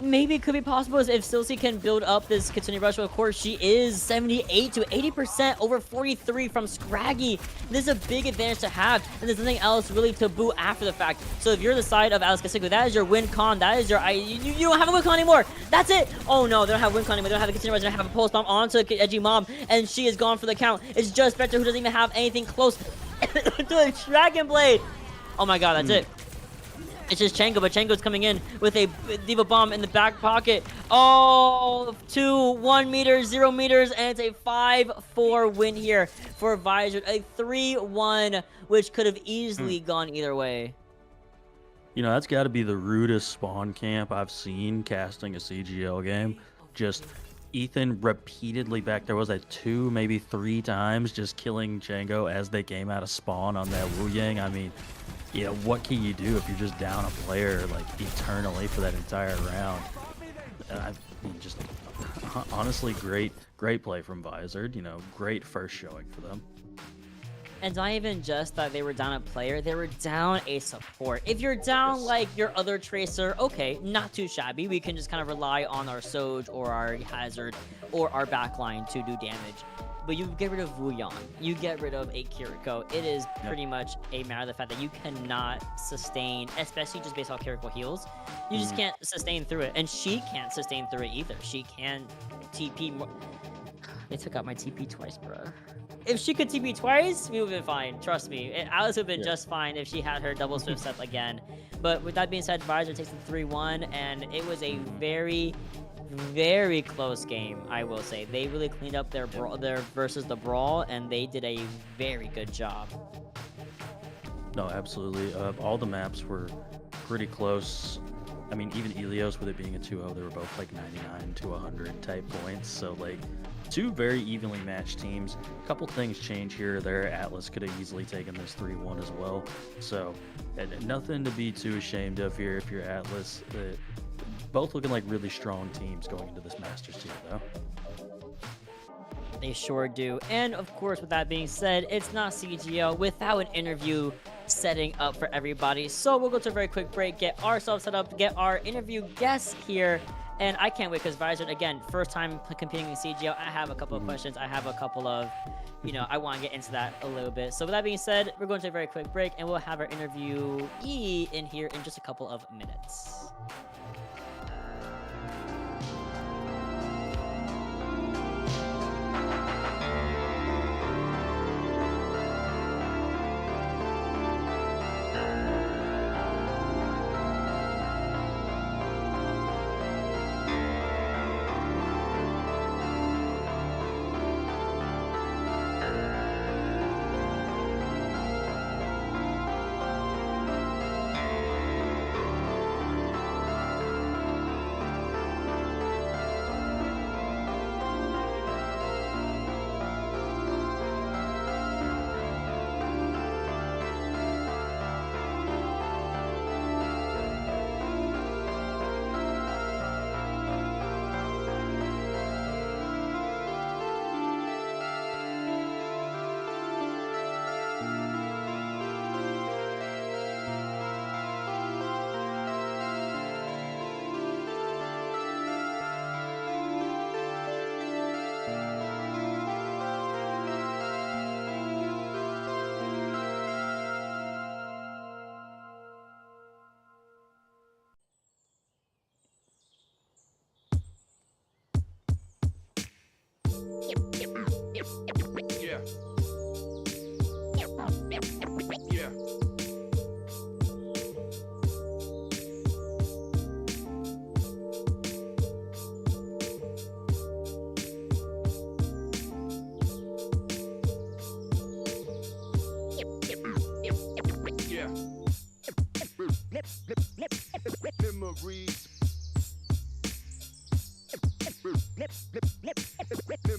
Maybe it could be possible if Silsey can build up this Kitsune Rush. Of course, she is 78 to 80% over 43 from Scraggy. This is a big advantage to have, and there's nothing else really to boot after the fact. So if you're the side of Alex Kessoku, that is your win con. That is your... You don't have a win con anymore. That's it. Oh, no, they don't have a win con anymore. They don't have a Kitsune Rush. They don't have a pulse bomb onto Edgy Mom, and she is gone for the count. It's just Spectre who doesn't even have anything close to a Dragon Blade. Oh, my God, that's it. It's just Chango, but Chango's coming in with a Diva Bomb in the back pocket. Oh, 2, 1 meter, 0 meters, and it's a 5-4 win here for Visored. A 3-1, which could have easily gone either way. You know, that's got to be the rudest spawn camp I've seen casting a CGL game. Just Ethan repeatedly back there was that 2, maybe 3 times just killing Django as they came out of spawn on that Wu Yang. I mean, yeah, what can you do if you're just down a player like eternally for that entire round? I mean, just honestly, great play from Visored. You know, great first showing for them. And not even just that they were down a player, they were down a support. If you're down like your other tracer, okay, not too shabby. We can just kind of rely on our Soj or our Hazard or our backline to do damage. But you get rid of Wu Yan, you get rid of a Kiriko. It is pretty much a matter of the fact that you cannot sustain, especially just based off Kiriko heals. You just can't sustain through it. And she can't sustain through it either. She can TP more. They took out my TP twice, bro. If she could TP twice, we would have been fine. Trust me. Alice would have been just fine if she had her double swift step again. But with that being said, Visored takes the 3-1, and it was a very, very close game, I will say. They really cleaned up their versus the brawl, and they did a very good job. No, absolutely. All the maps were pretty close. I mean, even Ilios, with it being a 2-0, they were both like 99 to 100 type points. So, like, 2 very evenly matched teams. A couple things change here or there. Atlas could have easily taken this 3-1 as well. So, nothing to be too ashamed of here if you're Atlas. Both looking like really strong teams going into this Masters team, though. They sure do. And of course, with that being said, it's not CGL without an interview setting up for everybody. So we'll go to a very quick break, get ourselves set up, get our interview guests here. And I can't wait because Visored, again, first time competing in CGL. I have a couple of questions. I have a couple of, I want to get into that a little bit. So with that being said, we're going to a very quick break and we'll have our interviewee in here in just a couple of minutes.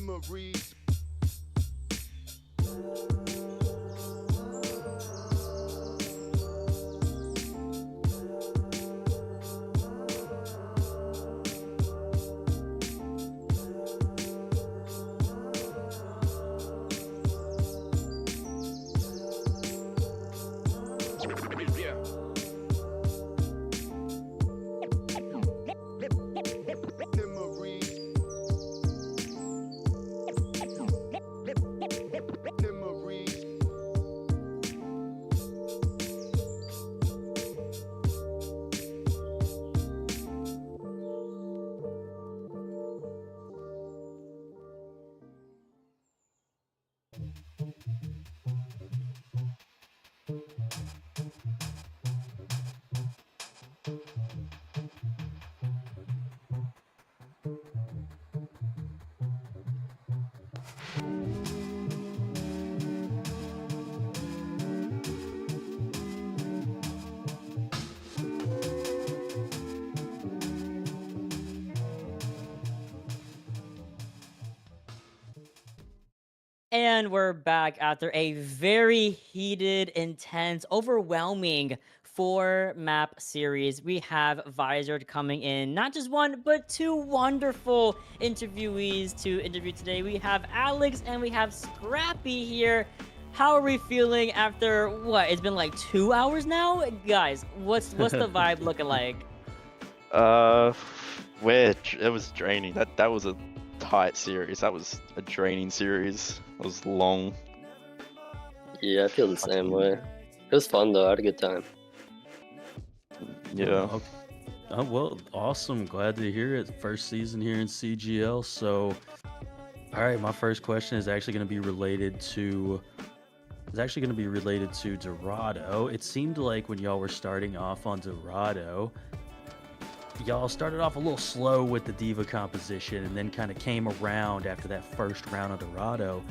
Memories. And we're back after a very heated, intense, overwhelming 4 map series. We have Visored coming in, not just one, but 2 wonderful interviewees to interview today. We have Alex and we have Scrappy here. How are we feeling after what? It's been like 2 hours now? Guys, what's the vibe looking like? It was draining. That was a tight series. That was a draining series. It was long. Yeah, I feel the same way. It was fun though. I had a good time. Yeah. Well, awesome. Glad to hear it. First season here in CGL. So, all right, my first question is actually going to be related to. It's actually going to be related to Dorado. It seemed like when y'all were starting off on Dorado, y'all started off a little slow with the diva composition and then kind of came around after that first round of Dorado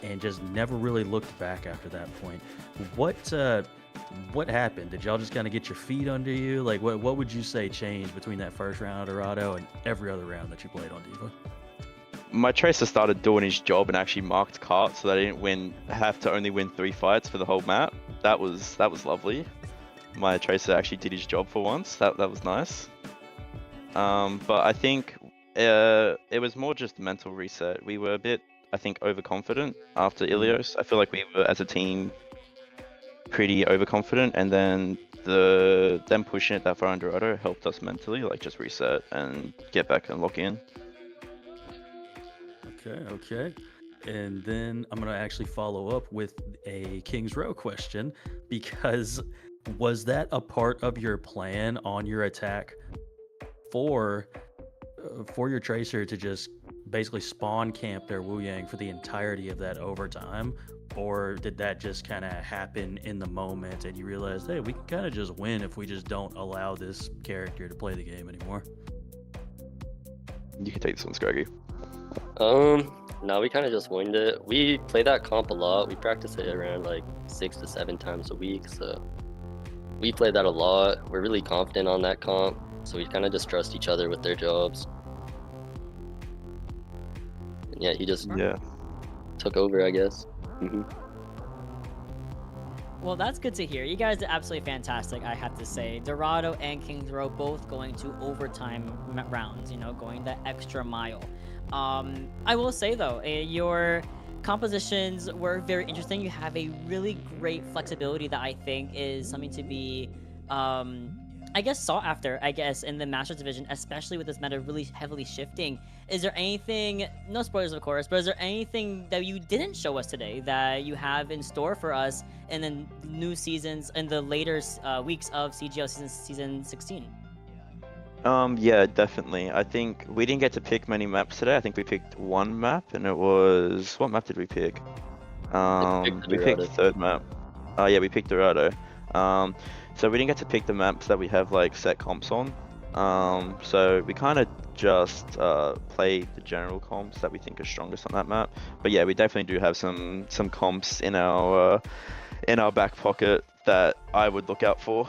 and just never really looked back after that point. What happened? Did y'all just kind of get your feet under you? Like, what would you say changed between that first round of Dorado and every other round that you played on Diva? My tracer started doing his job and actually marked carts, so that I didn't have to only win 3 fights for the whole map. That was lovely. My tracer actually did his job for once. That was nice. But I think it was more just mental reset. We were a bit, I think, overconfident after Ilios. I feel like we were, as a team, pretty overconfident, and then them pushing it that far on Dorado helped us mentally, like, just reset and get back and lock in. Okay. And then I'm going to actually follow up with a King's Row question, because was that a part of your plan on your attack for your tracer to just basically spawn camp their Wu Yang for the entirety of that overtime? Or did that just kind of happen in the moment and you realized, hey, we can kind of just win if we just don't allow this character to play the game anymore? You can take this one, Scraggy. No, we kind of just winged it. We play that comp a lot. We practice it around like 6 to 7 times a week, so we play that a lot. We're really confident on that comp, so we kind of just trust each other with their jobs. And yeah, he just took over, I guess. Well, that's good to hear. You guys are absolutely fantastic, I have to say. Dorado and Kings Row both going to overtime rounds, going the extra mile. I will say, though, your compositions were very interesting. You have a really great flexibility that I think is something to be, I guess, sought after, in the Masters Division, especially with this meta really heavily shifting. Is there anything, no spoilers of course, but is there anything that you didn't show us today that you have in store for us in the new seasons, in the later weeks of CGL season 16? Yeah, definitely. I think we didn't get to pick many maps today. I think we picked one map, and it was... What map did we pick? We picked the third map. Oh yeah, we picked Dorado. So we didn't get to pick the maps that we have like set comps on. So we kind of just played the general comps that we think are strongest on that map. But yeah, we definitely do have some comps in our back pocket that I would look out for.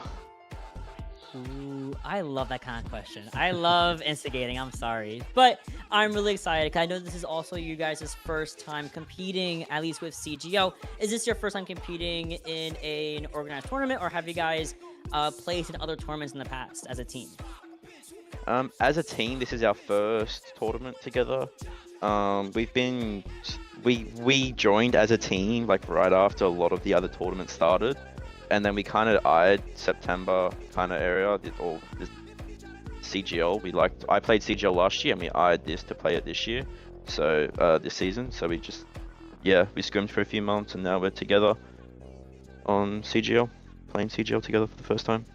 Ooh, I love that kind of question. I love instigating, I'm sorry. But I'm really excited because I know this is also you guys' first time competing, at least with CGO. Is this your first time competing in an organized tournament, or have you guys placed in other tournaments in the past as a team? As a team, this is our first tournament together. We joined as a team like right after a lot of the other tournaments started. And then we kind of eyed September kind of area, or this CGL. I played CGL last year, and we eyed this to play it this year, so this season. So we scrimmed for a few months, and now we're together on CGL, playing CGL together for the first time.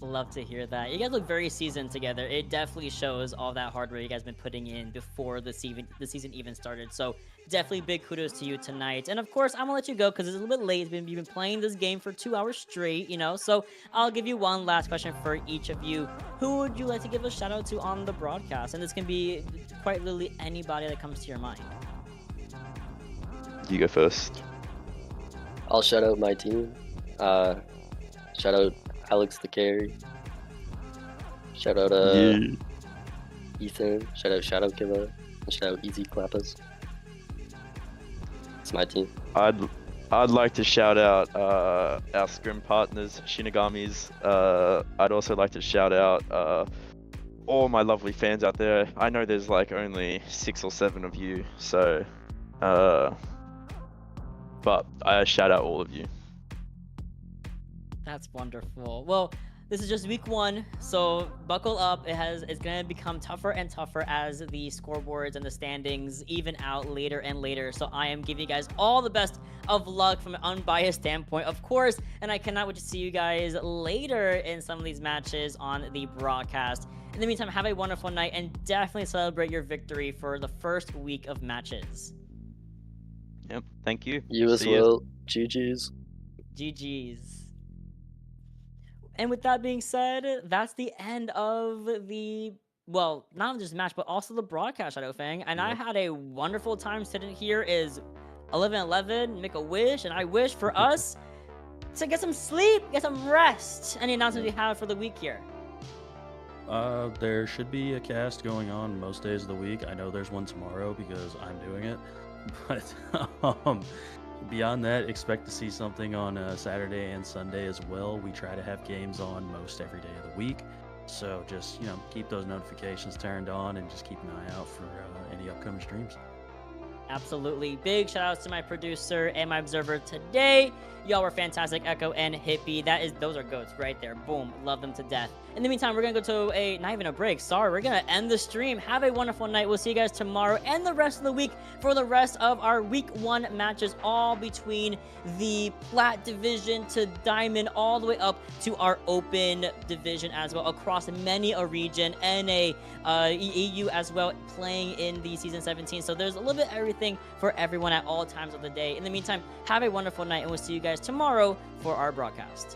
Love to hear that. You guys look very seasoned together. It definitely shows all that hard work you guys been putting in before the season even started. So definitely big kudos to you tonight. And of course, I'm gonna let you go because it's a little bit late. You've been playing this game for 2 hours straight, So I'll give you one last question for each of you. Who would you like to give a shout out to on the broadcast? And this can be quite literally anybody that comes to your mind. You go first. I'll shout out my team. Shout out Alex the Carry. Shout out Ethan. Shout out Shadow Killer. And shout out Easy Clappers. It's my team. I'd like to shout out our scrim partners, Shinigami's. I'd also like to shout out all my lovely fans out there. I know there's like only 6 or 7 of you, so but I shout out all of you. That's wonderful. Well, this is just week 1, so buckle up. It's gonna become tougher and tougher as the scoreboards and the standings even out later and later. So I am giving you guys all the best of luck from an unbiased standpoint, of course. And I cannot wait to see you guys later in some of these matches on the broadcast. In the meantime, have a wonderful night and definitely celebrate your victory for the first week of matches. Yep, thank you. You as See ya. well. GG's. GG's. And with that being said, that's the end of the, well, not just match, but also the broadcast, Shadowfang. And I had a wonderful time sitting here. Is 11:11, make a wish, and I wish for us to get some sleep, get some rest. Any announcements we have for the week here? There should be a cast going on most days of the week. I know there's one tomorrow because I'm doing it, but beyond that, expect to see something on Saturday and Sunday as well. We try to have games on most every day of the week, so just keep those notifications turned on and just keep an eye out for any upcoming streams. Absolutely. Big shout outs to my producer and my observer today. Y'all were fantastic, Echo and Hippie. Those are goats right there. Boom. Love them to death. In the meantime, we're going to go to not even a break. Sorry, we're going to end the stream. Have a wonderful night. We'll see you guys tomorrow and the rest of the week for the rest of our week 1 matches, all between the Plat division to Diamond, all the way up to our Open division as well, across many a region, NA, EU as well, playing in the Season 17. So there's a little bit of everything for everyone at all times of the day. In the meantime, have a wonderful night, and we'll see you guys tomorrow for our broadcast.